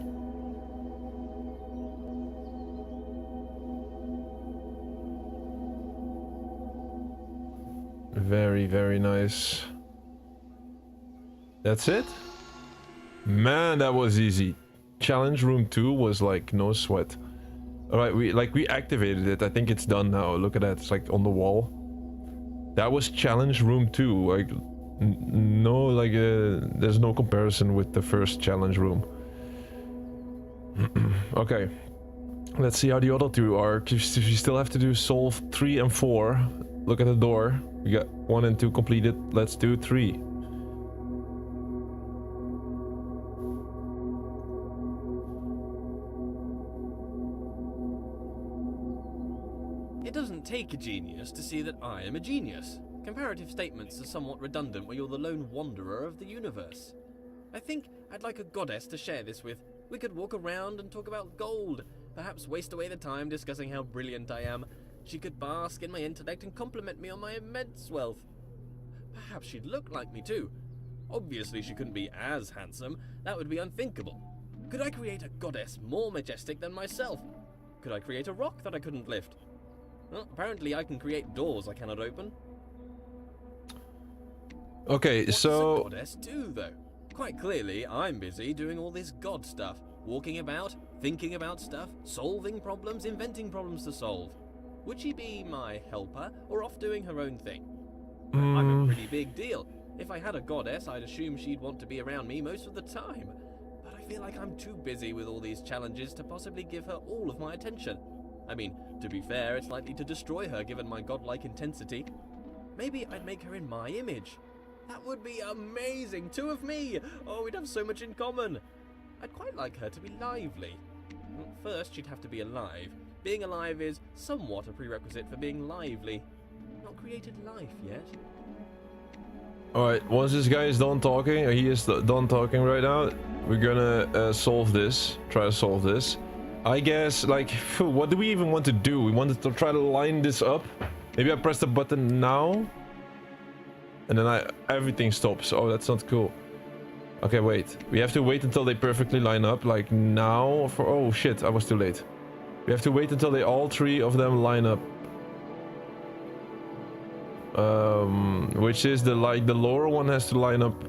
Very, very nice. That's it? Man, that was easy. Challenge room 2 was like no sweat. Alright, we activated it. I think it's done now. Look at that. It's like on the wall. That was challenge room 2. Like no, like there's no comparison with the first challenge room. Okay, let's see how the other two are. You still have to do solve 3 and 4. Look at the door. We got 1 and 2 completed. Let's do 3. It doesn't take a genius to see that I am a genius. Comparative statements are somewhat redundant where you're the lone wanderer of the universe. I think I'd like a goddess to share this with. We could walk around and talk about gold, perhaps waste away the time discussing how brilliant I am. She could bask in my intellect and compliment me on my immense wealth. Perhaps she'd look like me too. Obviously she couldn't be as handsome, that would be unthinkable. Could I create a goddess more majestic than myself? Could I create a rock that I couldn't lift? Well, apparently I can create doors I cannot open. Okay, What so... does a goddess do, though? Quite clearly, I'm busy doing all this god stuff. Walking about, thinking about stuff, solving problems, inventing problems to solve. Would she be my helper, or off doing her own thing? I'm a pretty big deal. If I had a goddess, I'd assume she'd want to be around me most of the time. But I feel like I'm too busy with all these challenges to possibly give her all of my attention. I mean, to be fair, it's likely to destroy her given my godlike intensity. Maybe I'd make her in my image. That would be amazing! Two of me! Oh, we'd have so much in common! I'd quite like her to be lively. Well, first, she'd have to be alive. Being alive is somewhat a prerequisite for being lively. Not created life yet. Alright, once this guy is done talking, he is done talking right now, we're gonna solve this. Try to solve this. I guess, like, phew, what do we even want to do? We wanted to try to line this up. Maybe I press the button now. And then everything stops. Oh, that's not cool. Okay, wait. We have to wait until they perfectly line up, like now for... Oh shit, I was too late. We have to wait until they all three of them line up. Which is the lower one has to line up,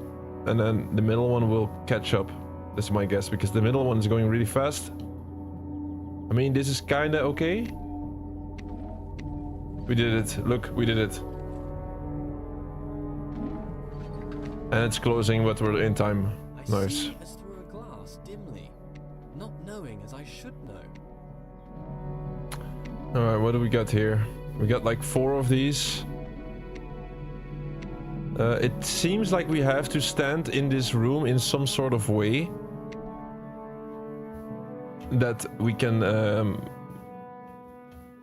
and then the middle one will catch up. That's my guess, because the middle one is going really fast. I mean, this is kinda okay. We did it. Look, we did it. And it's closing, but we're in time. Nice. I see as through a glass, dimly, not knowing as I should know. Alright, what do we got here? We got like 4 of these. It seems like we have to stand in this room in some sort of way that we can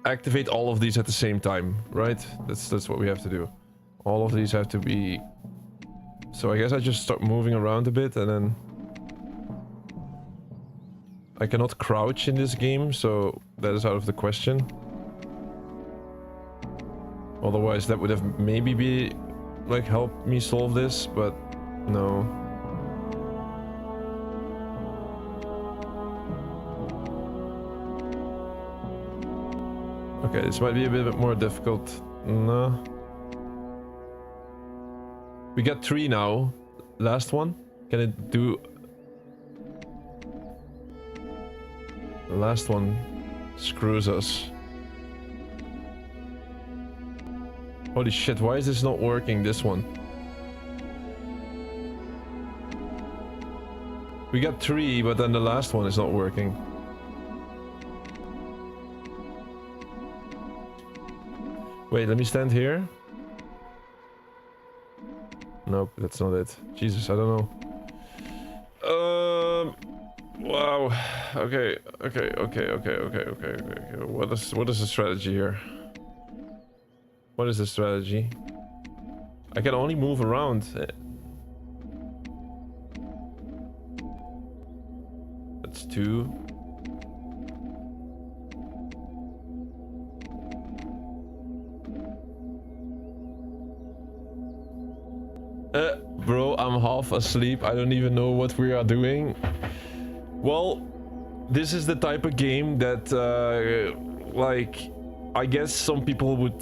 activate all of these at the same time, right? That's what we have to do. All of these have to be... So I guess I just start moving around a bit, and then... I cannot crouch in this game, so that is out of the question. Otherwise that would have maybe be... like help me solve this, but no. Okay, this might be a bit more difficult. No. We got 3 now. Last one. Can it do... The last one screws us. Holy shit, why is this not working, this one? We got 3, but then the last one is not working. Wait, let me stand here. Nope, that's not it. Jesus, I don't know. Wow. Okay. What is the strategy here? What is the strategy? I can only move around. That's 2. Bro, I'm half asleep. I don't even know what we are doing. Well, this is the type of game that, like... I guess some people would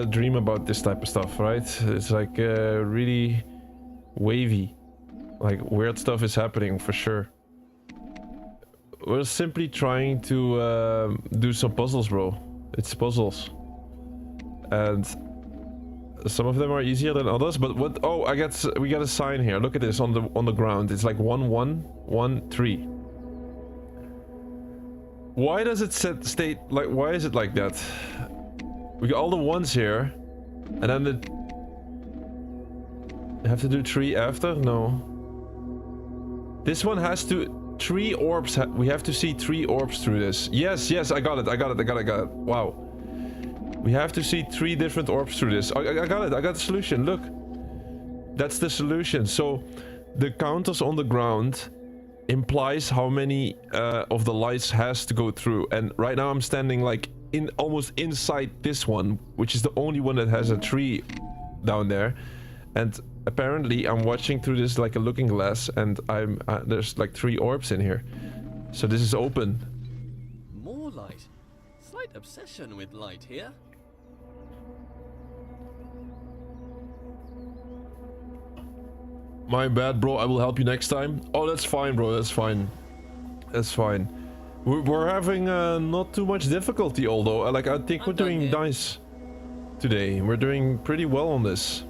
dream about this type of stuff, right? It's like really wavy. Like weird stuff is happening for sure. We're simply trying to do some puzzles, bro. It's puzzles. And some of them are easier than others, but what... Oh, we got a sign here. Look at this on the ground. It's like 1 1 1 3. Why does it state like, why is it like that? We got all the 1s here, and then I have to do 3 after? No. This one has to 3 orbs. We have to see 3 orbs through this. Yes, I got it. Wow. We have to see 3 different orbs through this. I got it. I got the solution. Look. That's the solution. So the counters on the ground implies how many of the lights has to go through. And right now I'm standing like almost inside this one, which is the only one that has a tree down there. And apparently I'm watching through this like a looking glass, and there's like 3 orbs in here. So this is open. More light. Slight obsession with light here. My bad, bro. I will help you next time. Oh, that's fine, bro. That's fine. That's fine. We're having not too much difficulty, although. I think we're doing nice today. We're doing pretty well on this.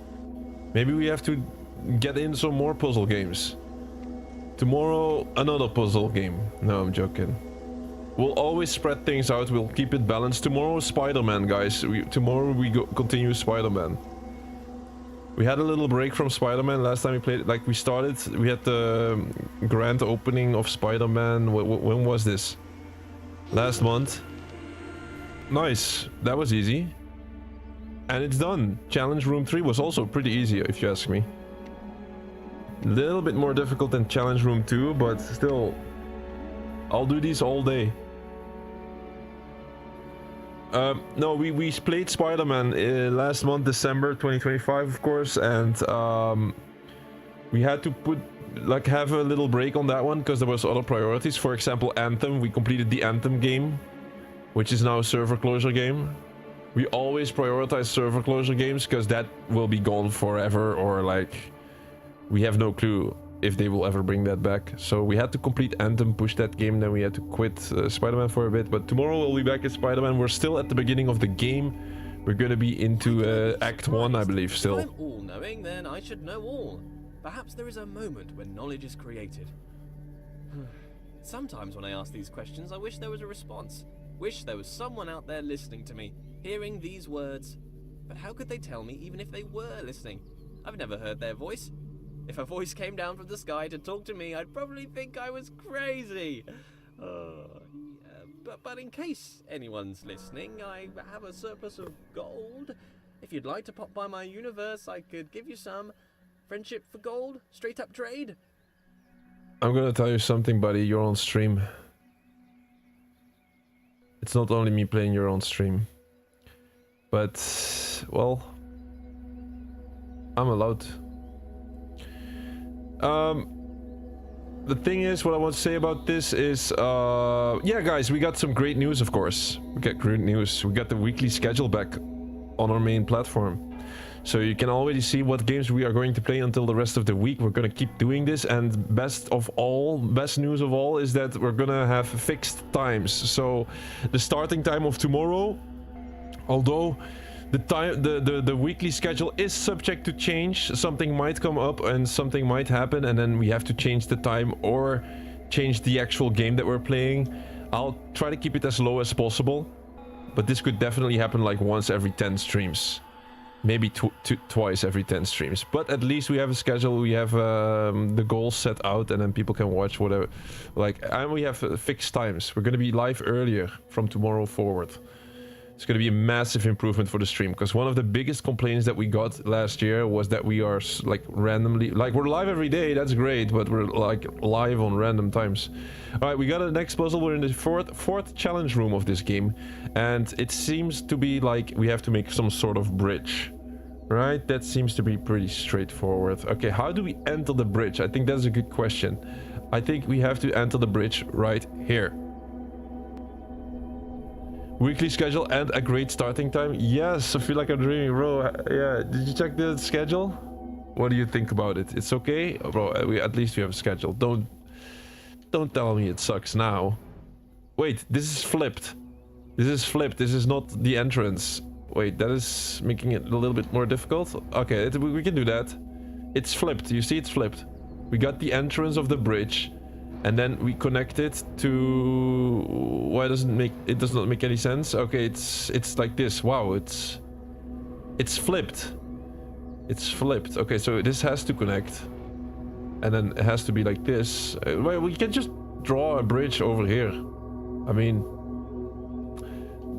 Maybe we have to get in some more puzzle games. Tomorrow, another puzzle game. No, I'm joking. We'll always spread things out. We'll keep it balanced. Tomorrow, Spider-Man, guys. Tomorrow we continue Spider-Man. We had a little break from Spider-Man last time we played. Like we had the grand opening of Spider-Man. When was this? Last month. Nice. That was easy. And it's done. Challenge Room 3 was also pretty easy, if you ask me. A little bit more difficult than Challenge Room 2, but still, I'll do these all day. No, we played Spider-Man last month, December 2025, of course, and we had to have a little break on that one because there was other priorities. For example, Anthem. We completed the Anthem game, which is now a server closure game. We always prioritize server closure games because that will be gone forever, or like we have no clue if they will ever bring that back. So we had to complete Anthem, push that game, then we had to quit Spider-Man for a bit. But tomorrow we'll be back at Spider-Man. We're still at the beginning of the game. We're gonna be into Act 1, I believe, still. If I'm all-knowing, then I should know all. Perhaps there is a moment when knowledge is created. Sometimes when I ask these questions, I wish there was a response. Wish there was someone out there listening to me, hearing these words. But how could they tell me even if they were listening? I've never heard their voice. If a voice came down from the sky to talk to me, I'd probably think I was crazy. But in case anyone's listening, I have a surplus of gold. If you'd like to pop by my universe, I could give you some. Friendship for gold? Straight up trade? I'm gonna tell you something, buddy. You're on stream. It's not only me playing your own stream. But, well, I'm allowed. The thing is, what I want to say about this is, yeah, guys, we got some great news, of course. We got great news. We got the weekly schedule back on our main platform. So you can already see what games we are going to play until the rest of the week. We're going to keep doing this, and best news of all is that we're going to have fixed times. So the starting time of tomorrow, although the weekly schedule is subject to change, something might come up and something might happen, and then we have to change the time or change the actual game that we're playing. I'll try to keep it as low as possible, but this could definitely happen like once every 10 streams. Maybe twice every 10 streams, but at least we have a schedule. We have the goals set out, and then people can watch whatever. And we have fixed times. We're gonna be live earlier from tomorrow forward. It's gonna be a massive improvement for the stream, because one of the biggest complaints that we got last year was that we are like randomly, like we're live every day. That's great, but we're like live on random times. All right, we got a next puzzle. We're in the fourth challenge room of this game, and it seems to be like we have to make some sort of bridge, right? That seems to be pretty straightforward. Okay, how do we enter the bridge? I think that's a good question. I think we have to enter the bridge right here. Weekly schedule and a great starting time. Yes, I feel like I'm dreaming, bro. Yeah, did you check the schedule? What do you think about it? It's okay, bro. At least we have a schedule. Don't tell me it sucks now. Wait, this is flipped. This is flipped. This is not the entrance. Wait, that is making it a little bit more difficult. Okay, we can do that. It's flipped. You see, it's flipped. We got the entrance of the bridge, and then we connect it to... Why doesn't it does not make any sense? Okay, it's like this. Wow, it's flipped. It's flipped. Okay, so this has to connect, and then it has to be like this. Well, we can just draw a bridge over here. I mean,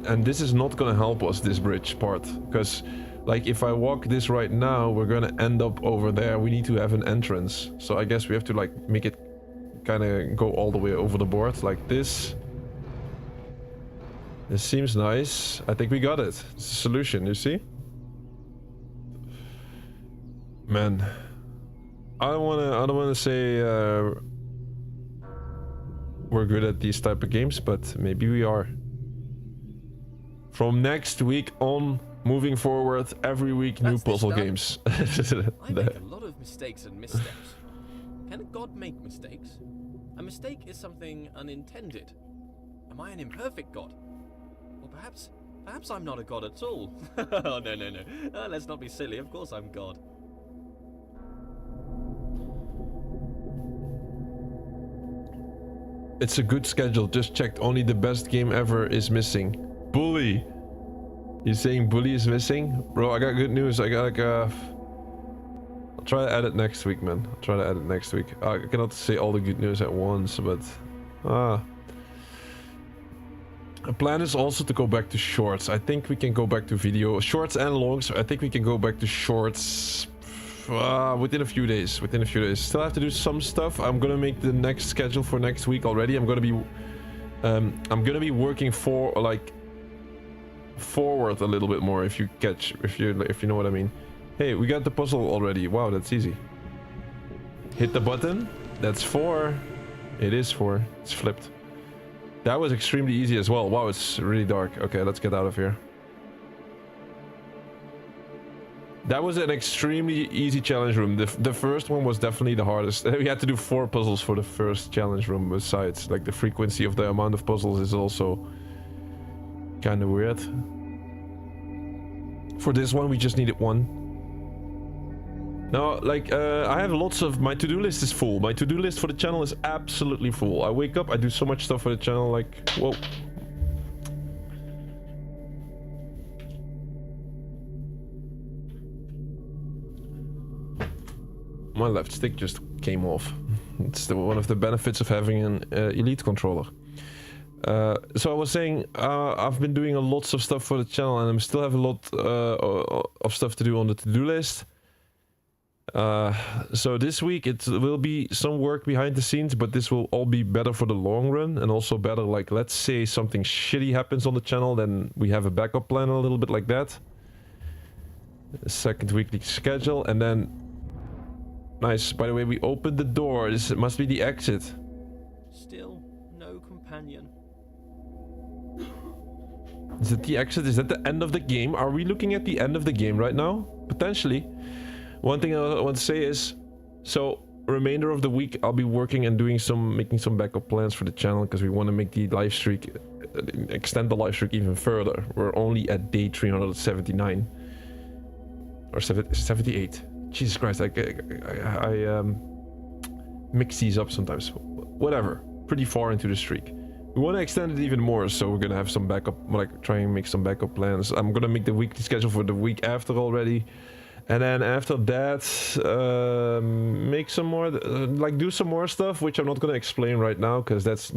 And this is not gonna help us, this bridge part, because like if I walk this right now, we're gonna end up over there. We need to have an entrance, so I guess we have to like make it kind of go all the way over the board like this. This seems nice. I think we got it. It's a solution, you see? Man, I don't wanna say we're good at these type of games, but maybe we are. From next week on, moving forward, every week new puzzle games. I make a lot of mistakes and missteps. Can a god make mistakes? A mistake is something unintended. Am I an imperfect god? Or perhaps I'm not a god at all. Oh, no. Let's not be silly. Of course I'm god. It's a good schedule. Just checked. Only the best game ever is missing. Bully. You saying Bully is missing? Bro, I got good news. I got like I'll try to edit next week, man. I'll try to edit next week. I cannot say all the good news at once, but the plan is also to go back to shorts. I think we can go back to video. Shorts and longs. I think we can go back to shorts within a few days. Still have to do some stuff. I'm gonna make the next schedule for next week already. I'm gonna be working for like forward a little bit more, if you know what I mean. Hey, we got the puzzle already. Wow, that's easy. Hit the button. That's 4. It is 4. It's flipped. That was extremely easy as well. Wow, it's really dark. Okay, let's get out of here. That was an extremely easy challenge room. The first one was definitely the hardest. We had to do 4 puzzles for the first challenge room. Besides, like the frequency of the amount of puzzles is also kind of weird. For this one, we just needed 1. Now, like, I have lots of... My to-do list is full. My to-do list for the channel is absolutely full. I wake up, I do so much stuff for the channel, like... Whoa. My left stick just came off. It's one of the benefits of having an Elite controller. So I was saying, I've been doing lots of stuff for the channel, and I still have a lot of stuff to do on the to-do list. So this week it will be some work behind the scenes, but this will all be better for the long run, and also better, like, let's say something shitty happens on the channel, then we have a backup plan, a little bit like that. Second weekly schedule, and then... Nice, by the way, we opened the door. This must be the exit. Still no companion. Is it the exit? Is that the end of the game? Are we looking at the end of the game right now? Potentially. One thing I want to say is, so remainder of the week I'll be working and making some backup plans for the channel, because we want to make the live streak, extend the live streak even further. We're only at day 379 or 78. Jesus Christ, I mix these up sometimes. Whatever, pretty far into the streak. We want to extend it even more, so we're gonna have some backup, like try and make some backup plans. I'm gonna make the weekly schedule for the week after already, and then after that, make some more, like do some more stuff, which I'm not gonna explain right now because that's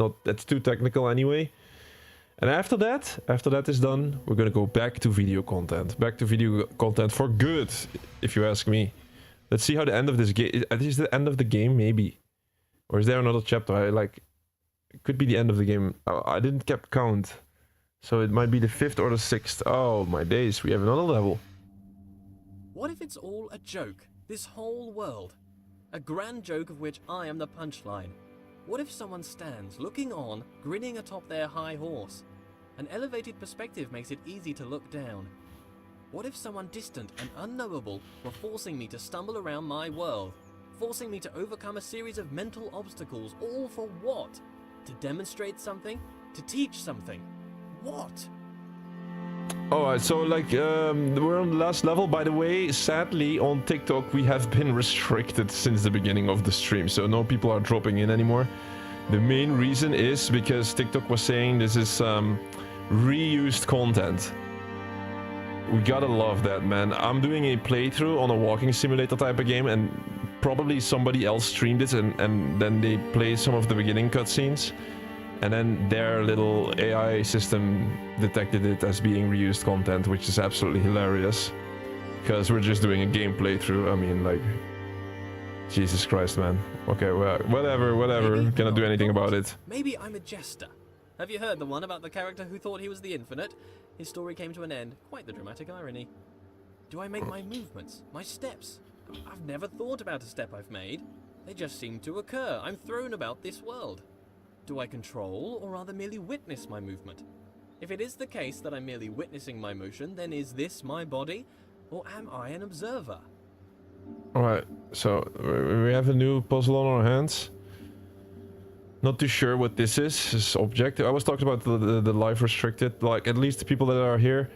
too technical anyway. And after that is done, we're gonna go back to video content, for good, if you ask me. Let's see how the end of this game is. The end of the game, maybe, or is there another chapter? It could be the end of the game. I didn't keep count, so it might be the 5th or the 6th. Oh my days, we have another level. What if it's all a joke? This whole world, a grand joke of which I am the punchline. What if someone stands, looking on, grinning atop their high horse? An elevated perspective makes it easy to look down. What if someone distant and unknowable were forcing me to stumble around my world? Forcing me to overcome a series of mental obstacles, all for what? To demonstrate something? To teach something? What? Alright, so like, we're on the last level. By the way, sadly, on TikTok, we have been restricted since the beginning of the stream, so no people are dropping in anymore. The main reason is because TikTok was saying this is reused content. We gotta love that, man. I'm doing a playthrough on a walking simulator type of game, and probably somebody else streamed it, and then they play some of the beginning cutscenes. And then their little AI system detected it as being reused content, which is absolutely hilarious. Because we're just doing a game playthrough. I mean, like, Jesus Christ, man. Okay, well, whatever. Maybe Cannot I'm do not anything God. about it. Maybe I'm a jester. Have you heard the one about the character who thought he was the infinite? His story came to an end. Quite the dramatic irony. Do I make my movements, my steps? I've never thought about a step I've made. They just seem to occur. I'm thrown about this world. Do I control, or rather merely witness my movement? If it is the case that I'm merely witnessing my motion, then is this my body, or am I an observer? Alright, so we have a new puzzle on our hands. Not too sure what this is. This object. I was talking about the life restricted. Like, at least the people that are here,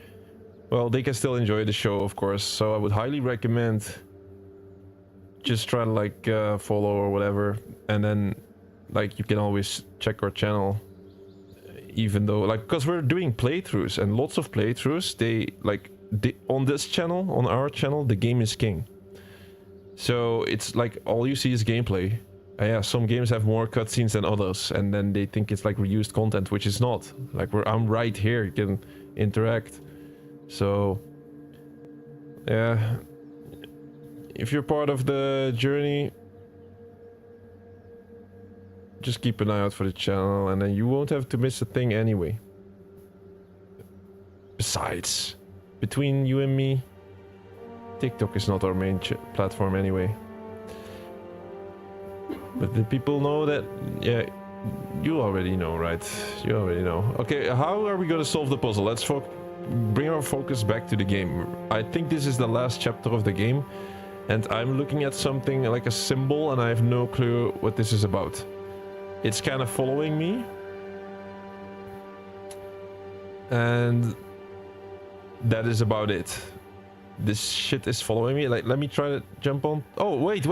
well, they can still enjoy the show, of course. So I would highly recommend just try to like follow or whatever, and then like you can always check our channel. Even though, like, because we're doing playthroughs and lots of playthroughs, on this channel, on our channel, the game is king. So it's like all you see is gameplay. Yeah, some games have more cutscenes than others, and then they think it's like reused content, which is not. Like, I'm right here, you can interact. So yeah, if you're part of the journey, just keep an eye out for the channel, and then you won't have to miss a thing anyway. Besides, between you and me, TikTok is not our main platform anyway. But the people know that, yeah, you already know, right? You already know. Okay, how are we gonna solve the puzzle? Let's bring our focus back to the game. I think this is the last chapter of the game, and I'm looking at something like a symbol, and I have no clue what this is about. It's kind of following me. And that is about it. This shit is following me. Like, let me try to jump on. Oh, wait.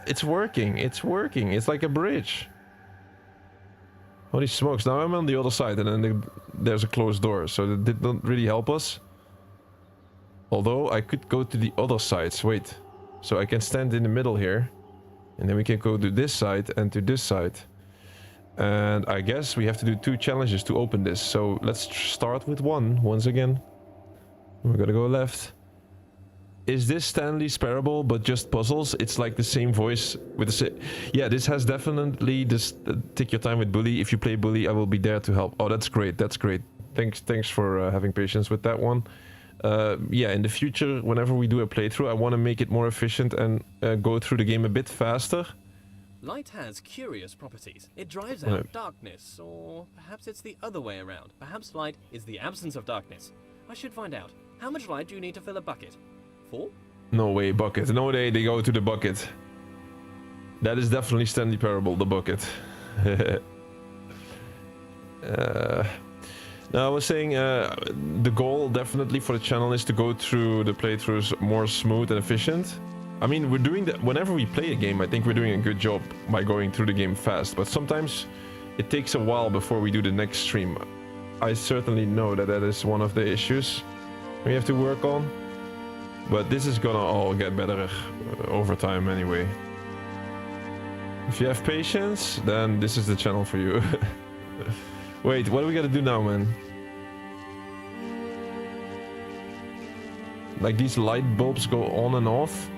It's working. It's like a bridge. Holy smokes. Now I'm on the other side, and then there's a closed door. So that did not really help us. Although I could go to the other sides. Wait. So I can stand in the middle here. And then we can go to this side and to this side. And I guess we have to do 2 challenges to open this. So let's start with one once again. We're gonna go left. Is this Stanley's Parable, but just puzzles? It's like the same voice with the same... Yeah, this has definitely this... take your time with Bully. If you play Bully, I will be there to help. Oh, that's great. That's great. Thanks for having patience with that one. Yeah, in the future, whenever we do a playthrough, I want to make it more efficient and go through the game a bit faster. Light has curious properties. It drives out darkness, or perhaps it's the other way around. Perhaps light is the absence of darkness. I should find out. How much light do you need to fill a bucket? 4? No way, bucket. No way they go to the bucket. That is definitely Stanley Parable, the bucket. Now I was saying the goal definitely for the channel is to go through the playthroughs more smooth and efficient. I mean, we're doing that whenever we play a game. I think we're doing a good job by going through the game fast, but sometimes it takes a while before we do the next stream. I certainly know that is one of the issues we have to work on, but this is gonna all get better over time anyway. If you have patience, then this is the channel for you. Wait, what do we gotta do now, man? Like, these light bulbs go on and off.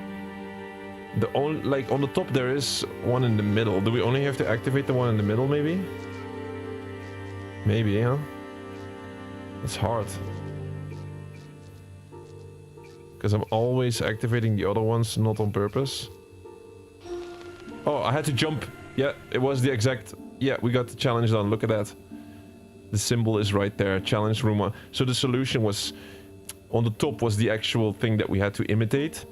Like, on the top there is one in the middle. Do we only have to activate the one in the middle, maybe? Maybe, huh? It's hard. Because I'm always activating the other ones, not on purpose. Oh, I had to jump. Yeah, it was the exact... Yeah, we got the challenge done. Look at that. The symbol is right there. Challenge room 1. So the solution was... On the top was the actual thing that we had to imitate.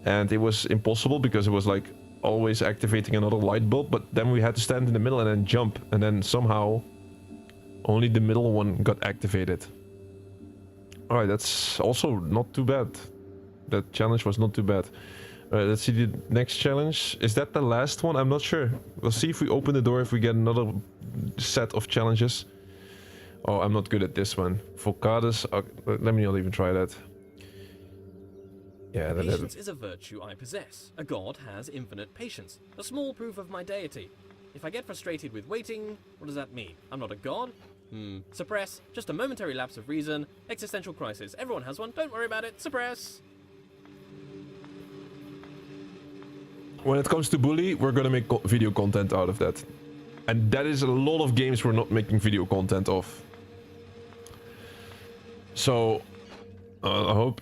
And it was impossible because it was like always activating another light bulb. But then we had to stand in the middle and then jump. And then somehow only the middle one got activated. Alright, that's also not too bad. That challenge was not too bad. Alright, let's see the next challenge. Is that the last one? I'm not sure. We'll see if we open the door, if we get another set of challenges. Oh, I'm not good at this one. Volcades. Let me not even try that. Yeah, Patience is a virtue I possess. A god has infinite patience. A small proof of my deity. If I get frustrated with waiting, what does that mean? I'm not a god? Suppress. Just a momentary lapse of reason. Existential crisis. Everyone has one. Don't worry about it. Suppress. When it comes to bully, we're gonna make video content out of that. And that is a lot of games we're not making video content of. So, I hope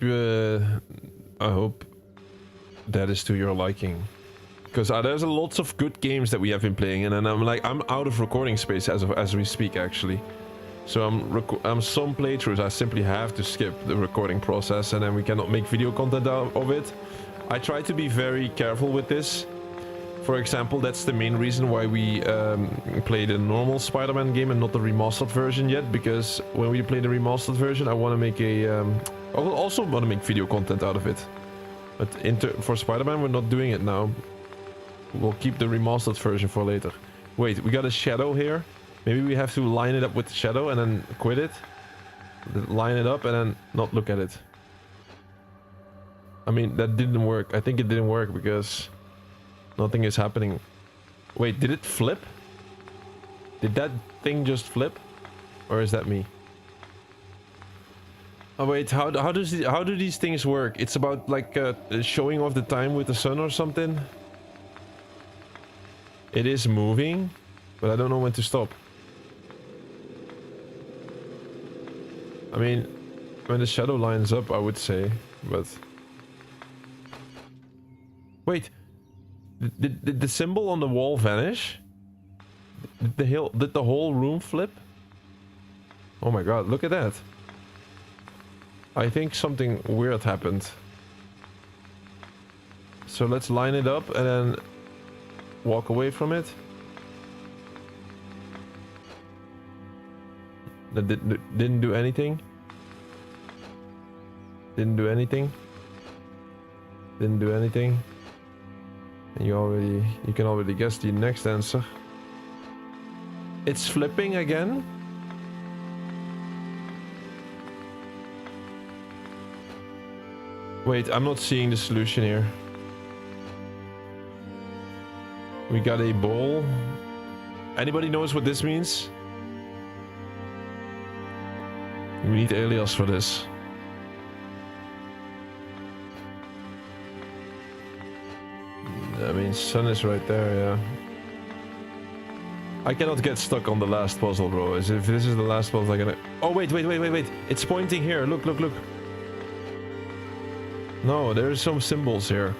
that is to your liking. Because there's lots of good games that we have been playing, and then I'm out of recording space as we speak, actually. So I'm some playthroughs I simply have to skip the recording process, and then we cannot make video content out of it. I try to be very careful with this. For example, that's the main reason why we play the normal Spider-Man game and not the remastered version yet, because when we play the remastered version, I want to make I will also want to make video content out of it. But for Spider-Man, we're not doing it now. We'll keep the remastered version for later. Wait, we got a shadow here. Maybe we have to line it up with the shadow and then quit it. Line it up and then not look at it. I mean, that didn't work. I think it didn't work because nothing is happening. Wait, did it flip? Did that thing just flip? Or is that me? Oh wait, how do these things work? It's about like showing off the time with the sun or something? It is moving, but I don't know when to stop. I mean, when the shadow lines up, I would say, but... Wait, did the symbol on the wall vanish? Did the whole room flip? Oh my god, look at that. I think something weird happened. So let's line it up and then walk away from it. That didn't do anything. Didn't do anything. Didn't do anything. And you can already guess the next answer. It's flipping again. Wait, I'm not seeing the solution here. We got a ball. Anybody knows what this means? We need alias for this. I mean, sun is right there, yeah. I cannot get stuck on the last puzzle, bro. As if this is the last puzzle, I'm gonna... Oh, wait. It's pointing here. Look. No, there's some symbols here.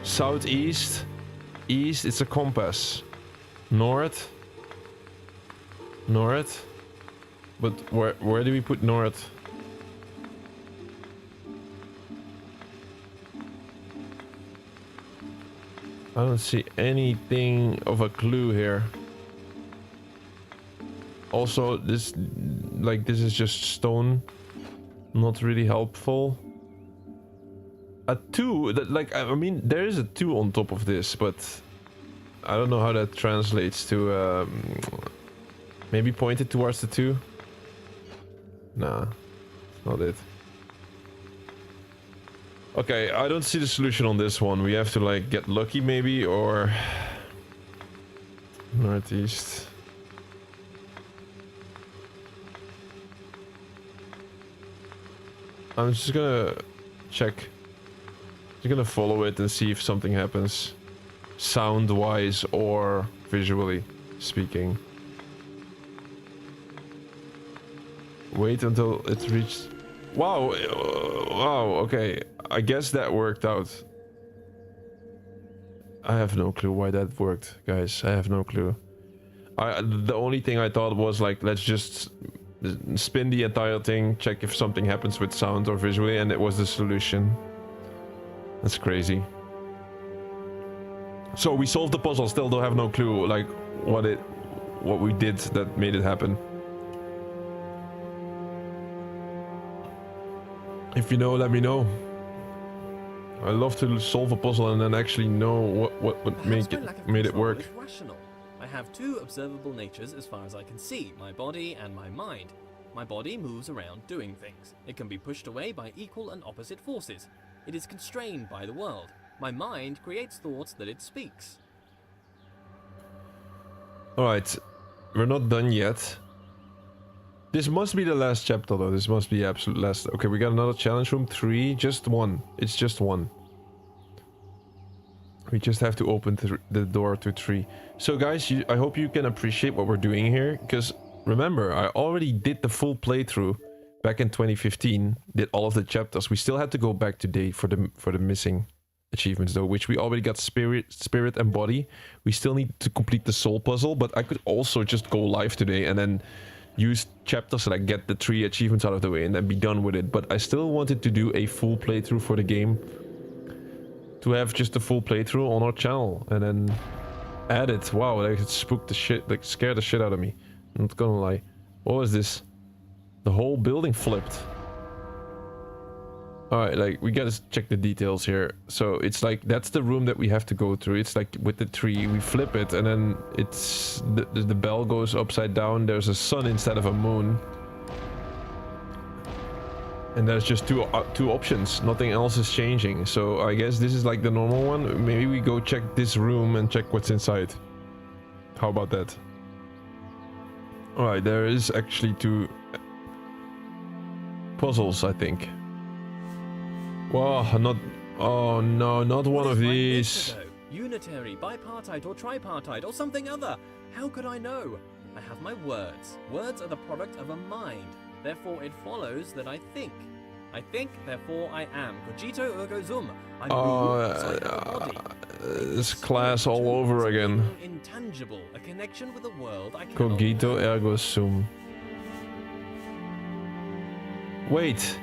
Southeast. East, it's a compass. North. But where do we put north? I don't see anything of a clue here. Also, this is just stone. Not really helpful. A 2, I mean, there is a 2 on top of this, but I don't know how that translates to, maybe point it towards the 2? Nah, it's not it. Okay, I don't see the solution on this one. We have to, like, get lucky maybe, or... Northeast. I'm just gonna check. Just gonna follow it and see if something happens. Sound-wise or visually speaking. Wait until it reaches... Wow! Wow, okay. I guess that worked out. I have no clue why that worked, guys. I have no clue. The only thing I thought was, like, let's just spin the entire thing, check if something happens with sound or visually, and it was the solution. That's crazy. So we solved the puzzle, still don't have no clue, like, what we did that made it happen. If you know, let me know. I love to solve a puzzle and then actually know what made it work. Rational. I have 2 observable natures as far as I can see, my body and my mind. My body moves around doing things. It can be pushed away by equal and opposite forces. It is constrained by the world. My mind creates thoughts that it speaks. Alright, we're not done yet. This must be the last chapter though, this must be the absolute last. Okay, we got another challenge room, 3, just one. It's just one. We just have to open the door to 3. So guys, I hope you can appreciate what we're doing here, because remember, I already did the full playthrough back in 2015, did all of the chapters. We still had to go back today for the missing achievements though, which we already got spirit and body. We still need to complete the soul puzzle, but I could also just go live today and then use chapters so that I get the 3 achievements out of the way and then be done with it. But I still wanted to do a full playthrough for the game, to have just a full playthrough on our channel and then add it. Wow, that spooked the shit, like scared the shit out of me. I'm not gonna lie. What was this? The whole building flipped. Alright, like, we gotta check the details here. So, it's like, that's the room that we have to go through. It's like, with the tree, we flip it, and then it's... The bell goes upside down, there's a sun instead of a moon. And there's just two options, nothing else is changing. So, I guess this is like the normal one. Maybe we go check this room and check what's inside. How about that? Alright, there is actually 2... puzzles, I think. Wow, not... Oh no, not one of these. Unitary, bipartite, or tripartite, or something other. How could I know? I have my words. Words are the product of a mind. Therefore, it follows that I think. I think, therefore I am. Cogito ergo sum. I move, so I have a body. This class all over again. Intangible, a connection with the world I cannot... Cogito ergo sum. Wait.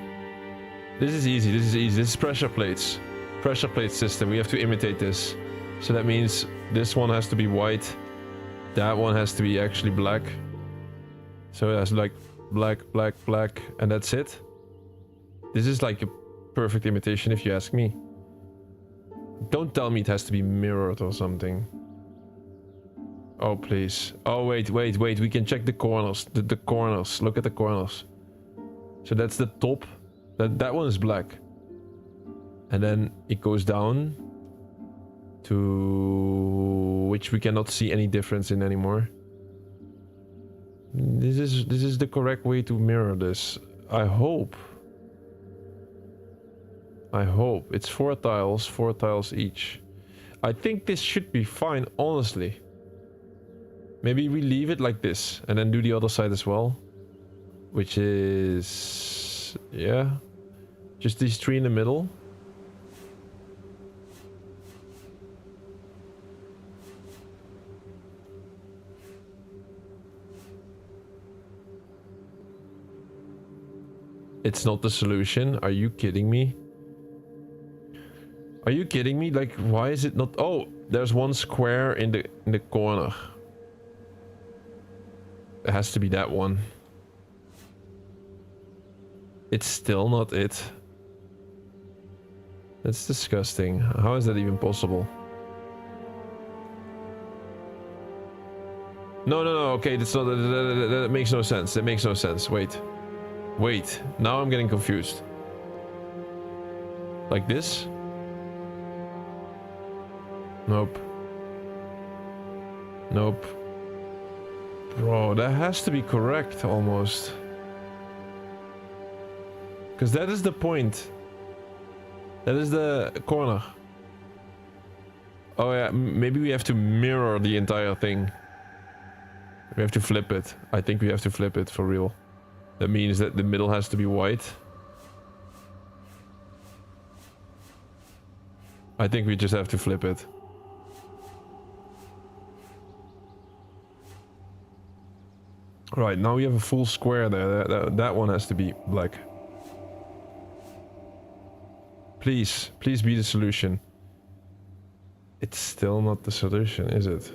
This is easy, this is easy. This is pressure plates. Pressure plate system. We have to imitate this. So that means this one has to be white. That one has to be actually black. So that's like black, black, black, and that's it. This is like a perfect imitation if you ask me. Don't tell me it has to be mirrored or something. Oh, please. Oh, wait, wait, wait. We can check the corners. The corners. Look at the corners. So that's the top. That one is black. And then it goes down to which we cannot see any difference in anymore. This is the correct way to mirror this. I hope. It's 4 tiles each. I think this should be fine, honestly. Maybe we leave it like this and then do the other side as well. Which is... yeah. Just these 3 in the middle. It's not the solution. Are you kidding me? Are you kidding me? Like, why is it not... Oh, there's one square in the corner. It has to be that one. It's still not it. That's disgusting. How is that even possible? No, no, no. Okay, that's not... That makes no sense. That makes no sense. Wait. Wait. Now I'm getting confused. Like this? Nope. Nope. Bro, that has to be correct, almost. Because that is the point. That is the corner. Oh yeah, maybe we have to mirror the entire thing. We have to flip it. I think we have to flip it, for real. That means that the middle has to be white. I think we just have to flip it. Right, now we have a full square there. That one has to be black. Please, please be the solution. It's still not the solution, is it?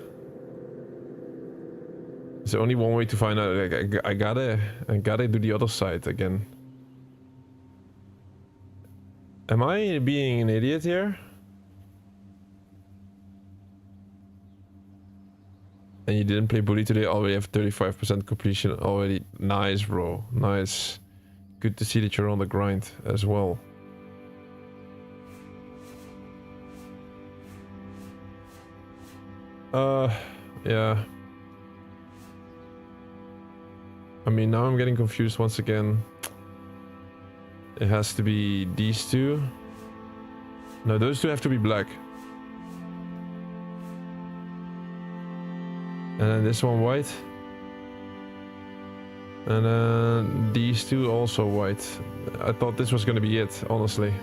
There's only one way to find out. Like, I gotta do the other side again. Am I being an idiot here? And you didn't play Bully today, already have 35% completion already. Nice, bro. Nice. Good to see that you're on the grind as well. Yeah. I mean, now I'm getting confused once again. It has to be these two. No, those two have to be black. And then this one white. And then these two also white. I thought this was gonna be it, honestly.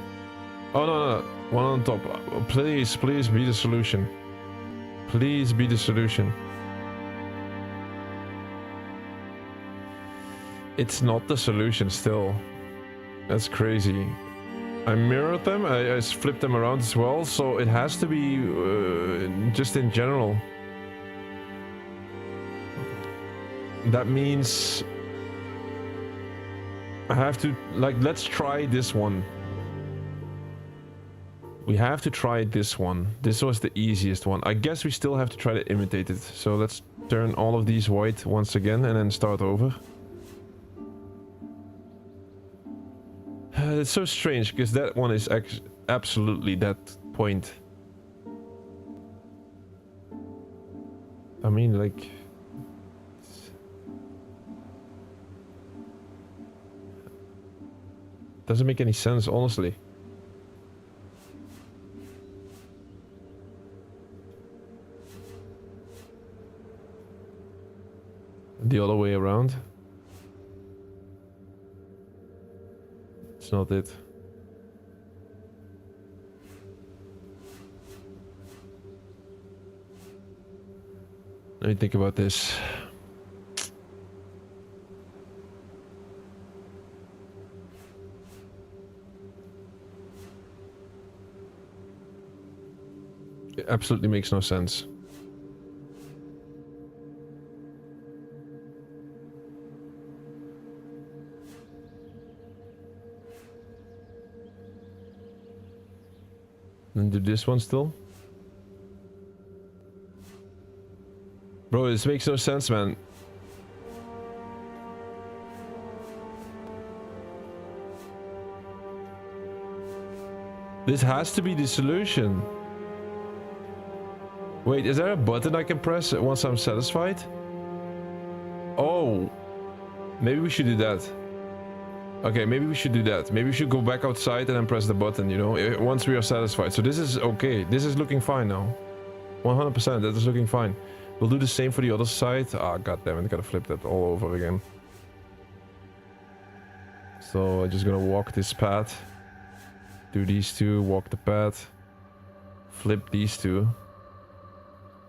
Oh no, no, one on top. Please, please be the solution. Please be the solution. It's not the solution still. That's crazy. I mirrored them, I flipped them around as well, so it has to be just in general. That means I have to, like, let's try this one. We have to try this one. This was the easiest one. I guess we still have to try to imitate it. So let's turn all of these white once again and then start over. It's so strange because that one is absolutely that point. I mean, like... doesn't make any sense, honestly. The other way around. It's not it. Let me think about this. It absolutely makes no sense. And do this one still? Bro, this makes no sense, man. This has to be the solution. Wait, is there a button I can press once I'm satisfied? Oh, maybe we should do that. Okay, maybe we should do that. Maybe we should go back outside and then press the button, you know, once we are satisfied. So this is okay. This is looking fine now. 100%, that is looking fine. We'll do the same for the other side. Ah, goddammit, I gotta flip that all over again. So I'm just gonna walk this path. Do these two, walk the path. Flip these two.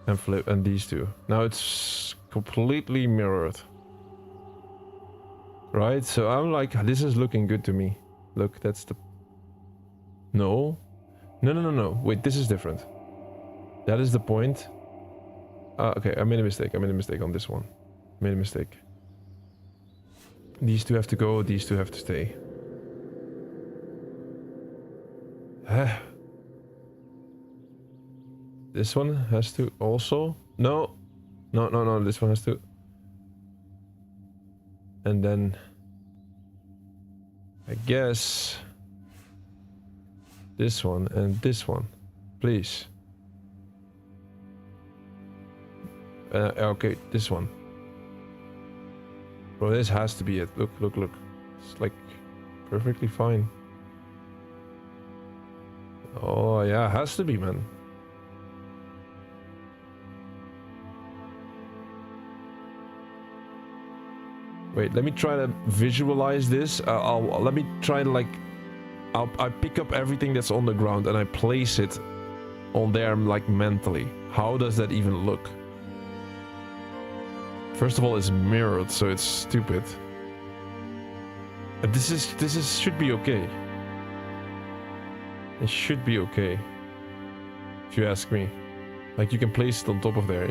And flip, and these two. Now it's completely mirrored. Right, so I'm like, this is looking good to me. Look, that's the... No. No. Wait, this is different. That is the point. Okay, I made a mistake. I made a mistake on this one. Made a mistake. These two have to go, these two have to stay. This one has to also... No, this one has to... And then... I guess... this one and this one. Please. Okay, this one. Bro, this has to be it. Look. It's like perfectly fine. Oh yeah, it has to be, man. Wait, let me try to visualize this. Let me try to, like, I pick up everything that's on the ground and I place it on there, like, mentally. How does that even look? First of all, it's mirrored, so it's stupid. But this should be okay. It should be okay, if you ask me. Like, you can place it on top of there.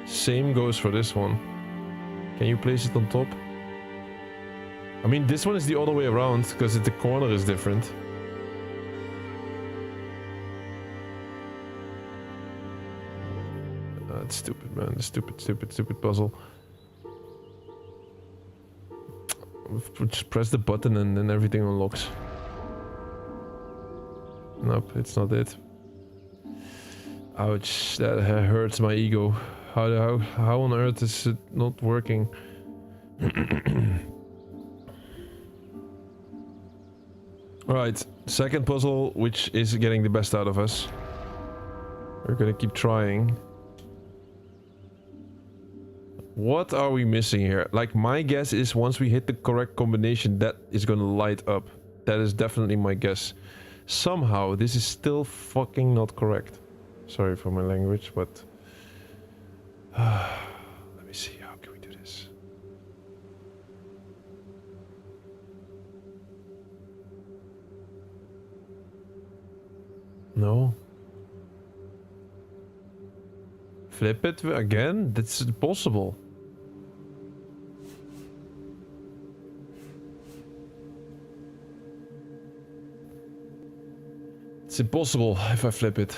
Same goes for this one. Can you place it on top? I mean, this one is the other way around, because the corner is different. It's stupid, man. Stupid puzzle. Just press the button and then everything unlocks. Nope, it's not it. Ouch, that hurts my ego. How on earth is it not working? Alright, second puzzle, which is getting the best out of us. We're gonna keep trying. What are we missing here? Like, my guess is once we hit the correct combination, that is gonna light up. That is definitely my guess. Somehow, this is still fucking not correct. Sorry for my language, but... let me see, how can we do this? No. Flip it again? That's impossible. It's impossible if I flip it.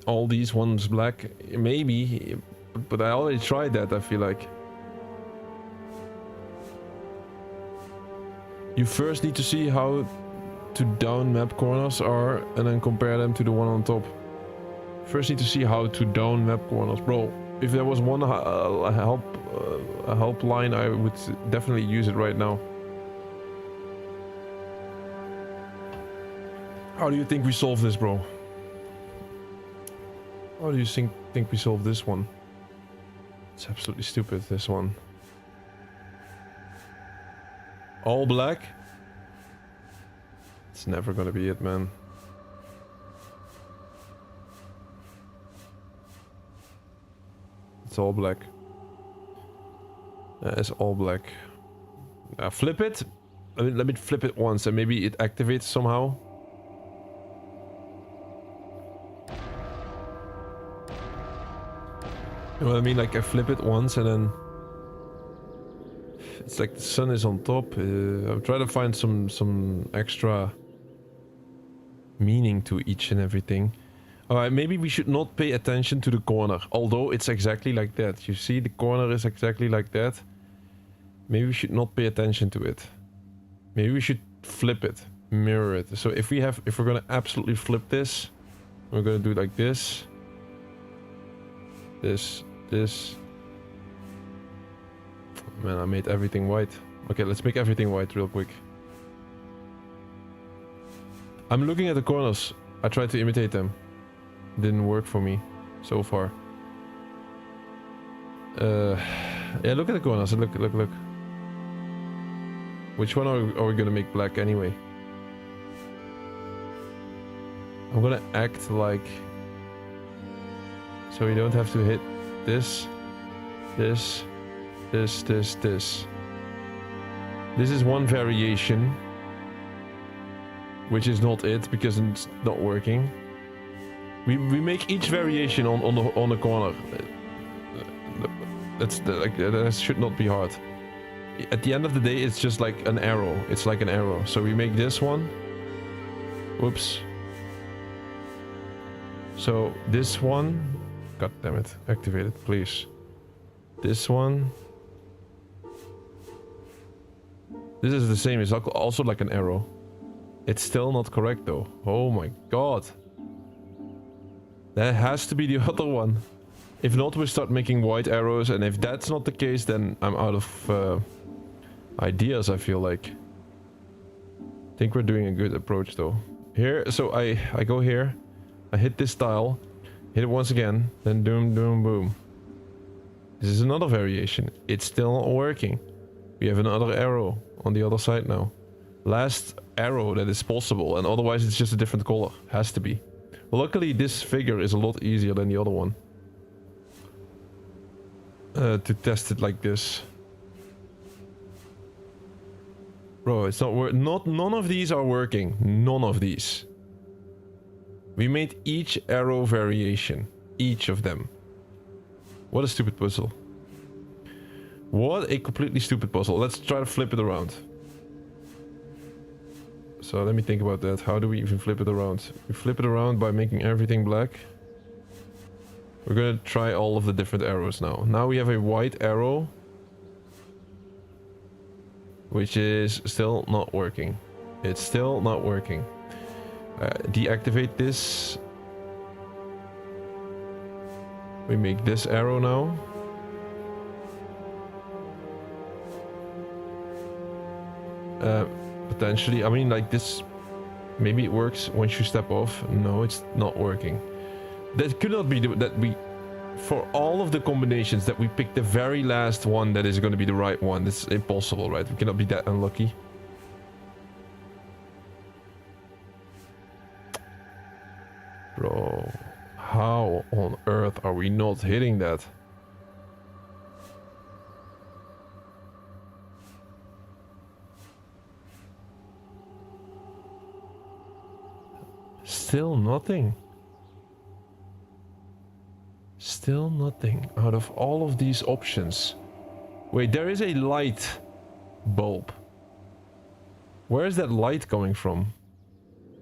All these ones black, maybe, but I already tried that, I feel like. You first need to see how to down map corners are and then compare them to the one on top. First need to see how to down map corners. Bro, if there was one help line, I would definitely use it right now. How do you think we solve this, bro? How do you think we solve this one? It's absolutely stupid, this one. All black? It's never gonna be it, man. It's all black. It's all black. Flip it? Let me flip it once and maybe it activates somehow. You know what I mean? Like I flip it once and then... It's like the sun is on top. I'm trying to find some extra meaning to each and everything. Alright, maybe we should not pay attention to the corner. Although it's exactly like that. You see, the corner is exactly like that. Maybe we should not pay attention to it. Maybe we should flip it. Mirror it. So if we're gonna absolutely flip this, we're gonna do it like this. This. Man, I made everything white. Okay, let's make everything white real quick. I'm looking at the corners. I tried to imitate them. Didn't work for me so far. Yeah, look at the corners. Look. Which one are we gonna make black anyway? I'm gonna act like... So you don't have to hit this. This is one variation, which is not it because it's not working. We make each variation on the corner. That should not be hard. At the end of the day, it's just like an arrow. It's like an arrow. So we make this one. Whoops. So this one. God damn it! Activate it, please. This one. This is the same, it's also like an arrow. It's still not correct though. Oh my god. That has to be the other one. If not, we start making white arrows, and if that's not the case, then I'm out of ideas, I feel like. I think we're doing a good approach though. Here, so I go here, I hit this tile, hit it once again, then doom, boom. This is another variation. It's still not working. We have another arrow on the other side now. Last arrow that is possible, and otherwise it's just a different color. Has to be. Luckily, this figure is a lot easier than the other one. To test it like this. Bro, it's not none of these are working. None of these. We made each arrow variation. Each of them. What a stupid puzzle. What a completely stupid puzzle. Let's try to flip it around. So let me think about that. How do we even flip it around? We flip it around by making everything black. We're gonna try all of the different arrows now. Now we have a white arrow. Which is still not working. It's still not working. Deactivate this. We make this arrow now. Potentially, I mean, like this, maybe it works once you step off. No, it's not working. That could not be that we, for all of the combinations, that we pick the very last one that is going to be the right one. It's impossible, right? We cannot be that unlucky. Bro, how on earth are we not hitting that? Still nothing. Still nothing out of all of these options. Wait, there is a light bulb. Where is that light coming from?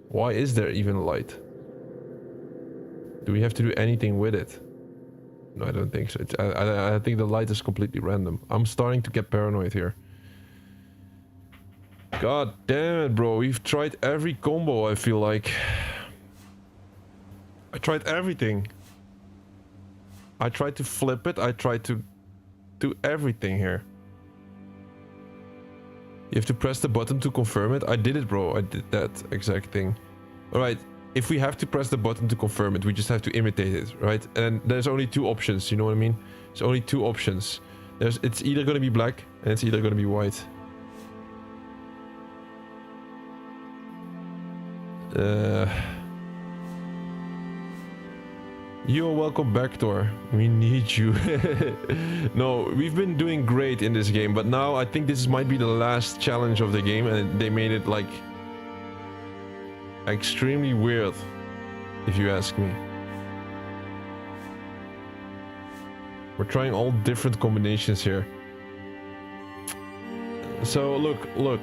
Why is there even a light? Do we have to do anything with it? No, I don't think so. I think the light is completely random. I'm starting to get paranoid here. God damn it, bro. We've tried every combo, I feel like. I tried everything. I tried to flip it. I tried to do everything here. You have to press the button to confirm it. I did it, bro. I did that exact thing. Alright, if we have to press the button to confirm it, we just have to imitate it, right? And there's only two options, you know what I mean? There's only two options. It's either gonna be black, and it's either gonna be white. You're welcome back, Thor. We need you. No, we've been doing great in this game, but now I think this might be the last challenge of the game, and they made it like extremely weird, if you ask me. We're trying all different combinations here. So look,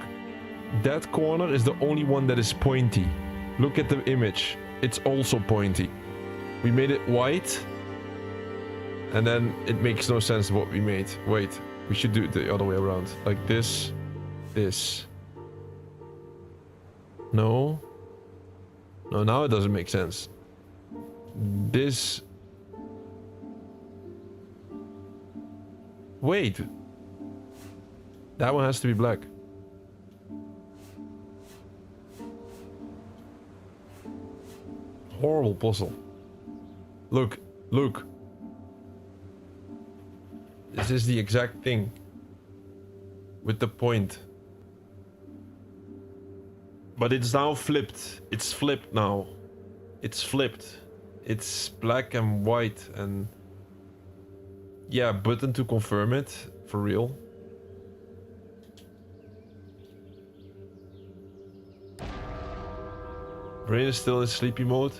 that corner is the only one that is pointy. Look at the image, it's also pointy. We made it white, and then it makes no sense what we made. Wait, we should do it the other way around. Like this, this. No. No, now it doesn't make sense. This. Wait. That one has to be black. Horrible puzzle. Look, look. This is the exact thing. With the point. But it's now flipped. It's flipped now. It's flipped. It's black and white and... Yeah, button to confirm it. For real. Brain is still in sleepy mode.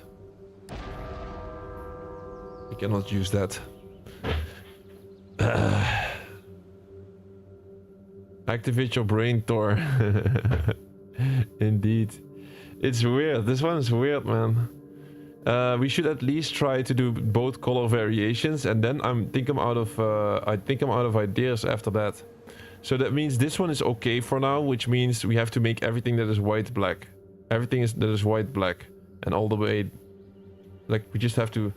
I cannot use that. Activate your brain, Thor. Indeed. It's weird. This one is weird, man. We should at least try to do both color variations, and then I think I'm out of ideas after that. So that means this one is okay for now, which means we have to make everything that is white black. Everything that is white black, and all the way, like, we just have to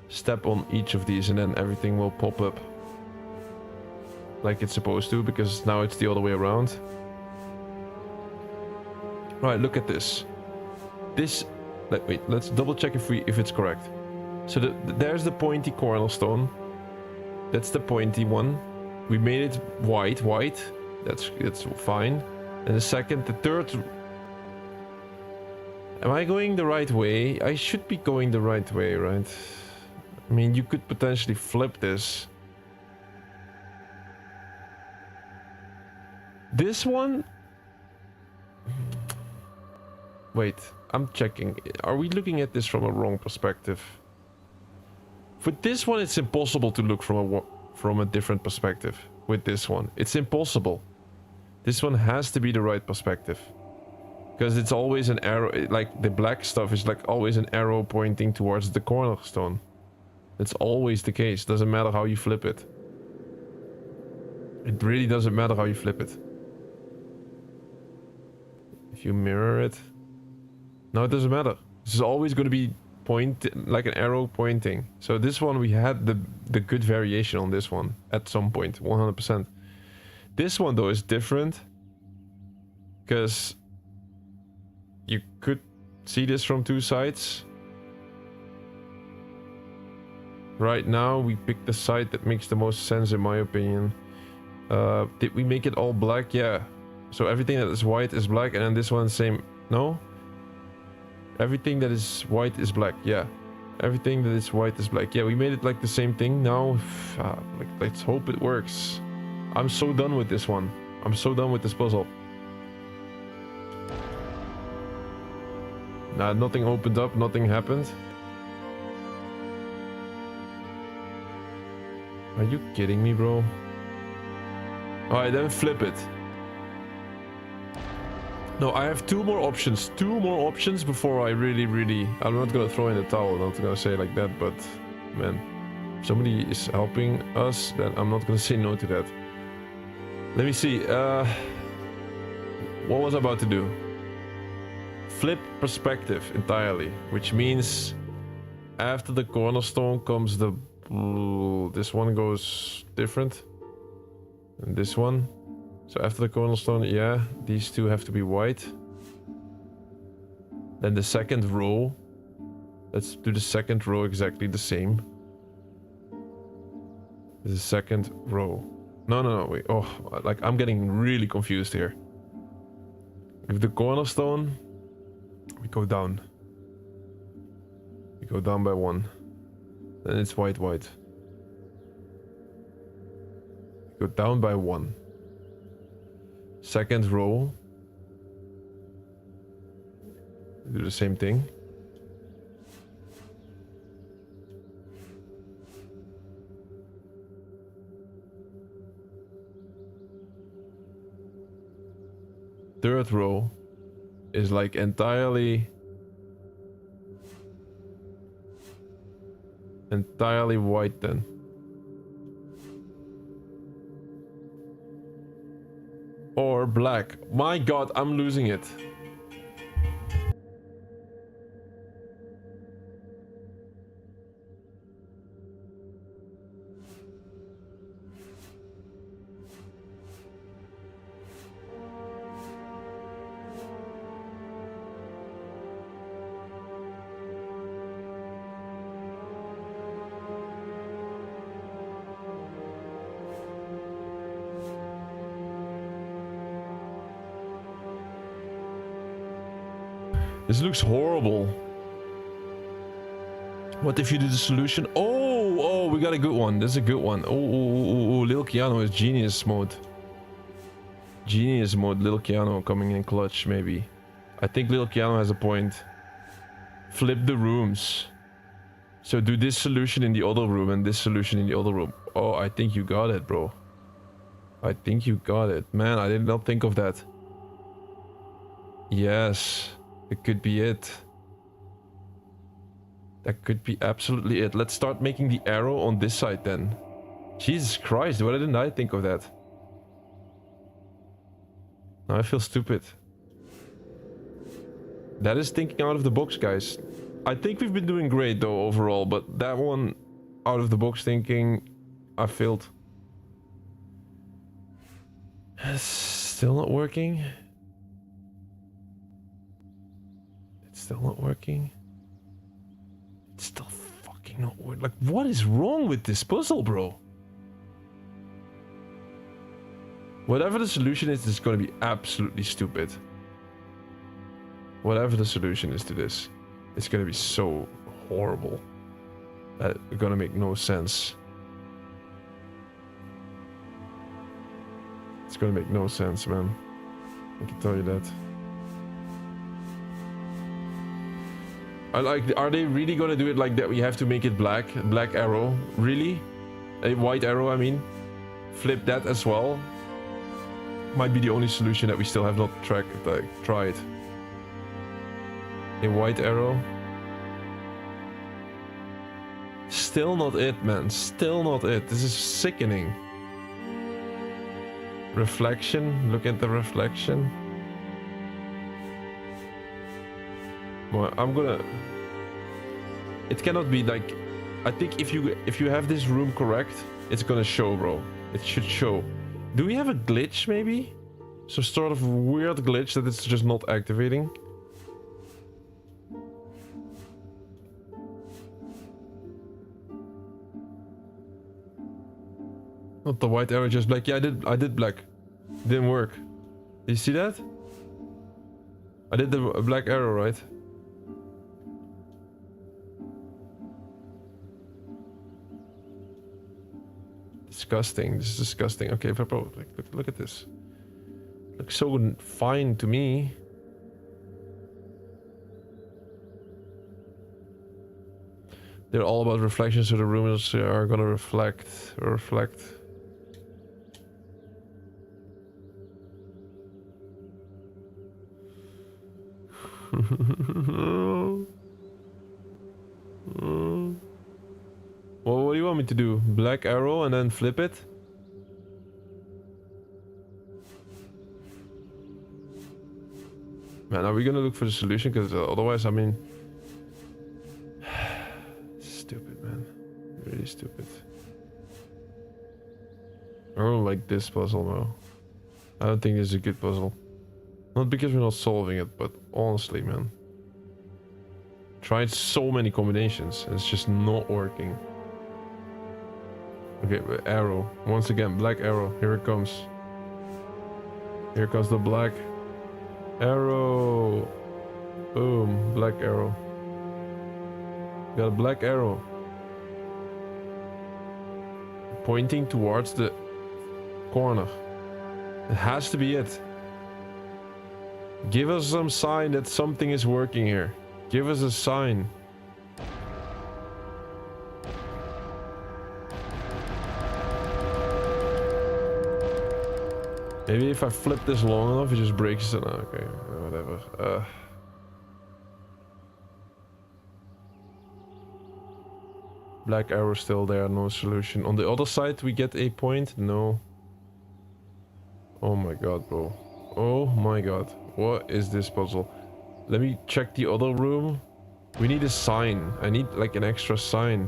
step on each of these and then everything will pop up like it's supposed to, because now it's the other way around. Right, look at this. This, wait, let's double check if it's correct. So there's the pointy cornerstone. That's the pointy one. We made it white. That's fine. And the third. Am I going the right way? I should be going the right way, right? I mean, you could potentially flip this. This one? Wait, I'm checking. Are we looking at this from a wrong perspective? For this one, it's impossible to look from a different perspective. With this one, it's impossible. This one has to be the right perspective. Because it's always an arrow, like the black stuff is like always an arrow pointing towards the cornerstone. It's always the case, doesn't matter how you flip it. It really doesn't matter how you flip it. If you mirror it... No, it doesn't matter. This is always going to be point, like an arrow pointing. So this one we had the good variation on this one at some point, 100%. This one though is different because you could see this from two sides. Right now we picked the side that makes the most sense in my opinion. Did we make it all black? Yeah. So everything that is white is black, and then this one same. No? Everything that is white is black. Yeah. Everything that is white is black. Yeah, we made it like the same thing. Now, like, let's hope it works. I'm so done with this one. I'm so done with this puzzle. Nah, nothing opened up. Nothing happened. Are you kidding me, bro? Alright, then flip it. No, I have two more options. Two more options before I really... I'm not gonna throw in the towel. I'm not gonna say it like that, but... Man, if somebody is helping us, then I'm not gonna say no to that. Let me see. What was I about to do? Flip perspective entirely. Which means... After the cornerstone comes the... This one goes different. And this one. So after the cornerstone, yeah, these two have to be white. Then the second row. Let's do the second row exactly the same. The second row. No, wait. Oh, like I'm getting really confused here. If the cornerstone, we go down. We go down by one. Then it's white. Go down by one. Second row. Do the same thing. Third row is like entirely white then. Or black. My god, I'm losing it. This looks horrible. What if you do the solution? Oh, we got a good one. This is a good one. Oh, Lil Keanu is genius mode. Genius mode, Lil Keanu coming in clutch, maybe. I think Lil Keanu has a point. Flip the rooms. So do this solution in the other room and this solution in the other room. Oh, I think you got it, bro. I think you got it. Man, I did not think of that. Yes. It could be it. That could be absolutely it. Let's start making the arrow on this side then. Jesus Christ, why didn't I think of that? Now I feel stupid. That is thinking out of the box, guys. I think we've been doing great though overall, but that one out of the box thinking, I failed. It's still not working. Still not working. It's still fucking not working. Like, what is wrong with this puzzle, bro? Whatever the solution is, it's going to be absolutely stupid. Whatever the solution is to this, it's going to be so horrible that it's going to make no sense. It's going to make no sense, man. I can tell you that. Are they really gonna do it like that? We have to make it black arrow. Really? A white arrow, I mean. Flip that as well. Might be the only solution that we still have not tried. A white arrow. Still not it, man. Still not it. This is sickening. Reflection. Look at the reflection. Well, I'm gonna... It cannot be like... I think if you have this room correct, it's gonna show, bro. It should show. Do we have a glitch, maybe? Some sort of weird glitch that it's just not activating? Not the white arrow, just black. Yeah, I did black. Didn't work. Did you see that? I did the black arrow, right? Disgusting. This is disgusting. Okay, look at this. Looks so fine to me. They're all about reflections, so the rooms are gonna reflect. Well, what do you want me to do? Black arrow and then flip it? Man, are we gonna look for the solution? Because otherwise, I mean... Stupid, man. Really stupid. I don't like this puzzle, though. I don't think this is a good puzzle. Not because we're not solving it, but honestly, man. Tried so many combinations, and it's just not working. Okay, arrow. Once again, black arrow. Here it comes. Here comes the black arrow. Boom, black arrow. Got a black arrow. Pointing towards the corner. It has to be it. Give us some sign that something is working here. Give us a sign. Maybe if I flip this long enough, it just breaks it. Okay, whatever. Black arrow still there, no solution. On the other side, we get a point? No. Oh my god, bro. Oh my god. What is this puzzle? Let me check the other room. We need a sign. I need like an extra sign.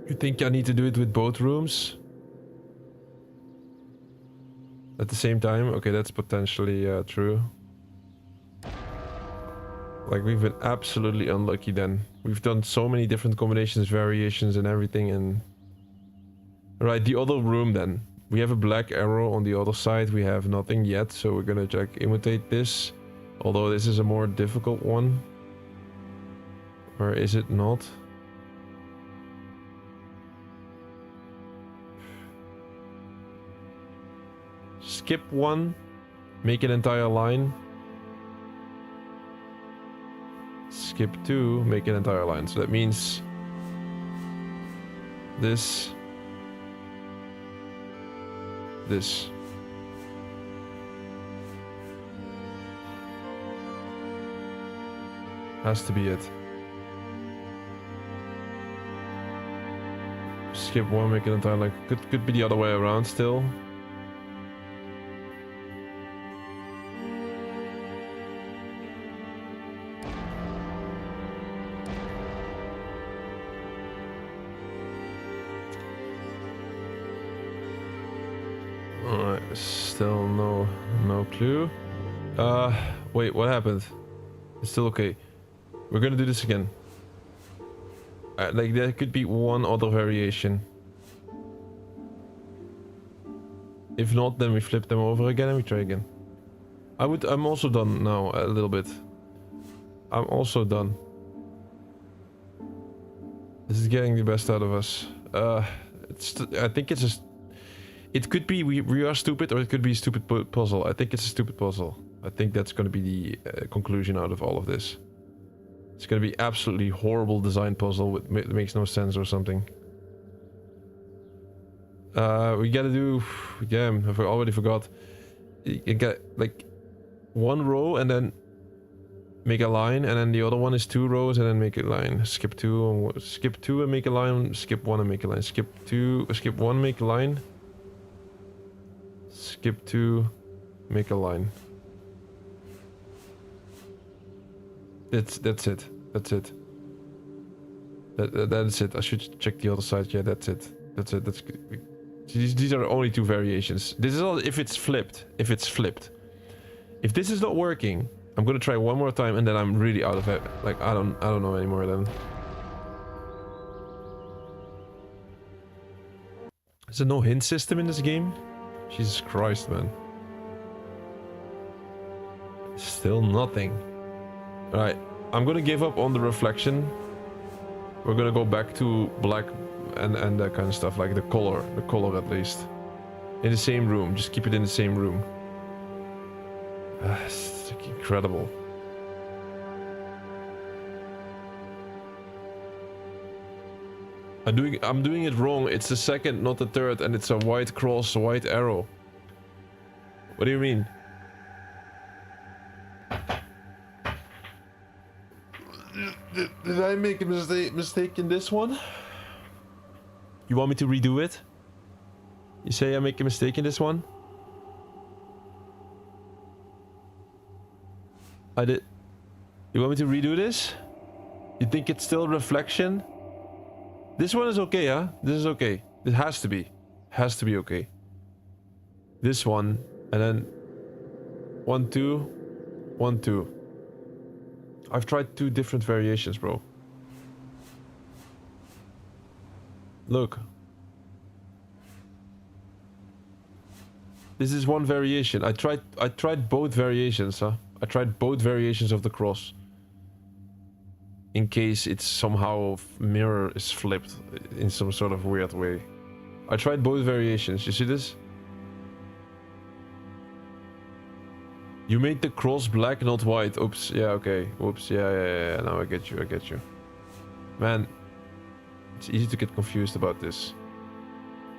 You think I need to do it with both rooms? At the same time? Okay, that's potentially true. Like, we've been absolutely unlucky then. We've done so many different combinations, variations and everything, and... Right, the other room then. We have a black arrow on the other side. We have nothing yet, so we're gonna imitate this. Although this is a more difficult one. Or is it not? Skip one. Make an entire line. Skip 2, make an entire line. So that means this, this. Has to be it. Skip 1, make an entire line. Could be the other way around still. Still no clue. Wait, what happened? It's still okay. We're gonna do this again. Like, there could be one other variation. If not, then we flip them over again and we try again. I'm also done now, a little bit. I'm also done. This is getting the best out of us. I think it's just... It could be we are stupid, or it could be a stupid puzzle. I think it's a stupid puzzle. I think that's going to be the conclusion out of all of this. It's going to be absolutely horrible design puzzle that makes no sense or something. We gotta do... Yeah, I already forgot. You get like one row and then make a line, and then the other one is 2 rows and then make a line. Skip 2 and make a line. Skip 1 and make a line. Skip 1, make a line. Skip 2, make a line. That's it. That's it. That's it. I should check the other side. Yeah, that's it. That's it. That's good. These are only 2 variations. This is all if it's flipped. If it's flipped. If this is not working, I'm gonna try one more time and then I'm really out of it. Like I don't know anymore then. Is there no hint system in this game? Jesus Christ, man. Still nothing. Alright, I'm gonna give up on the reflection. We're gonna go back to black and that kind of stuff, like the color at least. In the same room, just keep it in the same room. It's incredible. I'm doing it wrong. It's the second, not the third, and it's a white cross, a white arrow. What do you mean? Did I make a mistake in this one? You want me to redo it? You say I make a mistake in this one? I did. You want me to redo this? You think it's still reflection? This one is okay, huh? This is okay. It has to be. Has to be okay. This one, and then 1, 2, 1, 2. I've tried 2 different variations, bro. Look. This is one variation. I tried both variations, huh? I tried both variations of the cross. In case it's somehow mirror is flipped in some sort of weird way. I tried both variations. You see this? You made the cross black, not white. Oops. Yeah, okay. Oops. Yeah. Now I get you. I get you. Man, it's easy to get confused about this.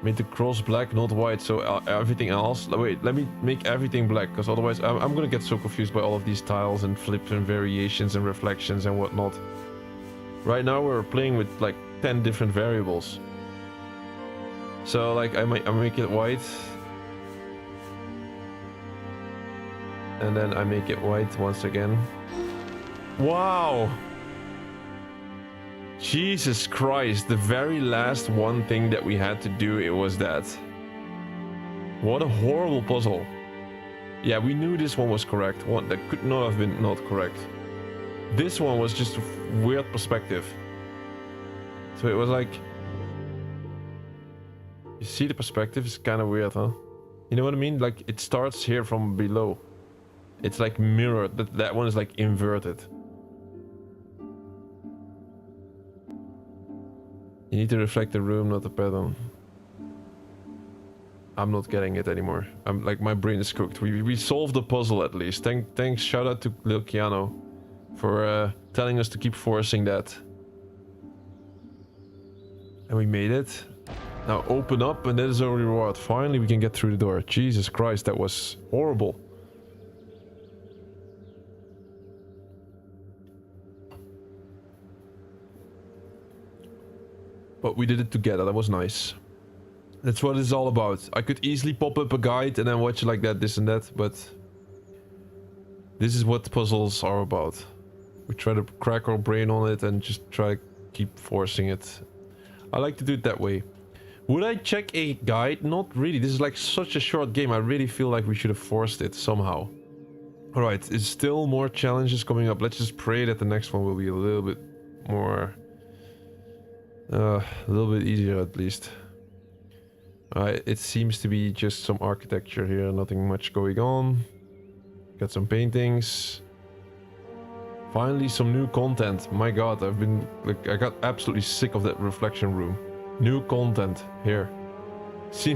Made the cross black, not white, so everything else... Wait, let me make everything black, because otherwise I'm gonna get so confused by all of these tiles and flips and variations and reflections and whatnot. Right now we're playing with like 10 different variables. So like I make it white. And then I make it white once again. Wow! Jesus Christ, the very last one thing that we had to do, it was that. What a horrible puzzle. Yeah, we knew this one was correct. One that could not have been not correct. This one was just a weird perspective. So it was like... You see the perspective is kind of weird, huh? You know what I mean? Like, it starts here from below. It's like mirrored. That one is like inverted. You need to reflect the room, not the pattern. I'm not getting it anymore. I'm like, my brain is cooked. We solved the puzzle at least. Thanks, shout out to Lil Keanu for telling us to keep forcing that. And we made it. Now open up and that is our reward. Finally we can get through the door. Jesus Christ, that was horrible. But we did it together, that was nice. That's what it's all about. I could easily pop up a guide and then watch it like that, this and that, but... This is what puzzles are about. We try to crack our brain on it and just try to keep forcing it. I like to do it that way. Would I check a guide? Not really, this is like such a short game. I really feel like we should have forced it somehow. Alright, is still more challenges coming up. Let's just pray that the next one will be a little bit more... a little bit easier at least. It seems to be just some architecture here, nothing much going on. Got some paintings. Finally some new content. My god, I got absolutely sick of that reflection room. New content here.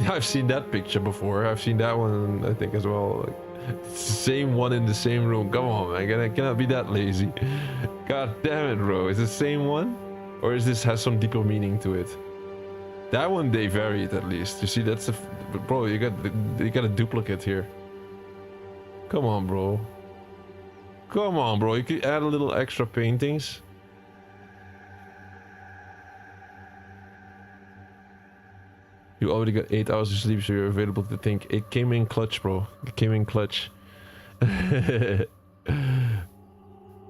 I've seen that picture before. I've seen that one I think as well. Like, it's the same one in the same room. Come on, man, I cannot be that lazy. God damn it, bro. Is it the same one? Or is this has some deeper meaning to it? That one they varied at least. You see, that's a... Bro, you got a duplicate here. Come on, bro. Come on, bro. You could add a little extra paintings. You already got 8 hours of sleep, so you're available to think. It came in clutch, bro. It came in clutch.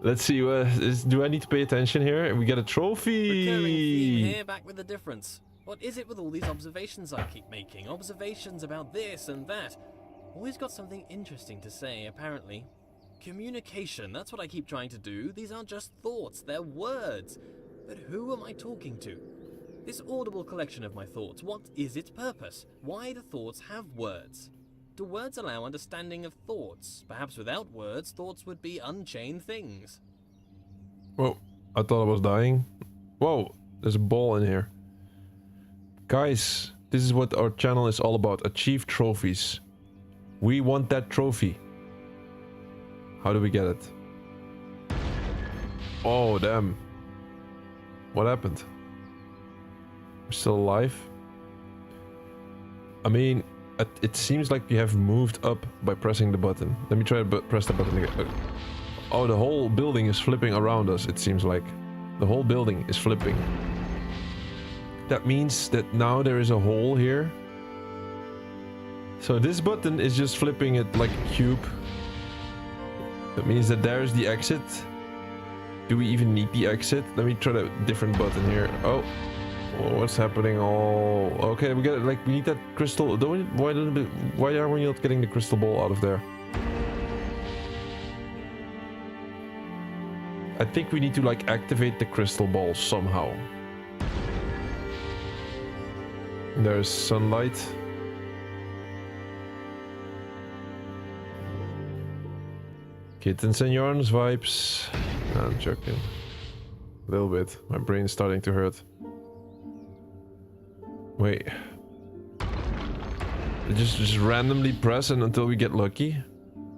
Let's see. Do I need to pay attention here? We get a Recurring theme trophy. here, back with a difference. What is it with all these observations I keep making? Observations about this and that. Always got something interesting to say, apparently. Communication, that's what I keep trying to do. These aren't just thoughts, they're words. But who am I talking to? This audible collection of my thoughts, what is its purpose? Why do thoughts have words? Do words allow understanding of thoughts? Perhaps without words, thoughts would be unchained things. Whoa, I thought I was dying. Whoa, there's a ball in here. Guys, this is what our channel is all about. Achieve trophies. We want that trophy. How do we get it? Oh, damn. What happened? We're still alive? I mean, it seems like we have moved up by pressing the button. Let me try to press the button again. Oh, the whole building is flipping around us, it seems like. The whole building is flipping. That means that now there is a hole here. So this button is just flipping it like a cube. That means that there's the exit. Do we even need the exit? Let me try a different button here. Oh, what's happening? Oh, okay, we get it. Like, we need that crystal. Why are we not getting the crystal ball out of there? I think we need to like activate the crystal ball somehow. There's sunlight. Kittens and yarns vibes. No, I'm joking. A little bit. My brain's starting to hurt. Wait. Just randomly press and until we get lucky?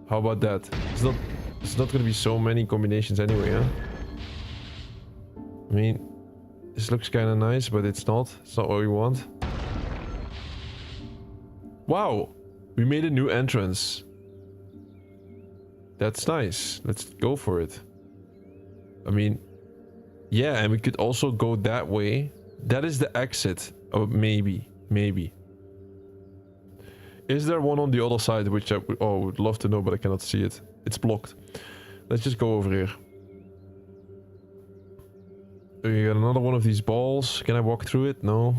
How about that? It's not gonna be so many combinations anyway, huh? I mean, this looks kinda nice, but it's not. It's not what we want. Wow! We made a new entrance. That's nice. Let's go for it. I mean, yeah, and we could also go that way. That is the exit. Oh, maybe. Is there one on the other side, which I would love to know, but I cannot see it. It's blocked. Let's just go over here. We got another one of these balls. Can I walk through it? No.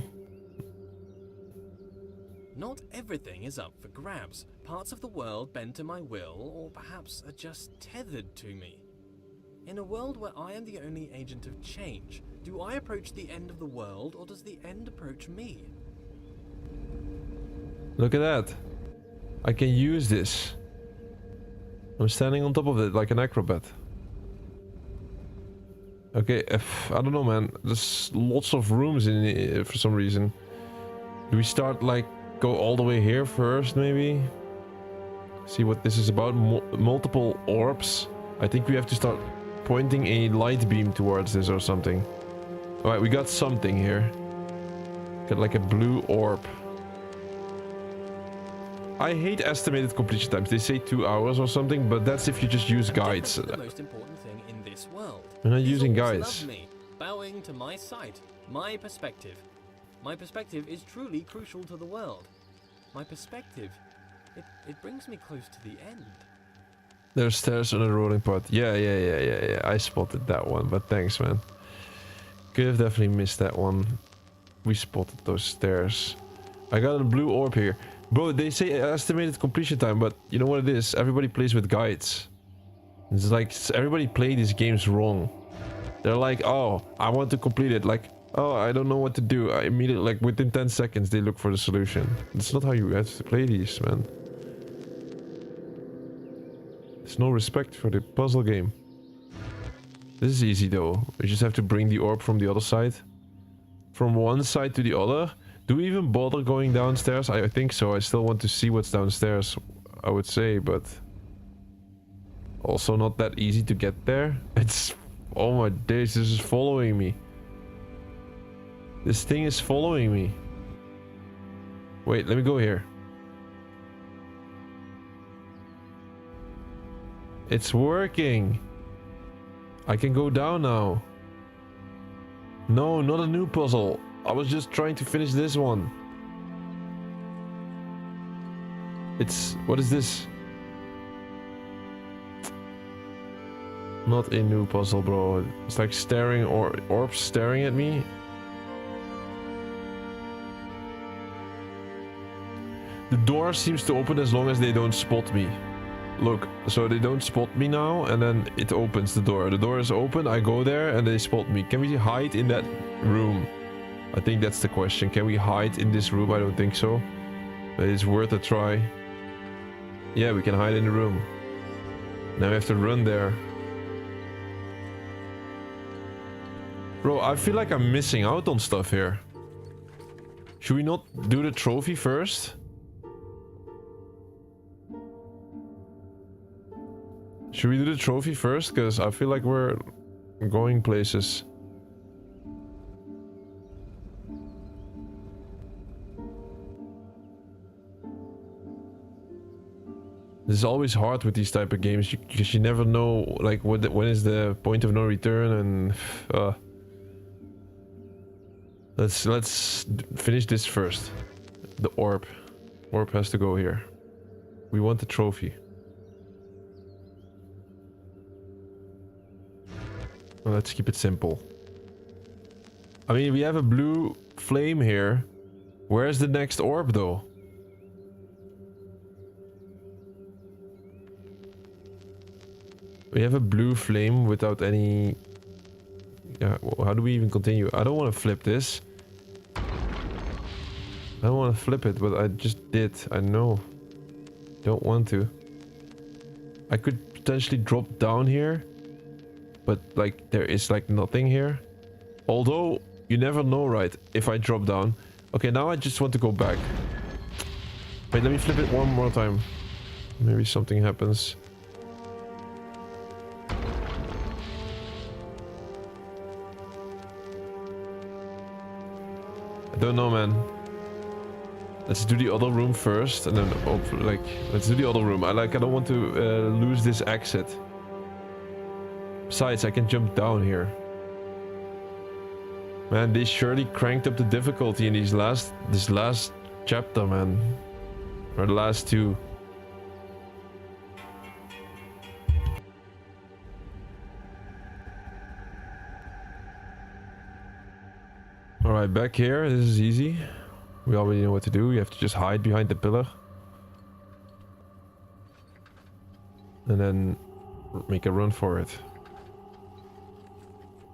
Not everything is up for grabs. Parts of the world bend to my will, or perhaps are just tethered to me. In a world where I am the only agent of change, do I approach the end of the world, or does the end approach me? Look at that. I can use this. I'm standing on top of it like an acrobat. Okay, I don't know, man. There's lots of rooms in it for some reason. Do we start like go all the way here first, maybe? See what this is about. Multiple orbs. I think we have to start pointing a light beam towards this or something. Alright, we got something here. Got like a blue orb. I hate estimated completion times. They say 2 hours or something, but that's if you just use guides. The most important thing in this world. We're not These using orbs guides. love me, bowing to my sight, my perspective. My perspective is truly crucial to the world. My perspective, it brings me close to the end. There's stairs on the rolling part. Yeah. I spotted that one, but thanks, man. Could have definitely missed that one. We spotted those stairs. I got a blue orb here. Bro, they say estimated completion time, but you know what it is? Everybody plays with guides. It's like everybody play these games wrong. They're like, oh, I want to complete it. Like, oh, I don't know what to do. I immediately, like, within 10 seconds, they look for the solution. That's not how you have to play these, man. There's no respect for the puzzle game. This is easy, though. We just have to bring the orb from the other side. From one side to the other. Do we even bother going downstairs? I think so. I still want to see what's downstairs, I would say, but... also not that easy to get there. It's... oh my days, this is following me. This thing is following me. Wait, let me go here. It's working. I can go down now. No, not a new puzzle. I was just trying to finish this one. It's... what is this? Not a new puzzle, bro. It's like staring or orbs staring at me. The door seems to open as long as they don't spot me. Look, so they don't spot me now, and then it opens the door. The door is open, I go there, and they spot me. Can we hide in that room? I think that's the question. Can we hide in this room? I don't think so. But it's worth a try. Yeah, we can hide in the room. Now we have to run there. Bro, I feel like I'm missing out on stuff here. Should we not do the trophy first? Should we do the trophy first? Because I feel like we're going places. This is always hard with these type of games because you never know like when is the point of no return, and let's finish this first. The orb has to go here. We want the trophy. Well, let's keep it simple. I mean, we have a blue flame here. Where's the next orb though? We have a blue flame without any... Yeah, how do we even continue? I don't want to flip this. I don't want to flip it, but I just did. I know. Don't want to. I could potentially drop down here. But, like, there is, like, nothing here. Although, you never know, right? If I drop down. Okay, now I just want to go back. Wait, let me flip it one more time. Maybe something happens. I don't know, man. Let's do the other room first, and then like let's do the other room. I don't want to lose this exit. Besides, I can jump down here. Man, they surely cranked up the difficulty in this last chapter, man, or the last two. Alright, back here. This is easy. We already know what to do. You have to just hide behind the pillar. And then make a run for it.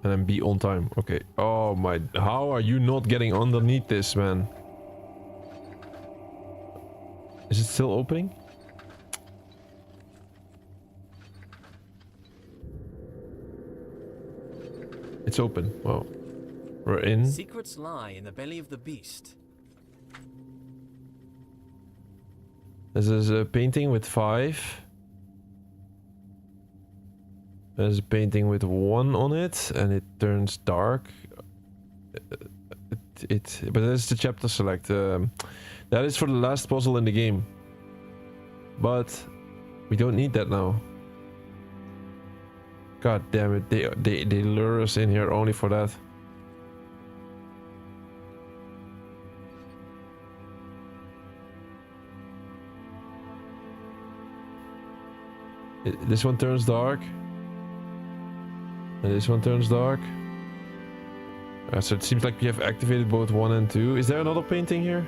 And then be on time. Okay. Oh my... How are you not getting underneath this, man? Is it still opening? It's open. Wow. We're in. Secrets lie in the belly of the beast. This is a painting with 5. There's a painting with 1 on it, and it turns dark. But that's the chapter select. That is for the last puzzle in the game. But we don't need that now. God damn it! They lure us in here only for that. This one turns dark. And this one turns dark. So it seems like we have activated both 1 and 2. Is there another painting here?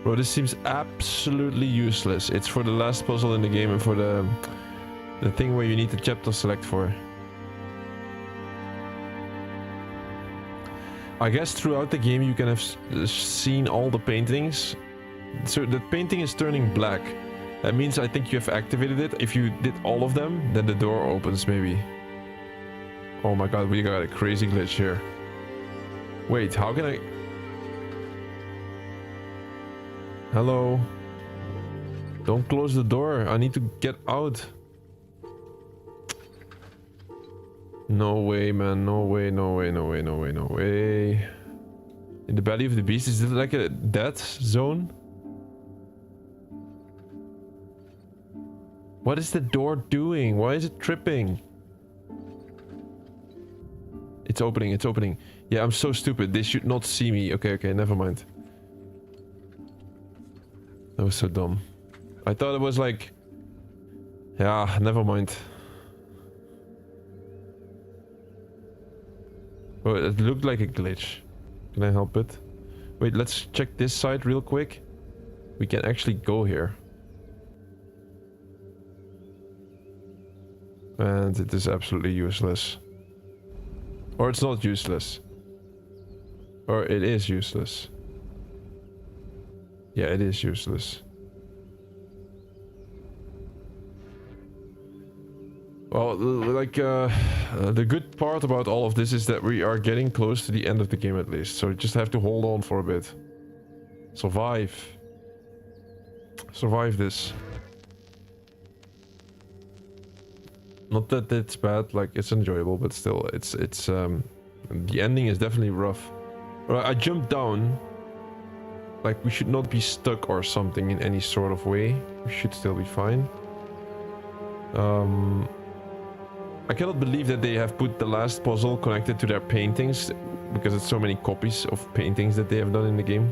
Bro, this seems absolutely useless. It's for the last puzzle in the game and for the thing where you need the chapter select for. I guess throughout the game you can have seen all the paintings. So the painting is turning black. That means I think you have activated it. If you did all of them, then the door opens maybe. Oh my god, we got a crazy glitch here. Wait, how can I... Hello? Don't close the door. I need to get out. No way, man. No way, no way, no way, no way, no way. In the belly of the beast? Is it like a death zone? What is the door doing? Why is it tripping? It's opening, it's opening. Yeah, I'm so stupid. They should not see me. Okay, okay, never mind. That was so dumb. I thought it was like... Yeah, never mind. Oh, it looked like a glitch. Can I help it? Wait, let's check this side real quick. We can actually go here. And it is absolutely useless. Or it's not useless. Or it is useless. Yeah, it is useless. Well, like, the good part about all of this is that we are getting close to the end of the game at least. So we just have to hold on for a bit. Survive. Survive this. Not that it's bad, like, it's enjoyable, but still, it's the ending is definitely rough. Right, I jumped down. Like, we should not be stuck or something in any sort of way. We should still be fine. I cannot believe that they have put the last puzzle connected to their paintings, because it's so many copies of paintings that they have done in the game.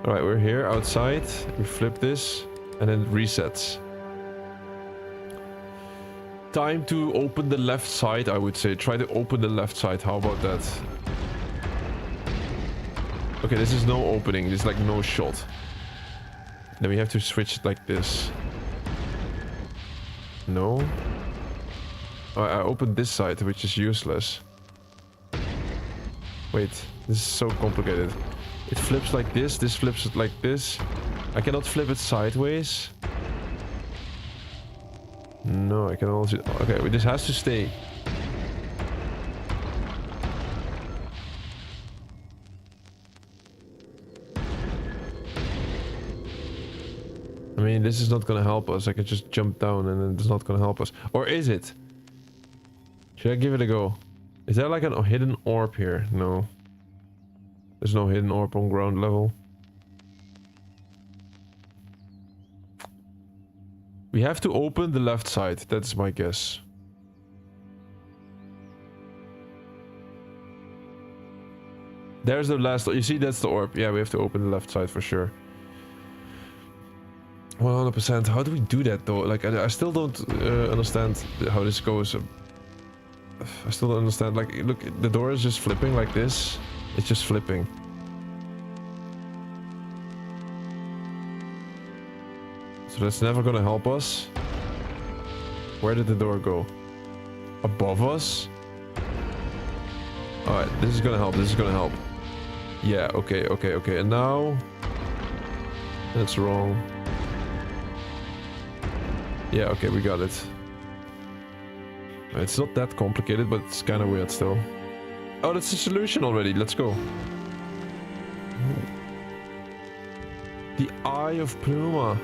Alright, we're here outside. We flip this, and then it resets. Time to open the left side, I would say. Try to open the left side. How about that? Okay, this is no opening. This is like no shot. Then we have to switch it like this. No. Oh, I opened this side, which is useless. Wait, this is so complicated. It flips like this flips it like this. I cannot flip it sideways. No, I can also... Okay, but this has to stay. I mean, this is not gonna help us. I can just jump down and then it's not gonna help us. Or is it? Should I give it a go? Is there like a hidden orb here? No. There's no hidden orb on ground level. We have to open the left side. That's my guess. There's the last... You see, that's the orb. Yeah, we have to open the left side for sure. 100%. How do we do that though? Like, I still don't understand how this goes. I still don't understand. Like, look, the door is just flipping like this. It's just flipping. So that's never gonna help us. Where did the door go? Above us? Alright, this is gonna help. This is gonna help. Yeah, okay, okay, okay. And now... That's wrong. Yeah, okay, we got it. It's not that complicated, but it's kind of weird still. Oh, that's the solution already. Let's go. The Eye of Pneuma.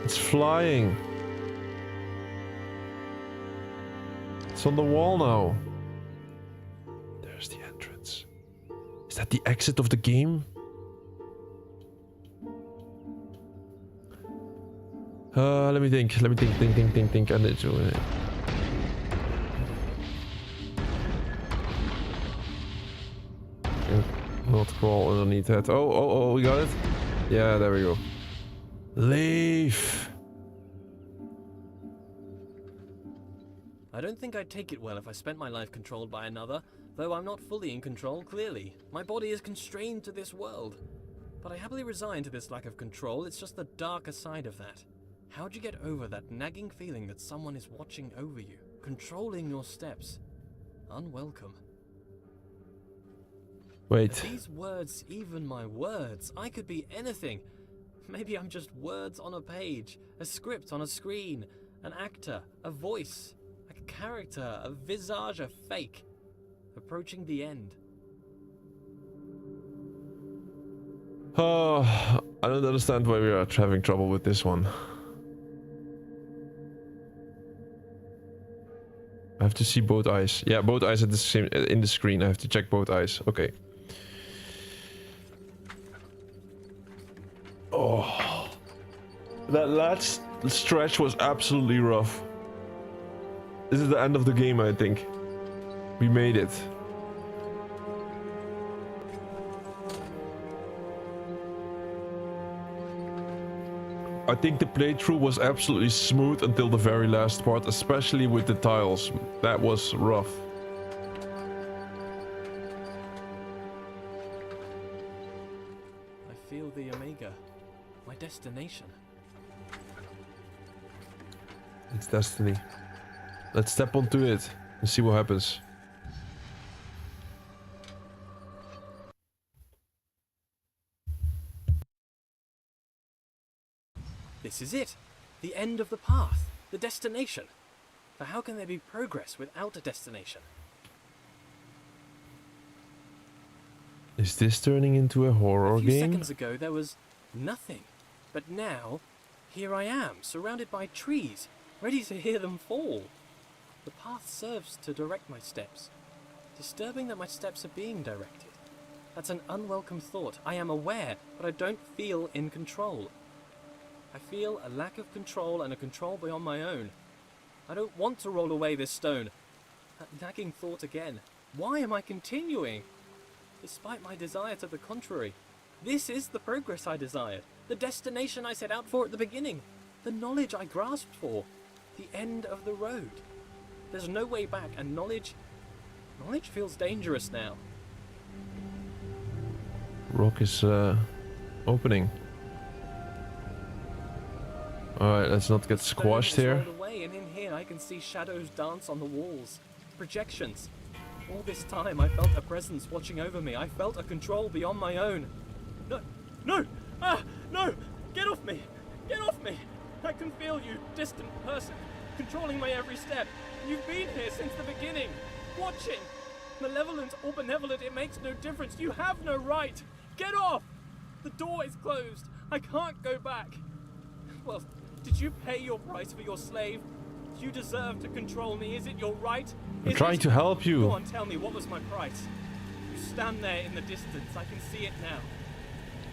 It's flying. It's on the wall now. There's the entrance. Is that the exit of the game? Let me think. Let me think. I need to... Not crawl underneath that. Oh, we got it? Yeah, there we go. Leave! I don't think I'd take it well if I spent my life controlled by another, though I'm not fully in control, clearly. My body is constrained to this world. But I happily resign to this lack of control. It's just the darker side of that. How'd you get over that nagging feeling that someone is watching over you, controlling your steps? Unwelcome. Wait. Are these words even my words? I could be anything. Maybe I'm just words on a page, a script on a screen, an actor, a voice, a character, a visage, a fake. Approaching the end. Oh, I don't understand why we are having trouble with this one. I have to see both eyes. Yeah, both eyes at the same in the screen. I have to check both eyes. Okay. Oh, that last stretch was absolutely rough. This is the end of the game, I think. We made it. I think the playthrough was absolutely smooth until the very last part, especially with the tiles. That was rough. feel the Omega, my destination. It's destiny. Let's step onto it and see what happens. This is it! The end of the path, the destination. But how can there be progress without a destination? Is this turning into a horror A few game? seconds ago there was nothing. But now, here I am, surrounded by trees, ready to hear them fall. The path serves to direct my steps. Disturbing that my steps are being directed. That's an unwelcome thought. I am aware, but I don't feel in control. I feel a lack of control and a control beyond my own. I don't want to roll away this stone. That nagging thought again. Why am I continuing? Despite my desire to the contrary. This is the progress I desired. The destination I set out for at the beginning. The knowledge I grasped for. The end of the road. There's no way back, and knowledge feels dangerous now. Rock is opening. Alright, let's not get squashed here. Rolled away, and in here I can see shadows dance on the walls. Projections. All this time I felt a presence watching over me. I felt a control beyond my own. No! No! Ah! No! Get off me! Get off me! I can feel you, distant person, controlling my every step. You've been here since the beginning, watching. Malevolent or benevolent, it makes no difference. You have no right. Get off! The door is closed. I can't go back. Well, did you pay your price for your slave? You deserve to control me. Is it your right? I'm trying to help you. Go on, tell me, what was my price? You stand there in the distance. I can see it now.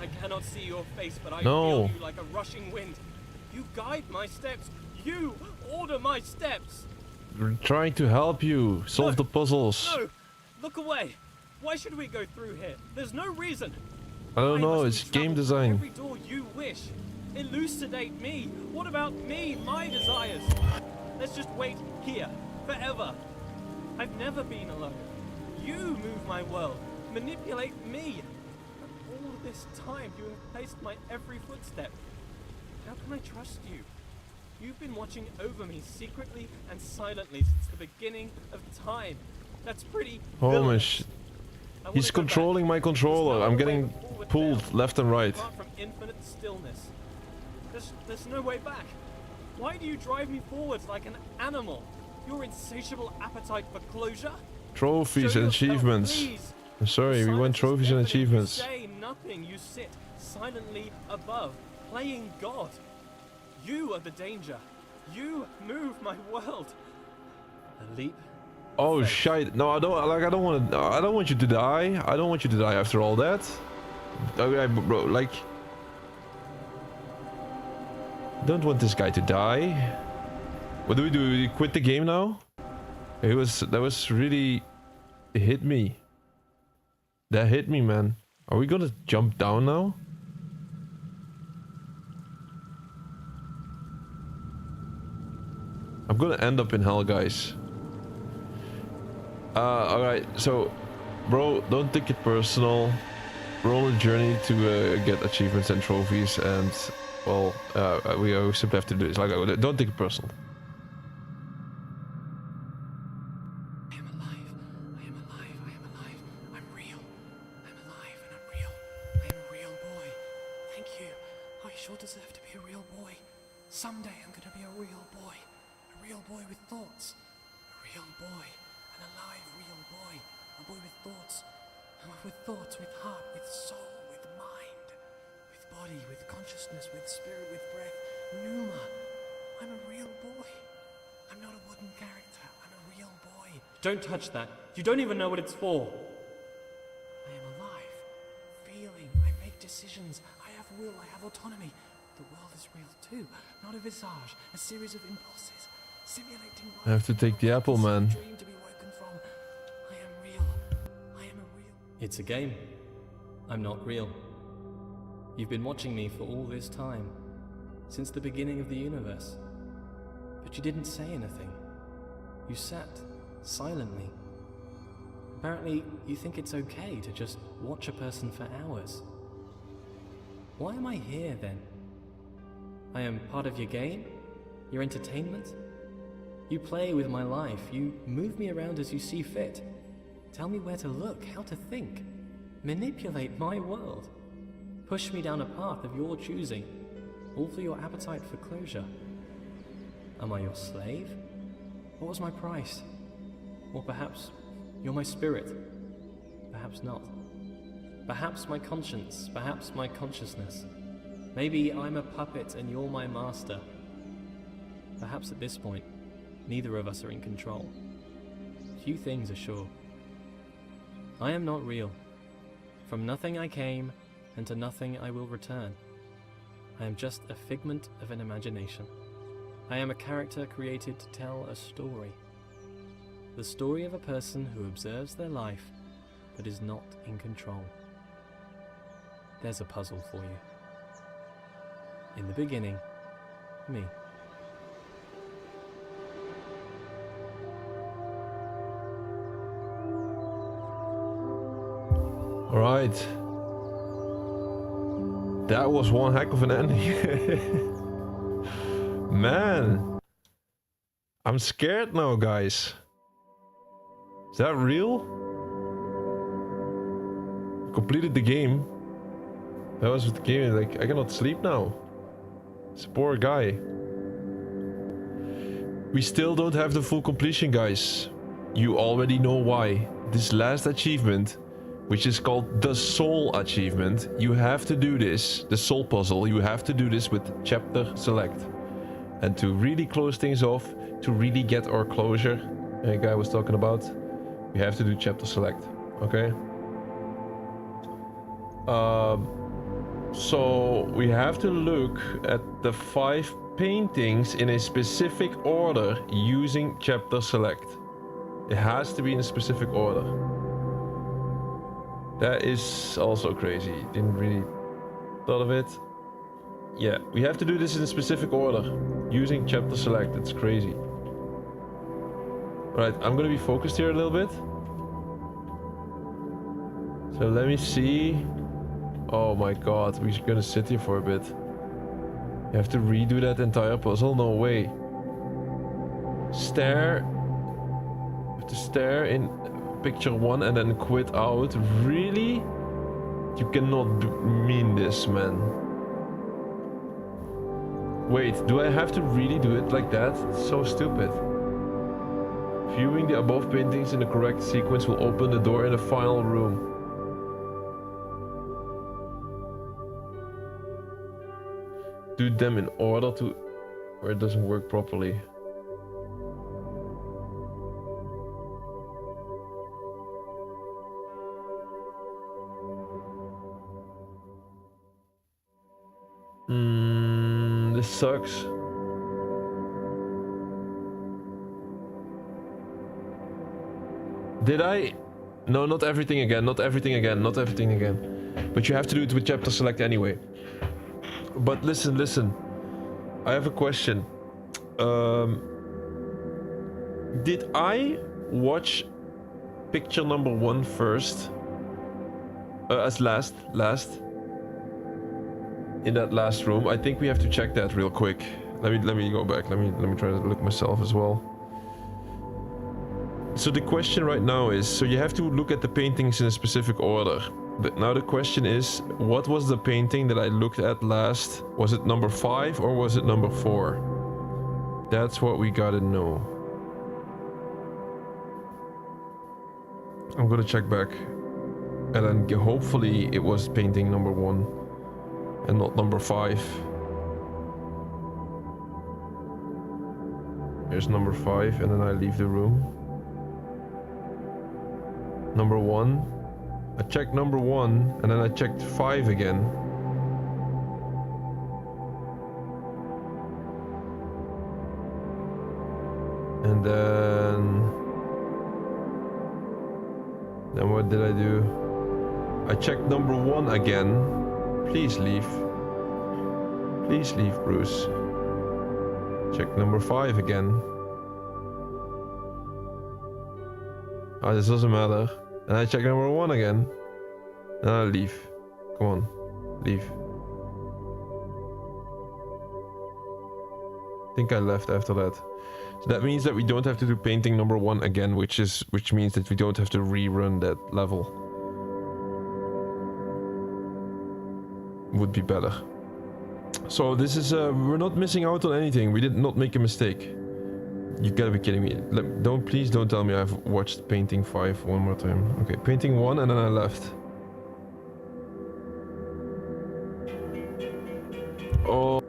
I cannot see your face, but I feel you like a rushing wind. You guide my steps. You order my steps. We're trying to help you solve the puzzles. No! Look away! Why should we go through here? There's no reason. I don't know, must it's travel game through design. Every door you wish. Elucidate me. What about me? My desires. Let's just wait here forever. I've never been alone. You move my world. Manipulate me. But all this time you have placed my every footstep. How can I trust you? You've been watching over me secretly and silently since the beginning of time. That's pretty villainous. I wanna He's go back. controlling my controller. There's no I'm way getting forward pulled now. left and right. Apart from infinite stillness. There's no way back. Why do you drive me forwards like an animal? Your insatiable appetite for closure? Trophies Show and yourself, achievements. please. I'm sorry, we Silence want is trophies and evident. achievements. You say nothing. You sit silently above, playing God. You are the danger. You move my world. A leap. Oh Faith. shit! No, I don't want you to die. I don't want you to die after all that. Okay, bro, like, don't want this guy to die. What do? We quit the game now? That was really, it hit me. That hit me, man. Are we gonna jump down now? I'm gonna end up in hell, guys. Alright, so, bro, don't take it personal. We're on a journey to get achievements and trophies, and, well, we simply have to do this. Like, don't take it personal. I am alive. I am alive. I am alive. I'm real. I'm alive and I'm real. I am a real boy. Thank you. I sure deserve to be a real boy. Someday I'm gonna be a real boy. A real boy with thoughts. A real boy. An alive real boy. A boy with thoughts. With thoughts, with heart, with soul, with mind. With body, with consciousness, with spirit, with breath. Pneuma. I'm a real boy. I'm not a wooden character. I'm a real boy. Don't touch that. You don't even know what it's for. I am alive. Feeling. I make decisions. I have will. I have autonomy. The world is real too. Not a visage. A series of impulses. Simulating I have to take the apple, man. dream to be woken from. I am real. I am a real. It's a game. I'm not real. You've been watching me for all this time. Since the beginning of the universe. But you didn't say anything. You sat silently. Apparently, you think it's okay to just watch a person for hours. Why am I here then? I am part of your game? Your entertainment? You play with my life, you move me around as you see fit. Tell me where to look, how to think. Manipulate my world. Push me down a path of your choosing, all for your appetite for closure. Am I your slave? What was my price? Or perhaps you're my spirit. Perhaps not. Perhaps my conscience, perhaps my consciousness. Maybe I'm a puppet and you're my master. Perhaps at this point, neither of us are in control. Few things are sure. I am not real. From nothing I came, and to nothing I will return. I am just a figment of an imagination. I am a character created to tell a story. The story of a person who observes their life, but is not in control. There's a puzzle for you. In the beginning, me. All right. That was one heck of an ending. Man. I'm scared now, guys. Is that real? Completed the game. That was the game. Like, I cannot sleep now. This poor guy. We still don't have the full completion, guys. You already know why. This last achievement, which is called the Soul Achievement, you have to do this, the Soul Puzzle, you have to do this with Chapter Select. And to really close things off, to really get our closure, the guy was talking about, we have to do Chapter Select, okay? So we have to look at the 5 paintings in a specific order using Chapter Select. It has to be in a specific order. That is also crazy. Didn't really thought of it. Yeah, we have to do this in a specific order using Chapter Select. It's crazy. Right, I'm gonna be focused here a little bit. So let me see. Oh my god, we're gonna sit here for a bit. You have to redo that entire puzzle? No way. Stare. You have to stare in picture 1 and then quit out. Really? You cannot mean this, man. Wait, do I have to really do it like that? It's so stupid. Viewing the above paintings in the correct sequence will open the door in the final room. Do them in order to... where it doesn't work properly. This sucks. Did I? No, not everything again, not everything again, not everything again. But you have to do it with Chapter Select anyway. But listen, listen. I have a question. Did I watch picture number 1 first? As last? In that last room? I think we have to check that real quick. Let me go back. Let me try to look myself as well. So the question right now is, so you have to look at the paintings in a specific order. But now the question is, what was the painting that I looked at last? Was it number 5 or was it number 4? That's what we gotta know. I'm gonna check back. And then hopefully it was painting number 1 and not number 5. Here's number 5 and then I leave the room. Number 1. I checked number 1 and then I checked 5 again. And then what did I do? I checked number 1 again. Please leave. Please leave, Bruce. Check number 5 again. Oh, this doesn't matter. And I check number 1 again. And I leave. Come on. Leave. I think I left after that. So that means that we don't have to do painting number 1 again, which means that we don't have to rerun that level. Would be better. So this is we're not missing out on anything. We did not make a mistake. You gotta be kidding me. Please don't tell me I've watched painting 5 one more time. Okay, painting 1 and then I left. Oh.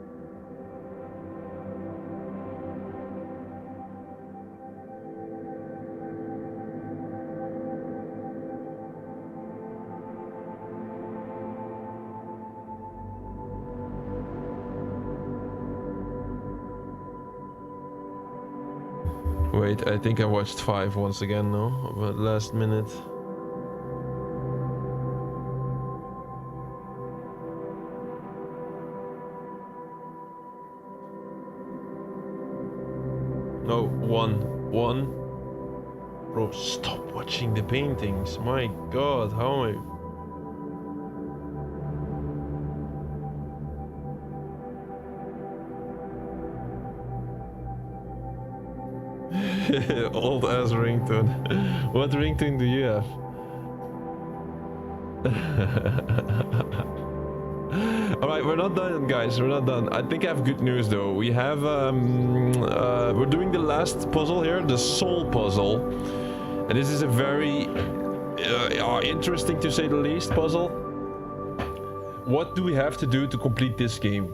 Wait, I think I watched 5 once again now, but last minute. No, 1. Bro, stop watching the paintings. My god, how am I... Old ass ringtone. What ringtone do you have? Alright, we're not done, guys. We're not done. I think I have good news though. We have we're doing the last puzzle here, the soul puzzle. And this is a very interesting, to say the least, puzzle. What do we have to do to complete this game?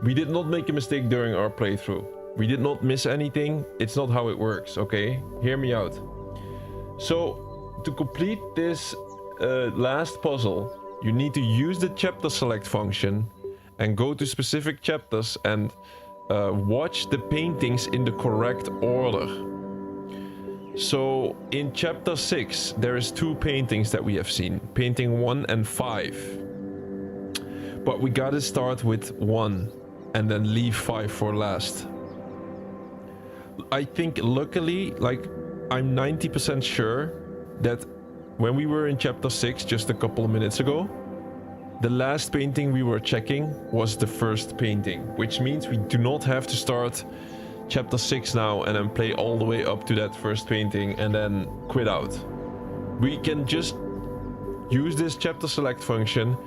We did not make a mistake during our playthrough. We did not miss anything. It's not how it works, okay? Hear me out. So, to complete this last puzzle, you need to use the chapter select function and go to specific chapters and watch the paintings in the correct order. So, in chapter 6, there is 2 paintings that we have seen. Painting 1 and 5. But we gotta start with 1 and then leave 5 for last. I think luckily, like, I'm 90% sure that when we were in chapter 6 just a couple of minutes ago, the last painting we were checking was the first painting, which means we do not have to start chapter 6 now and then play all the way up to that first painting and then quit out. We can just use this chapter select function.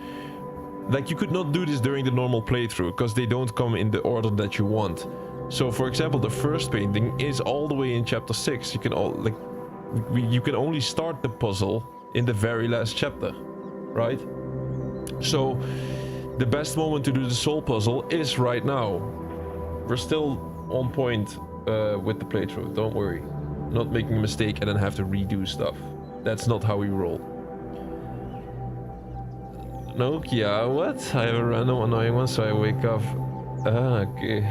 Like, you could not do this during the normal playthrough because they don't come in the order that you want. So, for example, the first painting is all the way in chapter 6. You can you can only start the puzzle in the very last chapter, right? So, the best moment to do the soul puzzle is right now. We're still on point with the playthrough. Don't worry. Not making a mistake and then have to redo stuff. That's not how we roll. Nokia, what? I have a random annoying one, so I wake up. Ah, okay.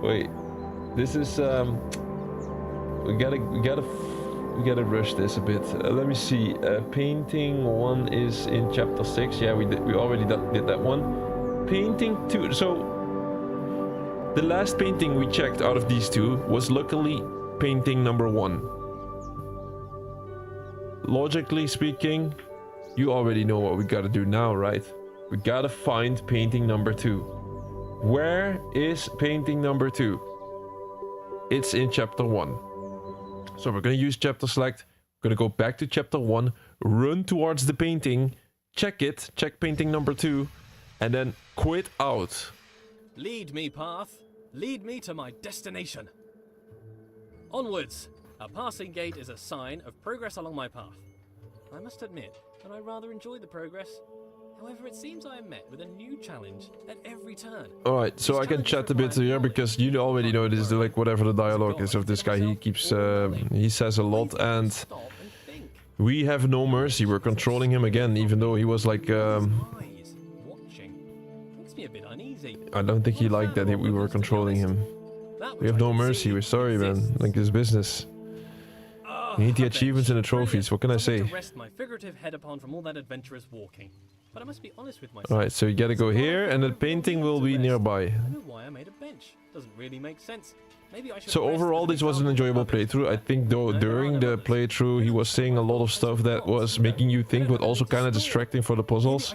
Wait, this is we gotta rush this a bit. Let me see. Painting 1 is in chapter 6. Yeah, we already did that one. Painting 2. So the last painting we checked out of these 2 was luckily painting number 1. Logically speaking, you already know what we gotta do now, right? We gotta find painting number 2. Where is painting number 2? It's in chapter 1. So we're gonna use chapter select. We're gonna go back to chapter 1, run towards the painting, check painting number 2, and then quit out. Lead me, path. Lead me to my destination. Onwards. A passing gate is a sign of progress along my path. I must admit that I rather enjoy the progress. However, it seems I am met with a new challenge at every turn. Alright, so I can chat a bit here because you already know this is like whatever the dialogue is of this guy. He keeps he says a lot, and we have no mercy. We're controlling him again, even though he was like I don't think he liked that we were controlling him. We have no mercy. We're sorry, man. Like, this business. We need the achievements and the trophies. What can I say? Rest my figurative head upon from all that adventurous walking. But I must be honest with myself. Alright, so you gotta go here, and the painting will be nearby. I don't know why I made a bench. Doesn't really make sense. Maybe I should. So overall, this was an enjoyable playthrough. I think though during the playthrough he was saying a lot of stuff that was making you think, but also kind of distracting for the puzzles.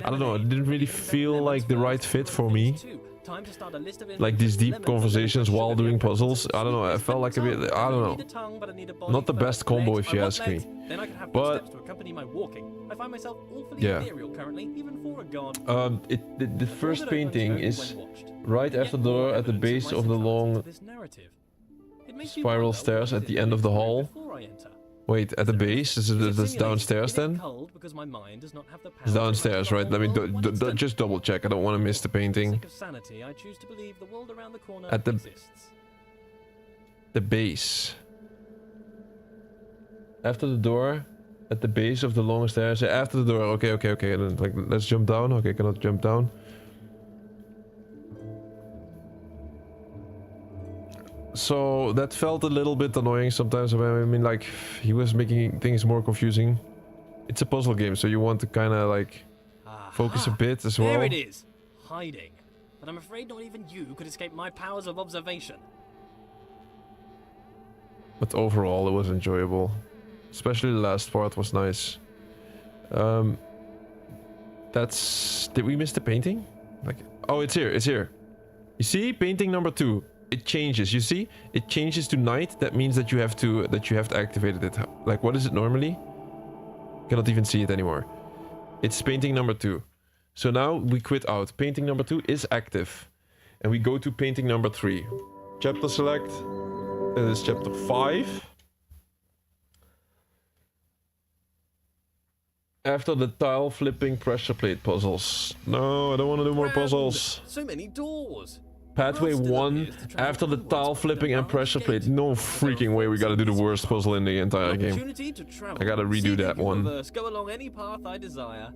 I don't know. It didn't really feel like the right fit for me. Time to start a list of like these deep lemons, conversations lemon, while sugar, doing lemon, puzzles. I don't know. I felt like a bit. I don't know. need a tongue, but I need a body Not the best first. combo, Legs, if you I want ask me. legs. Then I can have But- footsteps to accompany my walking. I find myself awfully Yeah. ethereal currently, even for a god. The first All that I painting only is when watched. right Yet after the more door at the evidence base my of the centrality long to this narrative. It makes me spiral wonder stairs what at is the in end of the brain hall. before I enter. Wait, at the base? Is Is it that's simulated? downstairs Is it then? cold because my mind does not have the power It's to downstairs, grasp right? the Let me whole world in one instant? just double check. I don't want to miss the For the painting. sake of sanity, I choose to believe the world around the corner At the- exists. The base. After the door, at the base of the long stairs. After the door. Okay. Then, like, let's jump down. Okay, cannot jump down. So that felt a little bit annoying sometimes. I mean, like, he was making things more confusing. It's a puzzle game, so you want to kind of like focus a Aha! bit as well. There it is, hiding. But I'm afraid not even you could escape my powers of observation. But overall, it was enjoyable. Especially the last part was nice. That's... Did we miss the painting? Like, oh, it's here. It's here. You see, painting number 2. It changes. You see, it changes to night. That means that you have to activate it. Like, what is it normally? Cannot even see it anymore. It's painting number 2. So now we quit out. Painting number 2 is active, and we go to painting number 3. Chapter select. That is chapter 5. After the tile flipping pressure plate puzzles. No, I don't want to do more Grand! puzzles. So many doors. Pathway Still 1 appears to travel after the onwards tile to flipping the and pressure large plate. gate. No There are freaking way we gotta do the forks in worst this puzzle in the entire game. Opportunity to travel. I gotta redo See the that one. universe, go along any path I desire.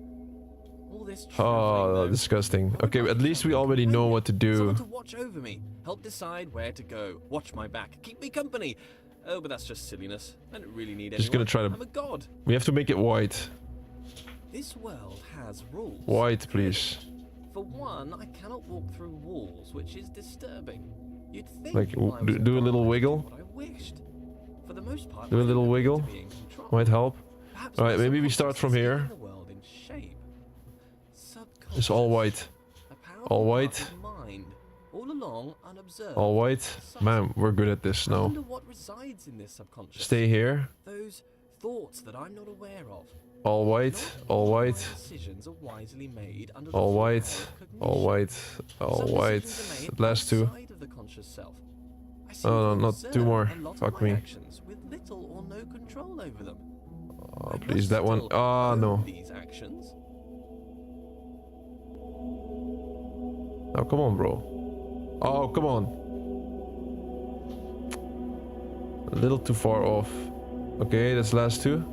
All this Oh, traveling, though. disgusting. I would Okay, like at least we travel already know companion. what to do. Someone to watch over me, help decide where to go, watch my back, keep me company. Oh, but that's just silliness. I don't really need Just anyone. gonna try to- I'm a god. We have to make it white. This world has rules. White, please. For one, I cannot walk through walls, which is disturbing. You'd think Like, if I was do a little god, I'd wiggle. do what I wished. For the most part, Do a I little don't wiggle. need to be in control. Might help. Perhaps Alright, my maybe we start subconscious from is here. keeping the world in shape. It's all white. Subconscious. A powerful All part white. of mind, all along unobserved. All white. Man, we're good at this I now. wonder what resides in this subconscious. Stay here. Those thoughts that I'm not aware of. All white. Not All all my white. decisions are wisely made under the All full white. power of All cognition. white. All Some white. decisions are made Last two. outside of the conscious self. I seem Oh, no, to not observe two more. a lot of Fuck my me. actions with little or no control over them. Oh, I please, must that one. still Ah, own no. These actions. Oh, come on, bro. Oh, come on. A little too far off. Okay, that's last two.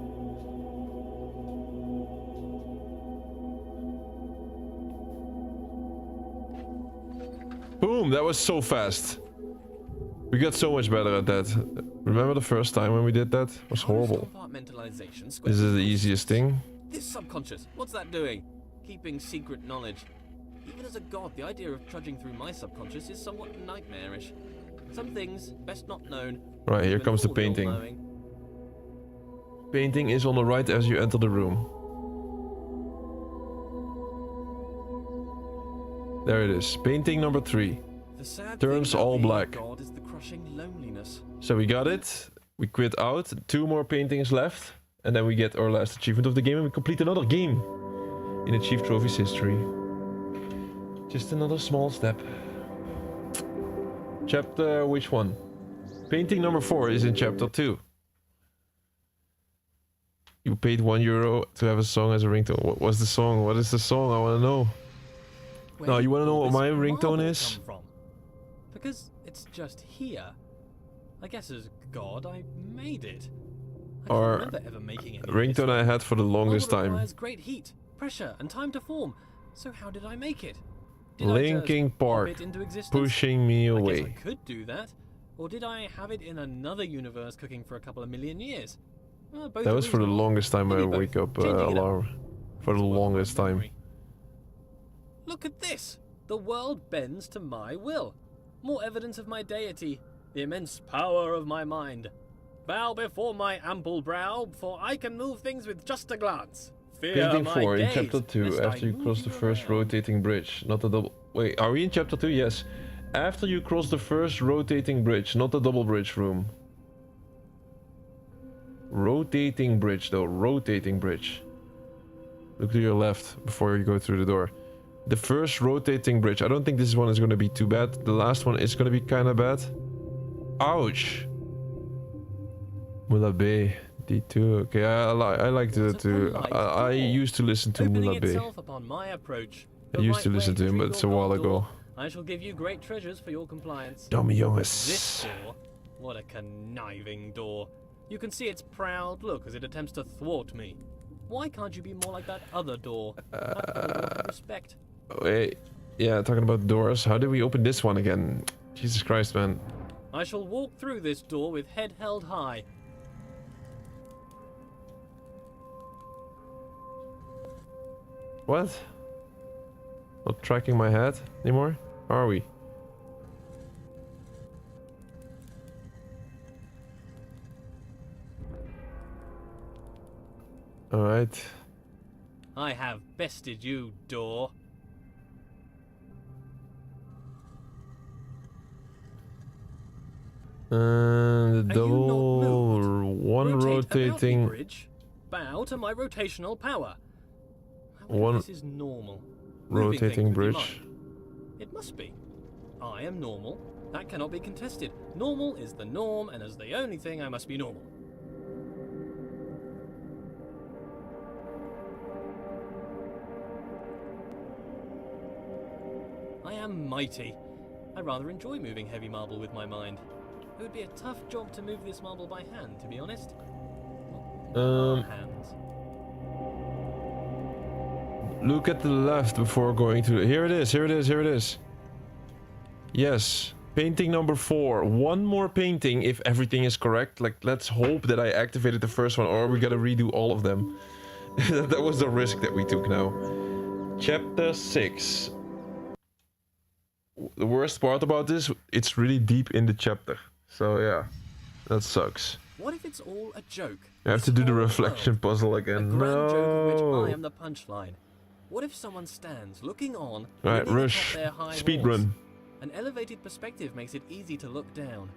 Boom, that was so fast. We got so much better at that. Remember the first time when we did that? It was horrible. Compartmentalization squares This is the with easiest consciousness. thing. This subconscious, what's that doing? Keeping secret knowledge. Even as a god, the idea of trudging through my subconscious is somewhat nightmarish. Some things best not known. Right, here even comes the all painting. all-knowing. Painting is on the right as you enter the room. There it is. Painting number 3. The sad Turns thing about all being a black. God is the crushing loneliness. So we got it. We quit out. 2 more paintings left. And then we get our last achievement of the game and we complete another game in Achieve Trophies history. Just another small step. Chapter which one? Painting number 4 is in chapter 2. You paid €1 to have a song as a ringtone. What was the song? What is the song? I want to know. Where No, did you wanna know all what this my marble ringtone is? come from? Because it's just here. I guess as God, I made it. I can't Or remember ever making any Ringtone I had for the longest Marble time. requires great heat, pressure, and time to form. So how did I make it? Did Linkin I just Park, pop it into existence? pushing me I guess away. I could do that. Or did I have it in another universe cooking for a couple of million years? Both That are was for the reasonable. longest time I Maybe both. wake up Changing it up. alarm. For the It's worth my longest time. memory. Look at this! The world bends to my will. More evidence of my deity, the immense power of my mind. Bow before my ample brow, for I can move things with just a glance. Fear Painting my 4 in gaze, chapter 2, lest after I you cross move the you first around. rotating bridge, not the double... Wait, are we in chapter 2? Yes. After you cross the first rotating bridge, not the double bridge room. Rotating bridge though, rotating bridge. Look to your left before you go through the door. The first rotating bridge. I don't think this one is going to be too bad. The last one is going to be kind of bad. Ouch! Mula Bay. D2. Okay, I like the What a two. polite I door. used to listen to Opening Mula Bay. itself upon my approach. I The used right to listen way to him, through but it's your a while gold ago. door. I shall give you great treasures for your compliance. Domme This jongens. door? What a conniving door. You can see its proud look as it attempts to thwart me. Why can't you be more like that other door? Respect. Wait. Yeah, talking about doors. How do we open this one again? Jesus Christ, man. I shall walk through this door with head held high. What? Not tracking my head anymore? Are we? Alright. I have bested you, door. The Are you not double... moved? One Rotate about me, rotating... bridge. Bow to my rotational power. I One wonder if this is normal. Moving rotating things with your bridge. mind. It must be. I am normal. That cannot be contested. Normal is the norm, and as the only thing, I must be normal. I am mighty. I rather enjoy moving heavy marble with my mind. It would be a tough job to move this marble by hand, to be honest. Hands. Look at the left before going to... Here it is, here it is, here it is. Yes. Painting number 4. One more painting if everything is correct. Like, let's hope that I activated the first one, or we gotta redo all of them. That was the risk that we took now. Chapter 6. The worst part about this, it's really deep in the chapter. So yeah, that sucks. What if it's all a joke? I have to do the This whole reflection world? puzzle A again. grand joke of which I No. am the punchline. What if someone stands looking on, Right, leaning rush. atop their high Speed horse? run. An elevated perspective makes it easy to look down.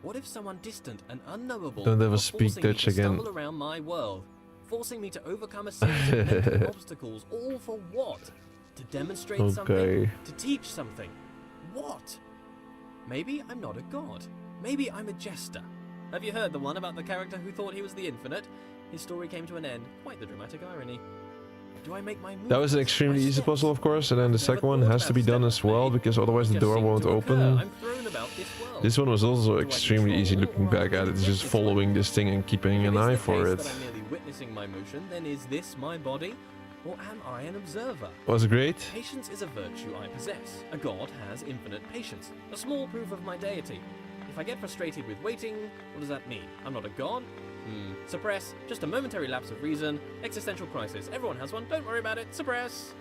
What if someone distant and unknowable Don't ever were speak forcing me Dutch to again. stumble around my world, forcing me to overcome a series of mental obstacles, all for what? To demonstrate something? Okay. To teach something? What? Maybe I'm not a god. Maybe I'm a jester. Have you heard the one about the character who thought he was the infinite? His story came to an end. Quite the dramatic irony. Do I make my That was an movements, extremely my easy steps? puzzle, of course, and then the Never second one thought has to about be done steps as well, made. because otherwise the Just door seemed won't to occur. open. I'm thrown about this world. This one was also Do I extremely easy control looking or back at it, manipulate just this following world? this thing and keeping If an it is eye the for case it. that I'm merely witnessing my motion, then is this my body? Or am I an observer? Was it great? Patience is a virtue I possess. A god has infinite patience. A small proof of my deity. If I get frustrated with waiting, what does that mean? I'm not a god? Suppress. Just a momentary lapse of reason. Existential crisis. Everyone has one. Don't worry about it. Suppress.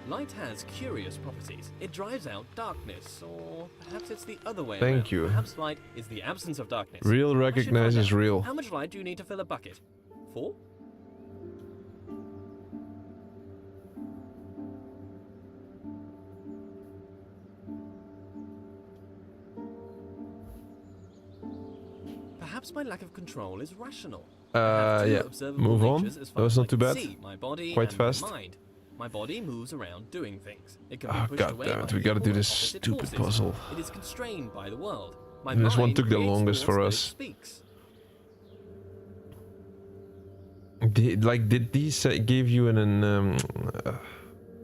Light has curious properties. It drives out darkness, or perhaps it's the other way around. Thank you. Perhaps light is the absence of darkness. Real I should recognizes find out. real. How much light do you need to fill a bucket? 4? Perhaps my lack of control is rational. I have two Yeah. observable Move on. natures as That far was as not I too can bad. see, my body Quite and fast. my mind. My body moves around doing things. It can be Oh pushed god away damn by it, we gotta do equal this opposite stupid forces. puzzle. It is constrained by the world. My This one mind took the creates longest thoughts for that it us. speaks. Did these give you an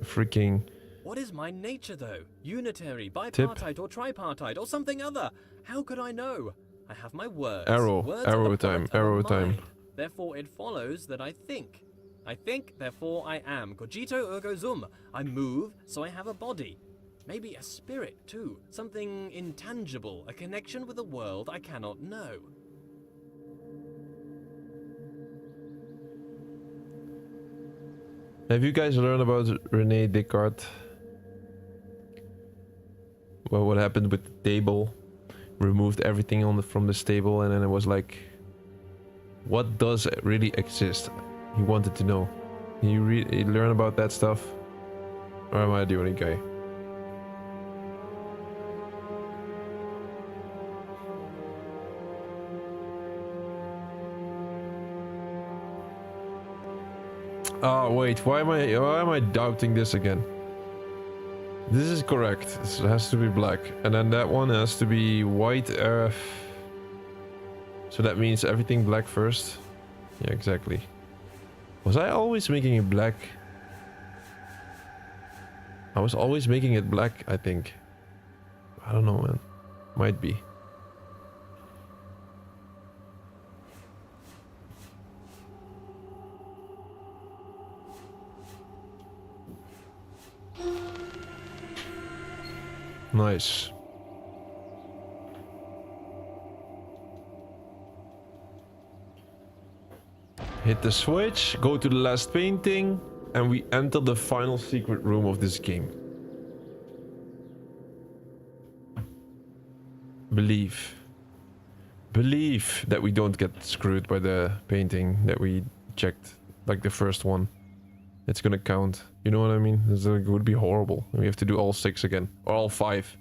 freaking... What is my nature, though? Unitary, bipartite, or tripartite, or something other? How could I know? I have my words. Arrow. Words are Arrow the time. product of a Arrow time. mind. Therefore, it follows that I think. I think, therefore I am. Cogito ergo sum. I move, so I have a body. Maybe a spirit, too. Something intangible. A connection with a world I cannot know. Have you guys learned about René Descartes? Well, what happened with the table? Removed everything from this table, and then it was like, what does really exist? He wanted to know. You learn about that stuff? Or am I the only guy? Oh wait, why am I doubting this again? This is correct. This has to be black, and then that one has to be white. So that means everything black first. Yeah, exactly. Was I always making it black? I was always making it black, I think. I don't know, man. Might be. Nice. Hit the switch, go to the last painting, and we enter the final secret room of this game. Believe. Believe that we don't get screwed by the painting that we checked, like the first one. It's gonna count. You know what I mean? It would be horrible. We have to do all 6 again, or all 5.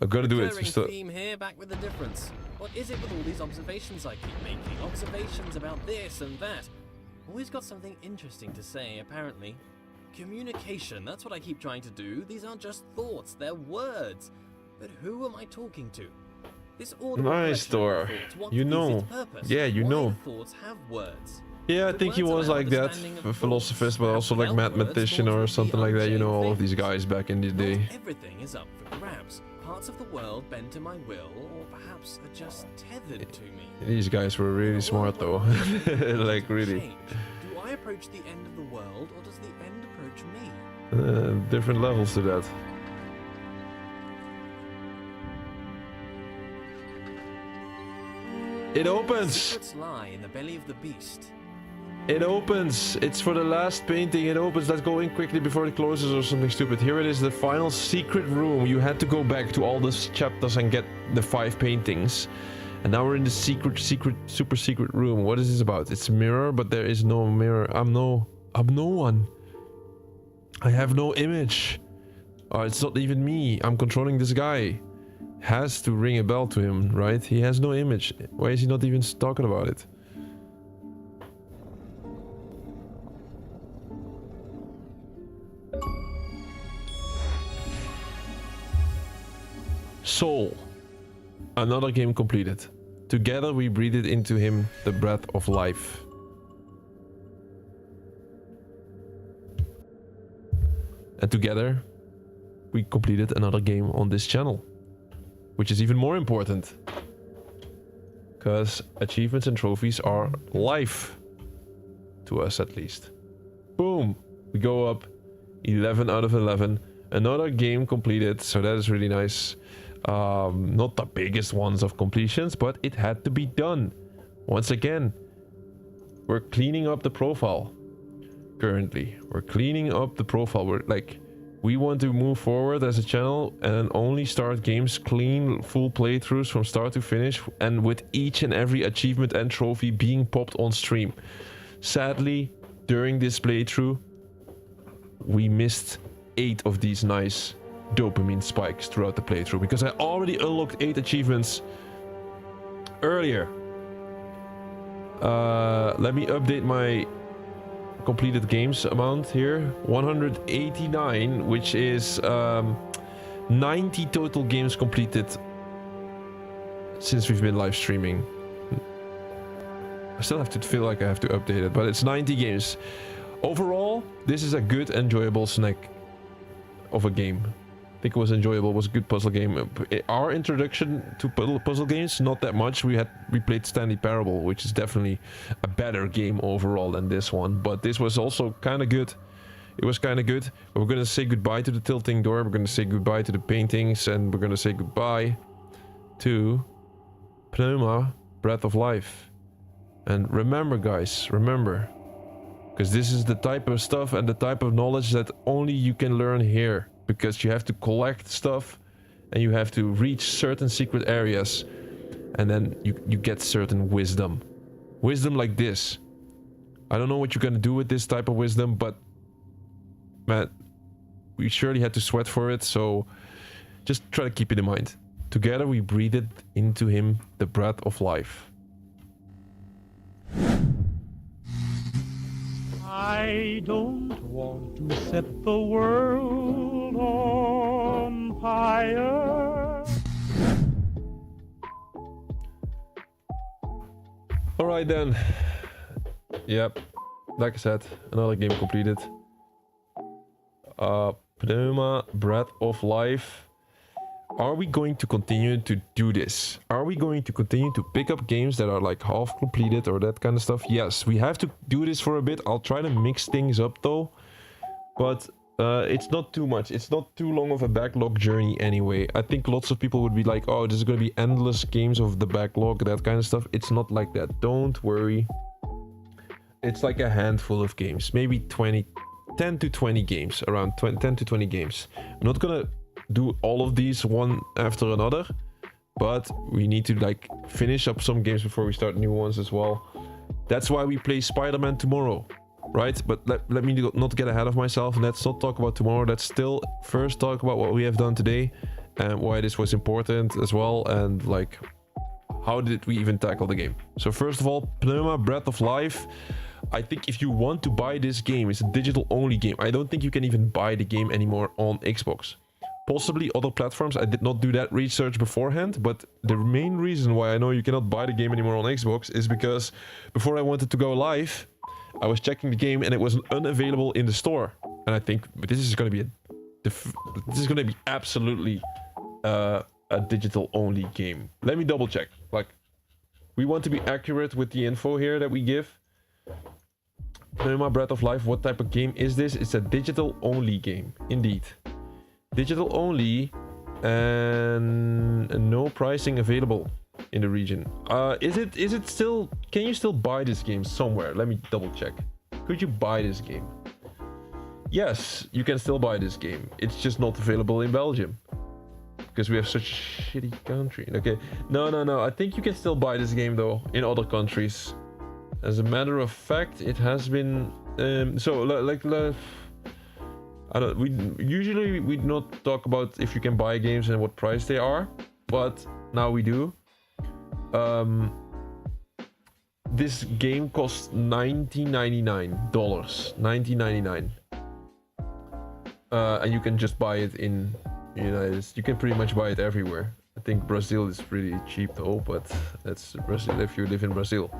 I've got to do it. Recurring theme here, back with a difference. What is it with all these observations I keep making? Observations about this and that. Always got something interesting to say, apparently. Communication, that's what I keep trying to do. These aren't just thoughts, they're words. But who am I talking to? This nice, Thor. You know. Yeah, you know. Thoughts have words. Yeah, I think he was like that, a philosophist, but also like mathematician or something like that. You know, all of these guys back in the day. Everything is up for grabs. Parts of the world bend to my will, or perhaps are just tethered to me. These guys were really smart, though. Like, really. Do I approach the end of the world, or does the end approach me? Different levels to that. It opens! Secrets lie in the belly of the beast. It opens! It's for the last painting, it opens. Let's go in quickly before it closes or something stupid. Here it is, the final secret room. You had to go back to all those chapters and get the 5 paintings. And now we're in the super secret room. What is this about? It's a mirror, but there is no mirror. I'm no one. I have no image. Oh, it's not even me. I'm controlling this guy. Has to ring a bell to him, right? He has no image. Why is he not even talking about it? Soul. Another game completed. Together we breathed into him the breath of life. And together we completed another game on this channel. Which is even more important. Because achievements and trophies are life. To us at least. Boom! We go up 11 out of 11. Another game completed, so that is really nice. Not the biggest ones of completions, but it had to be done. Once again, we're cleaning up the profile. Currently, we're cleaning up the profile. We're like, we want to move forward as a channel and only start games clean, full playthroughs from start to finish, and with each and every achievement and trophy being popped on stream. Sadly, during this playthrough, we missed 8 of these nice dopamine spikes throughout the playthrough because I already unlocked 8 achievements earlier. Let me update my completed games amount here. 189, which is 90 total games completed since we've been live streaming. I still have to feel like I have to update it, but it's 90 games. Overall, this is a good, enjoyable snack of a game. I think it was enjoyable. It was a good puzzle game. Our introduction to puzzle games, not that much. We played Stanley Parable, which is definitely a better game overall than this one. But this was also kind of good. It was kind of good. But we're gonna say goodbye to the tilting door. We're gonna say goodbye to the paintings, and we're gonna say goodbye to Pneuma, Breath of Life. And remember, guys, remember, because this is the type of stuff and the type of knowledge that only you can learn here. Because you have to collect stuff and you have to reach certain secret areas, and then you get certain wisdom. Wisdom like this. I don't know what you're gonna do with this type of wisdom, but man, we surely had to sweat for it, so just try to keep it in mind. Together we breathed into him the breath of life. I don't want to set the world on fire. Alright then. Yep. Like I said, another game completed. Pneuma, Breath of Life. Are we going to continue to do this? Are we going to continue to pick up games that are like half completed or that kind of stuff? Yes, we have to do this for a bit. I'll try to mix things up though. But it's not too much. It's not too long of a backlog journey anyway. I think lots of people would be like, oh, this is going to be endless games of the backlog, that kind of stuff. It's not like that. Don't worry. It's like a handful of games. Maybe 10 to 20 games. Around 10 to 20 games. I'm not going to do all of these one after another, but we need to like finish up some games before we start new ones as well. That's why we play Spider-Man tomorrow, right? But let me not get ahead of myself. Let's not talk about tomorrow. Let's still first talk about what we have done today and why this was important as well, and like how did we even tackle the game. So first of all, Pneuma, Breath of Life. I think if you want to buy this game, it's a digital only game. I don't think you can even buy the game anymore on Xbox. Possibly other platforms. I did not do that research beforehand, but the main reason why I know you cannot buy the game anymore on Xbox is because before I wanted to go live, I was checking the game and it was unavailable in the store. And I think this is going to be absolutely a digital only game. Let me double check. Like, we want to be accurate with the info here that we give. Pneuma, Breath of Life. What type of game is this? It's a digital only game, indeed. Digital only, and no pricing available in the region. Is it still? Can you still buy this game somewhere? Let me double check. Could you buy this game? Yes, you can still buy this game. It's just not available in Belgium because we have such a shitty country. Okay, no. I think you can still buy this game though in other countries. As a matter of fact, it has been we usually not talk about if you can buy games and what price they are, but now we do. This game costs $19.99. $19.99. And you can just buy it in the United States. You can pretty much buy it everywhere. I think Brazil is pretty cheap though, but that's Brazil if you live in Brazil.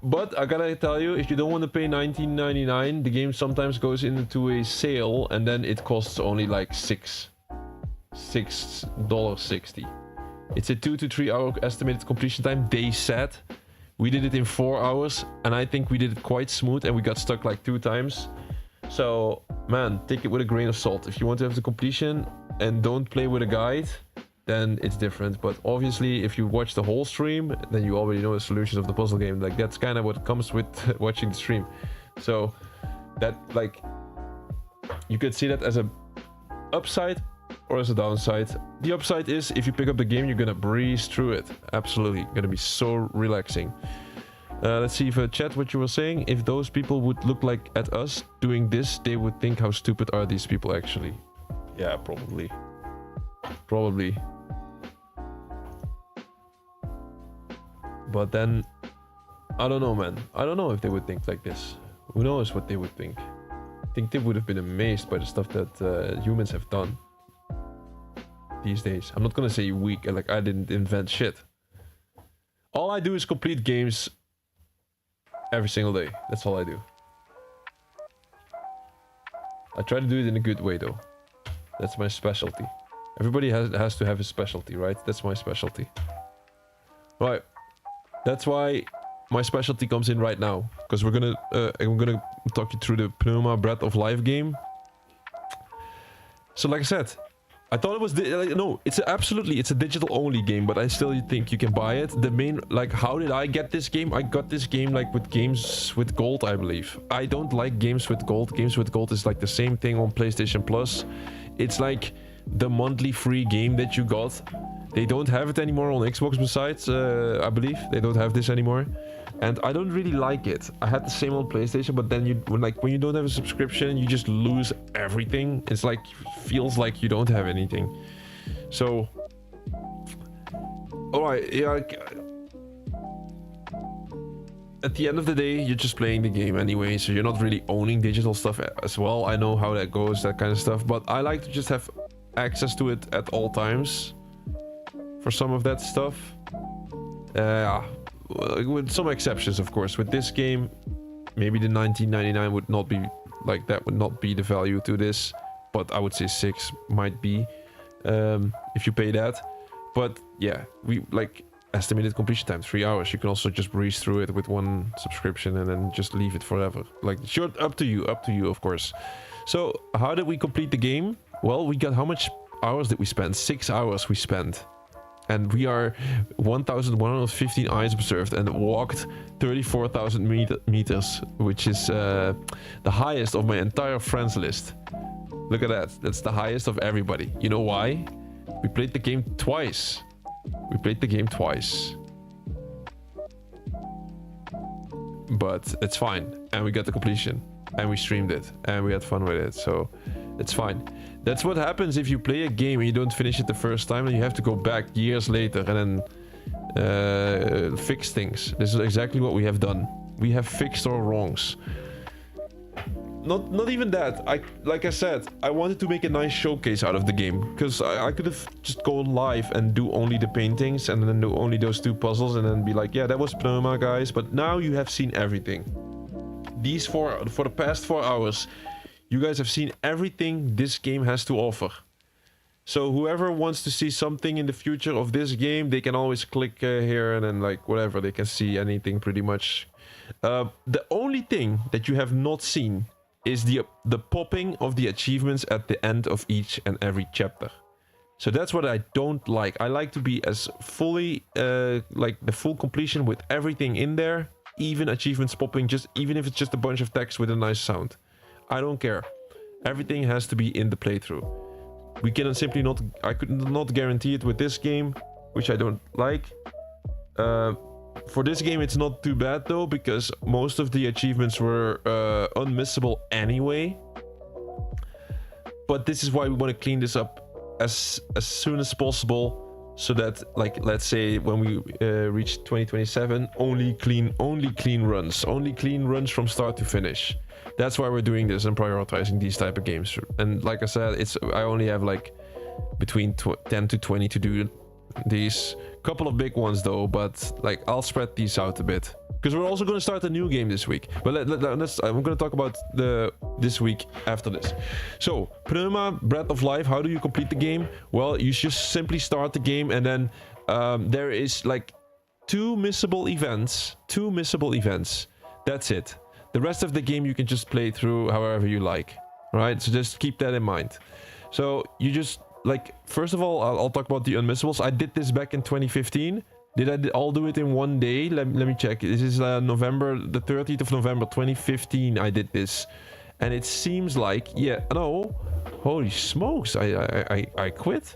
But I gotta tell you, if you don't want to pay $19.99, the game sometimes goes into a sale and then it costs only like $6.60. It's a 2 to 3 hour estimated completion time, they said. We did it in 4 hours and I think we did it quite smooth and we got stuck like 2 times. So man, take it with a grain of salt. If you want to have the completion and don't play with a guide, then it's different. But obviously if you watch the whole stream, then you already know the solutions of the puzzle game. Like, that's kind of what comes with watching the stream. So that, like, you could see that as a upside or as a downside. The upside is if you pick up the game, you're gonna breeze through it. Absolutely, gonna be so relaxing. Let's see if chat what you were saying. If those people would look like at us doing this, they would think how stupid are these people actually. Yeah, probably. But then, I don't know, man. I don't know if they would think like this. Who knows what they would think. I think they would have been amazed by the stuff that humans have done these days. I'm not gonna say weak, like I didn't invent shit. All I do is complete games every single day. That's all I do. I try to do it in a good way though. That's my specialty. Everybody has to have a specialty, right? That's my specialty. Right. That's why my specialty comes in right now, because I'm gonna talk you through the Pneuma Breath of Life game. So like I said, I thought it was no, it's a digital only game, but I still think you can buy it. The main, like, how did I get this game? I got this game like with games with gold, I believe. I don't like games with gold. Games with gold is like the same thing on PlayStation Plus. It's like the monthly free game that you got. They don't have it anymore on Xbox besides, I believe. They don't have this anymore. and I don't really like it. I had the same on PlayStation, but then when you don't have a subscription, you just lose everything. It's like, feels like you don't have anything. So, alright, yeah. At the end of the day, you're just playing the game anyway, so you're not really owning digital stuff as well. I know how that goes, that kind of stuff, but I like to just have access to it at all times for some of that stuff. With some exceptions, of course. With this game, maybe the 19.99 would not be like that, would not be the value to this, but I would say 6 might be if you pay that. But yeah, we like estimated completion time 3 hours. You can also just breeze through it with one subscription and then just leave it forever. Like, sure, up to you, of course. So how did we complete the game? Well, we got, how much hours did we spend? 6 hours we spent. And we are 1,115 eyes observed and walked 34,000 meters, which is the highest of my entire friends list. Look at that. That's the highest of everybody. You know why? We played the game twice. But it's fine. And we got the completion. And we streamed it. And we had fun with it. So it's fine. That's what happens if you play a game and you don't finish it the first time, and you have to go back years later and then fix things. This is exactly what we have done. We have fixed our wrongs. Not even that. Like I said, I wanted to make a nice showcase out of the game, because I could have just gone live and do only the paintings and then do only those 2 puzzles and then be like, yeah, that was Pneuma, guys. But now you have seen everything. For the past 4 hours, you guys have seen everything this game has to offer. So whoever wants to see something in the future of this game, they can always click here and then like whatever, they can see anything pretty much. The only thing that you have not seen is the popping of the achievements at the end of each and every chapter. So that's what I don't like. I like to be as fully like the full completion with everything in there, even achievements popping, just even if it's just a bunch of text with a nice sound. I don't care. Everything has to be in the playthrough. We can simply not... I could not guarantee it with this game, which I don't like. For this game, it's not too bad though, because most of the achievements were unmissable anyway. But this is why we want to clean this up as soon as possible, so that, like, let's say when we reach 2027, only clean runs from start to finish. That's why we're doing this and prioritizing these type of games. And like I said, I only have like between 10 to 20 to do these. Couple of big ones though, but like I'll spread these out a bit, because we're also going to start a new game this week. But I'm going to talk about this week after this. So Pneuma, Breath of Life. How do you complete the game? Well, you just simply start the game, and then there is like 2 missable events. That's it. The rest of the game you can just play through however you like. Right? So just keep that in mind. So you just, like, first of all, I'll talk about the unmissables. I did this back in 2015. Did I all do it in one day? Let me check. This is November, the 30th of November 2015 I did this. And it seems like, yeah, no. Holy smokes, I quit.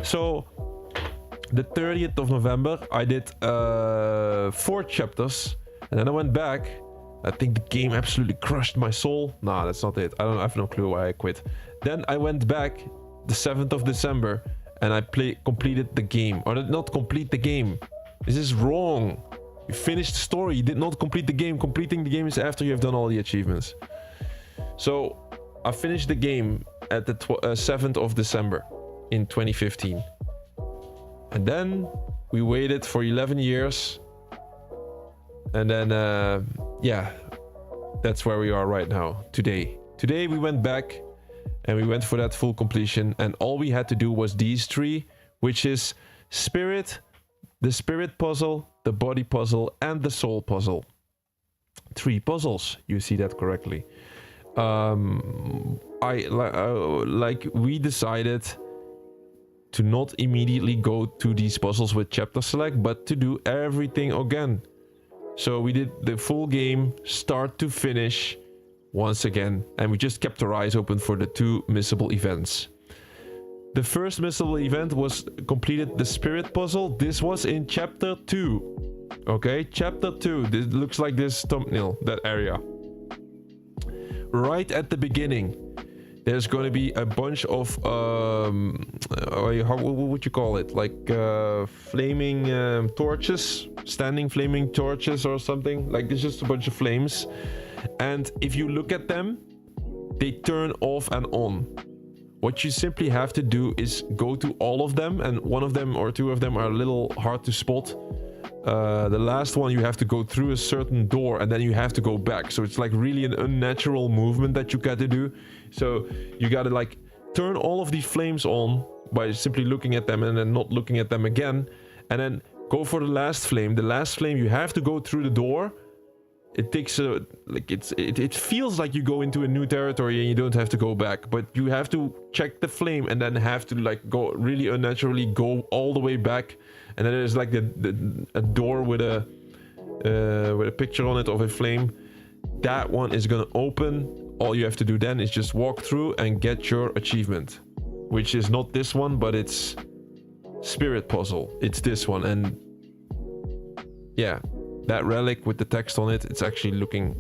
So the 30th of November I did 4 chapters. And then I went back. I think the game absolutely crushed my soul. Nah, that's not it. I have no clue why I quit. Then I went back the 7th of December and I completed the game. Or did not complete the game. This is wrong. You finished the story. You did not complete the game. Completing the game is after you have done all the achievements. So I finished the game at the 7th of December in 2015. And then we waited for 11 years. And then, yeah, that's where we are right now, today. Today we went back and we went for that full completion. And all we had to do was these 3, which is spirit, the spirit puzzle, the body puzzle, and the soul puzzle. 3 puzzles, you see that correctly. We decided to not immediately go to these puzzles with chapter select, but to do everything again. So we did the full game, start to finish, once again, and we just kept our eyes open for the 2 missable events. The first missable event was completed the spirit puzzle. This was in chapter 2. Okay, chapter 2. This looks like this thumbnail, that area. Right at the beginning, there's going to be a bunch of what would you call it? Like flaming torches, standing flaming torches or something. Like there's just a bunch of flames, and if you look at them, they turn off and on. What you simply have to do is go to all of them, and one of them or two of them are a little hard to spot. The last one, you have to go through a certain door and then you have to go back. So it's like really an unnatural movement that you got to do. So you got to like turn all of these flames on by simply looking at them and then not looking at them again. And then go for the last flame. The last flame, you have to go through the door. It takes a like it feels like you go into a new territory and you don't have to go back, but you have to check the flame and then have to like go really unnaturally go all the way back. And then there's like a door with a picture on it of a flame. That one is gonna open. All you have to do then is just walk through and get your achievement, which is not this one, but it's Spirit Puzzle. It's this one, and yeah. That relic with the text on it, it's actually looking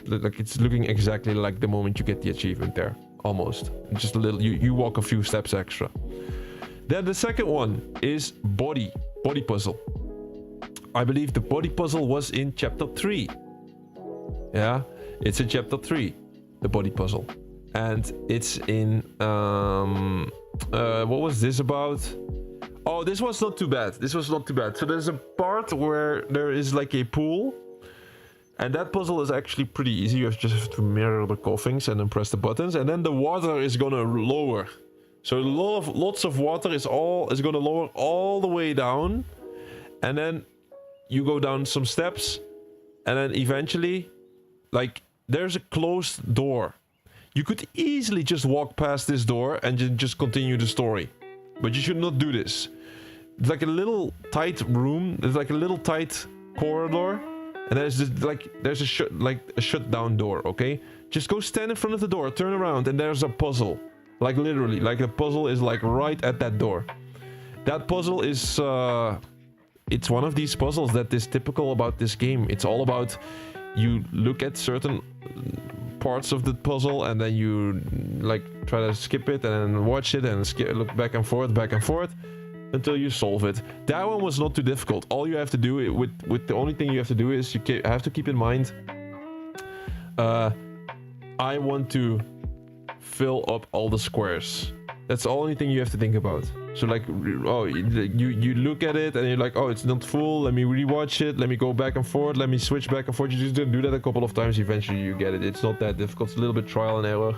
like it's looking exactly like the moment you get the achievement there, almost. Just a little, you walk a few steps extra. Then the second one is body puzzle. I believe the body puzzle was in chapter 3. Yeah, it's in chapter 3, the body puzzle, and it's in what was this about? Oh, this was not too bad. This was not too bad. So there's a part where there is like a pool, and that puzzle is actually pretty easy. You just have to mirror the coffins and then press the buttons, and then the water is gonna lower. So lots of water is gonna lower all the way down, and then you go down some steps, and then eventually, like, there's a closed door. You could easily just walk past this door and just continue the story, but you should not do this. It's like a little tight room. There's like a little tight corridor, and there's a shut down door. Okay, just go stand in front of the door, turn around, and there's a puzzle. Like literally, like the puzzle is like right at that door. That puzzle is it's one of these puzzles that is typical about this game. It's all about you look at certain parts of the puzzle and then you like try to skip it and then watch it and look back and forth until you solve it. That one was not too difficult. All you have to do with the only thing you have to do is you have to keep in mind I want to fill up all the squares. That's the only thing you have to think about. So like, oh, you look at it and you're like, oh, it's not full. Let me rewatch it. Let me go back and forth. Let me switch back and forth. You just do that a couple of times. Eventually you get it. It's not that difficult. It's a little bit trial and error.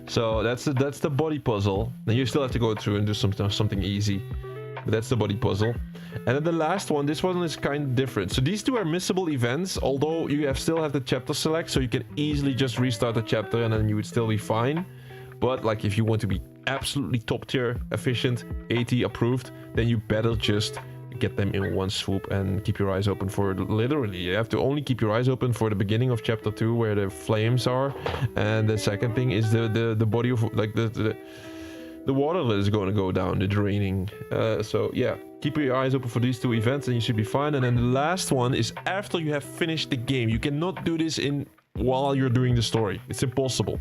So that's the body puzzle. Then you still have to go through and do something easy. But that's the body puzzle. And then the last one, this one is kind of different. So these two are missable events, although you still have the chapter select, so you can easily just restart the chapter and then you would still be fine. But like if you want to be absolutely top tier, efficient, 80 approved, then you better just get them in one swoop and keep your eyes open for literally. You have to only keep your eyes open for the beginning of chapter 2 where the flames are, and the second thing is the body of like the water that is going to go down, the draining. So yeah, keep your eyes open for these two events and you should be fine. And then the last one is after you have finished the game. You cannot do this while you're doing the story. It's impossible,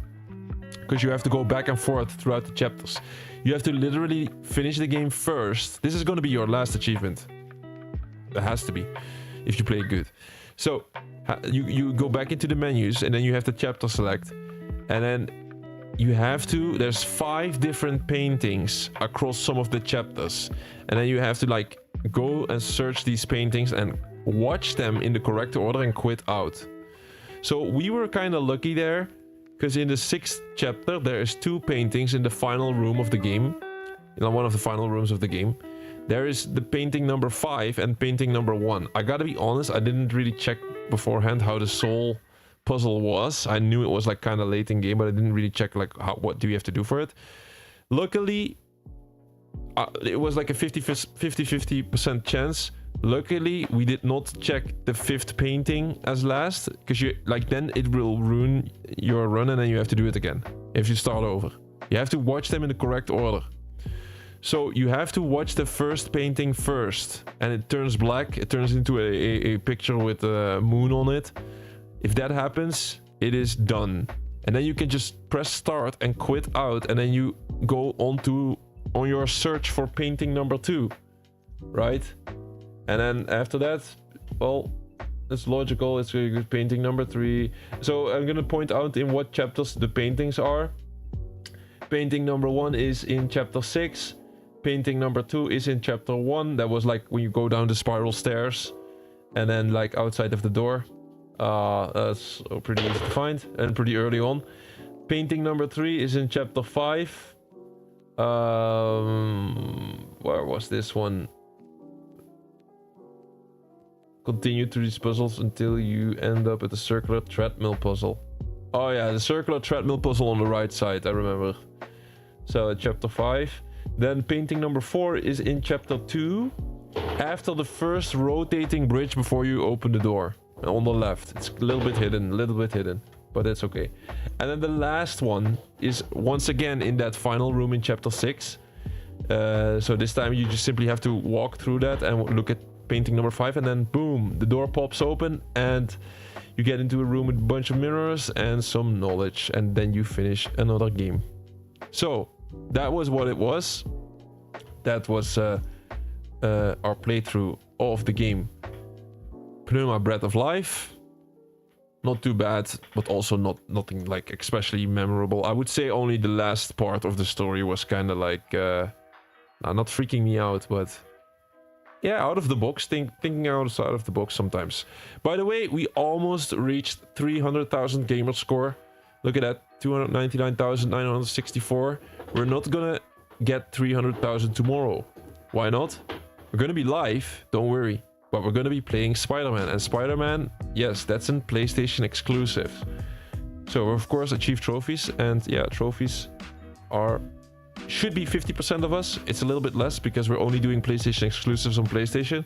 because you have to go back and forth throughout the chapters. You have to literally finish the game first. This is going to be your last achievement. It has to be, if you play good. So you go back into the menus and then you have the chapter select, and then you have to, there's 5 different paintings across some of the chapters, and then you have to like go and search these paintings and watch them in the correct order and quit out. So we were kind of lucky there, because in the 6th chapter there is 2 paintings in the final room of the game, in one of the final rooms of the game. There is the painting number 5 and painting number 1. I gotta be honest, I didn't really check beforehand how the soul puzzle was. I knew it was like kind of late in game, but I didn't really check like what do you have to do for it. Luckily it was like a 50% chance. Luckily we did not check the 5th painting as last, because you like then it will ruin your run and then you have to do it again if you start over. You have to watch them in the correct order. So you have to watch the first painting first, and it turns black. It turns into a picture with a moon on it. If that happens, it is done. And then you can just press start and quit out, and then you go on your search for painting number 2, right? And then after that, well, it's logical. It's really good. Painting number 3. So I'm gonna point out in what chapters the paintings are. Painting number 1 is in chapter 6. Painting number 2 is in chapter 1. That was like when you go down the spiral stairs, and then like outside of the door. That's pretty easy to find and pretty early on. Painting number 3 is in chapter 5. Where was this one? Continue through these puzzles until you end up at the circular treadmill puzzle. Oh yeah, the circular treadmill puzzle on the right side, I remember. So chapter 5. Then painting number 4 is in chapter 2. After the first rotating bridge before you open the door. On the left. It's a little bit hidden, but that's okay. And then the last one is once again in that final room in chapter 6. So this time you just simply have to walk through that and look at painting number 5, and then boom, the door pops open and you get into a room with a bunch of mirrors and some knowledge, and then you finish another game. So that was what it was. That was our playthrough of the game Pneuma Breath of Life. Not too bad, but also nothing like especially memorable. I would say only the last part of the story was kind of like not freaking me out, but yeah, out of the box, thinking outside of the box sometimes. By the way, we almost reached 300,000 gamer score. Look at that, 299,964. We're not gonna get 300,000 tomorrow. Why not? We're gonna be live, don't worry. But we're gonna be playing Spider-Man, and Spider-Man, yes, that's a PlayStation exclusive. So of course achieve trophies, and yeah, trophies should be 50% of us. It's a little bit less because we're only doing PlayStation exclusives on PlayStation.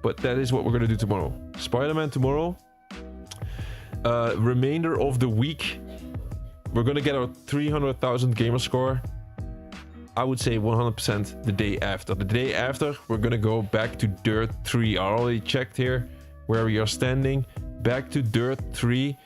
But that is what we're gonna do tomorrow. Spider-Man tomorrow. Remainder of the week, we're gonna get our 300,000 gamer score. I would say 100% the day after. The day after, we're gonna go back to Dirt 3. I already checked here where we are standing. Back to Dirt 3.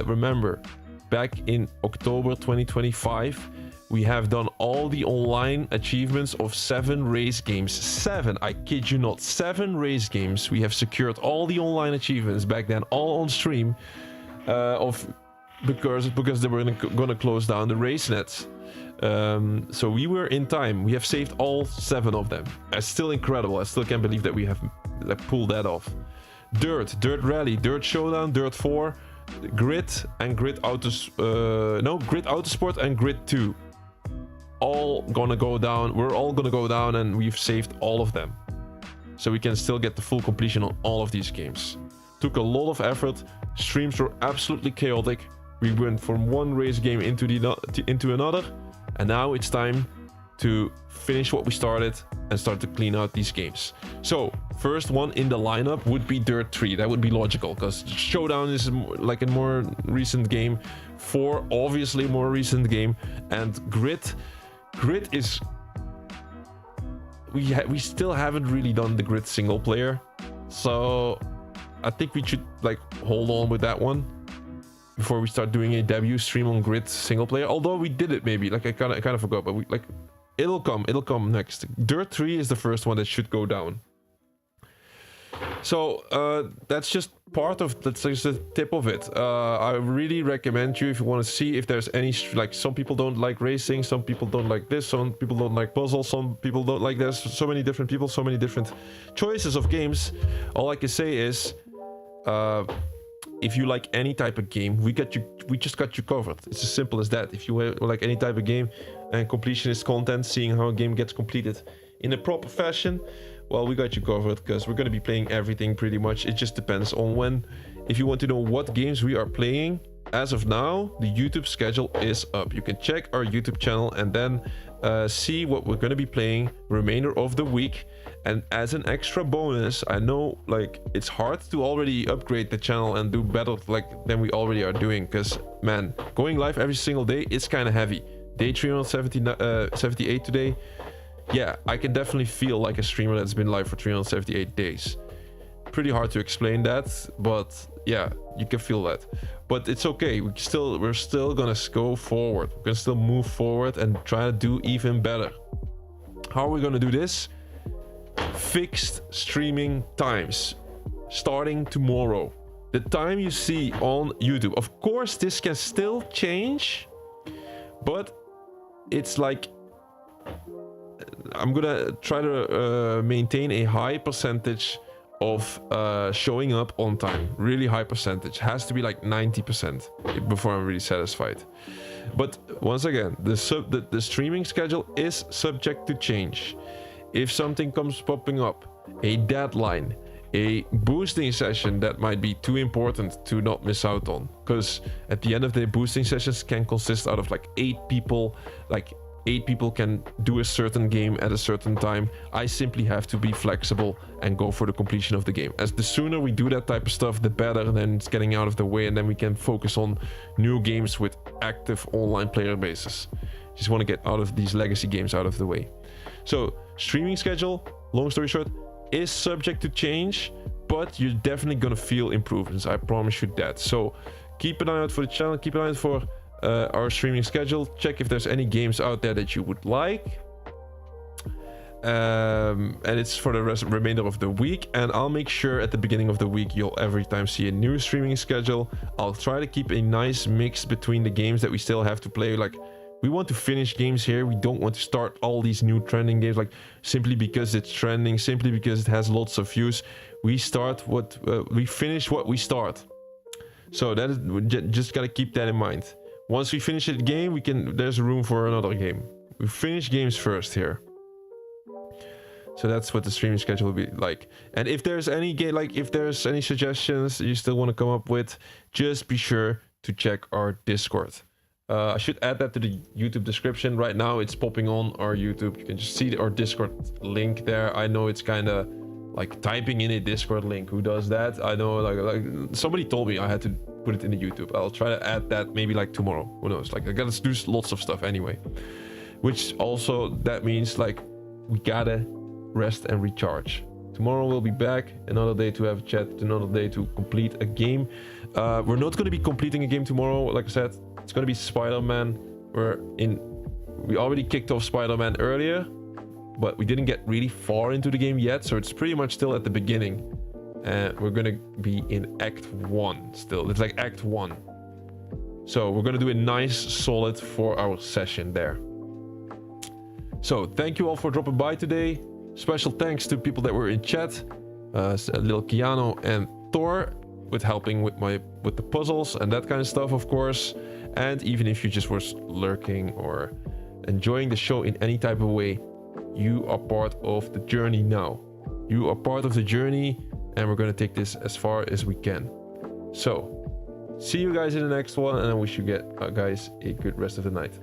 Remember, back in October 2025, we have done all the online achievements of 7 race games. 7, I kid you not, 7 race games. We have secured all the online achievements back then, all on stream, because they were gonna close down the race nets. So we were in time. We have saved all 7 of them. It's still incredible. I still can't believe that we have pulled that off. Dirt Rally, Dirt Showdown, Dirt 4, Grid and Grid Grid Autosport and Grid 2. All gonna go down. We're all gonna go down, and we've saved all of them. So we can still get the full completion on all of these games. Took a lot of effort. Streams were absolutely chaotic. We went from one race game into another. And now it's time to finish what we started and start to clean out these games. So, first one in the lineup would be Dirt 3. That would be logical, because Showdown is like a more recent game. 4, obviously more recent game. And Grid is... We still haven't really done the Grid single player. So, I think we should like hold on with that one before we start doing a debut stream on Grid single player. Although we did it maybe, like I kind of forgot, but it'll come next. Dirt 3 is the first one that should go down. So that's just that's just the tip of it. I really recommend you, if you want to see if there's any, like, some people don't like racing, some people don't like this, some people don't like puzzles, some people don't like this. So many different people, so many different choices of games. All I can say is, if you like any type of game, we just got you covered. It's as simple as that. If you like any type of game and completionist content, seeing how a game gets completed in a proper fashion, well, we got you covered, because we're going to be playing everything pretty much. It just depends on when. If you want to know what games we are playing, as of now, the YouTube schedule is up. You can check our YouTube channel and then see what we're going to be playing remainder of the week. And as an extra bonus, I know, like, it's hard to already upgrade the channel and do better than we already are doing, because, man, going live every single day is kind of heavy. Day 378 today. yeah, I can definitely feel like a streamer that's been live for 378 days. Pretty hard to explain that, but yeah, you can feel that. But it's okay. We're still gonna go forward. We're gonna still move forward and try to do even better. How are we gonna do this? Fixed streaming times starting tomorrow. The time you see on YouTube. Of course, this can still change, but it's like I'm gonna try to maintain a high percentage of showing up on time. Really high percentage. Has to be like 90% before I'm really satisfied. But once again, the streaming schedule is subject to change. If something comes popping up, a deadline, a boosting session that might be too important to not miss out on, because at the end of the day, boosting sessions can consist out of like 8 people. Like 8 people can do a certain game at a certain time. I simply have to be flexible and go for the completion of the game. As the sooner we do that type of stuff, the better. And then it's getting out of the way, and then we can focus on new games with active online player bases. Just want to get out of these legacy games out of the way. So streaming schedule, long story short, is subject to change, but you're definitely gonna feel improvements. I promise you that. So keep an eye out for the channel, keep an eye out for our streaming schedule. Check if there's any games out there that you would like. And it's for the remainder of the week, and I'll make sure at the beginning of the week you'll every time see a new streaming schedule. I'll try to keep a nice mix between the games that we still have to play. Like, we want to finish games here. We don't want to start all these new trending games, like simply because it's trending, simply because it has lots of views. We finish what we start. So that is, we just gotta keep that in mind. Once we finish a game, there's room for another game. We finish games first here. So that's what the streaming schedule will be like. And if there's any if there's any suggestions you still want to come up with, just be sure to check our Discord. I should add that to the YouTube description. Right now it's popping on our YouTube. You can just see our Discord link there. I know it's kind of like typing in a Discord link. Who does that? I know, like somebody told me I had to put it in the YouTube. I'll try to add that maybe like tomorrow. Who knows? Like, I gotta do lots of stuff anyway. Which also, that means like we gotta rest and recharge. Tomorrow we'll be back. Another day to have a chat. Another day to complete a game. We're not going to be completing a game tomorrow. Like I said, it's going to be Spider-Man. We already kicked off Spider-Man earlier, but we didn't get really far into the game yet. So it's pretty much still at the beginning. And we're going to be in Act 1 still. It's like Act 1. So we're going to do a nice solid 4-hour session there. So thank you all for dropping by today. Special thanks to people that were in chat, little Keanu and Thor, with helping with the puzzles and that kind of stuff, of course. And even if you just were lurking or enjoying the show in any type of way, you are part of the journey now. You are part of the journey, and we're gonna take this as far as we can. So, see you guys in the next one, and I wish you guys a good rest of the night.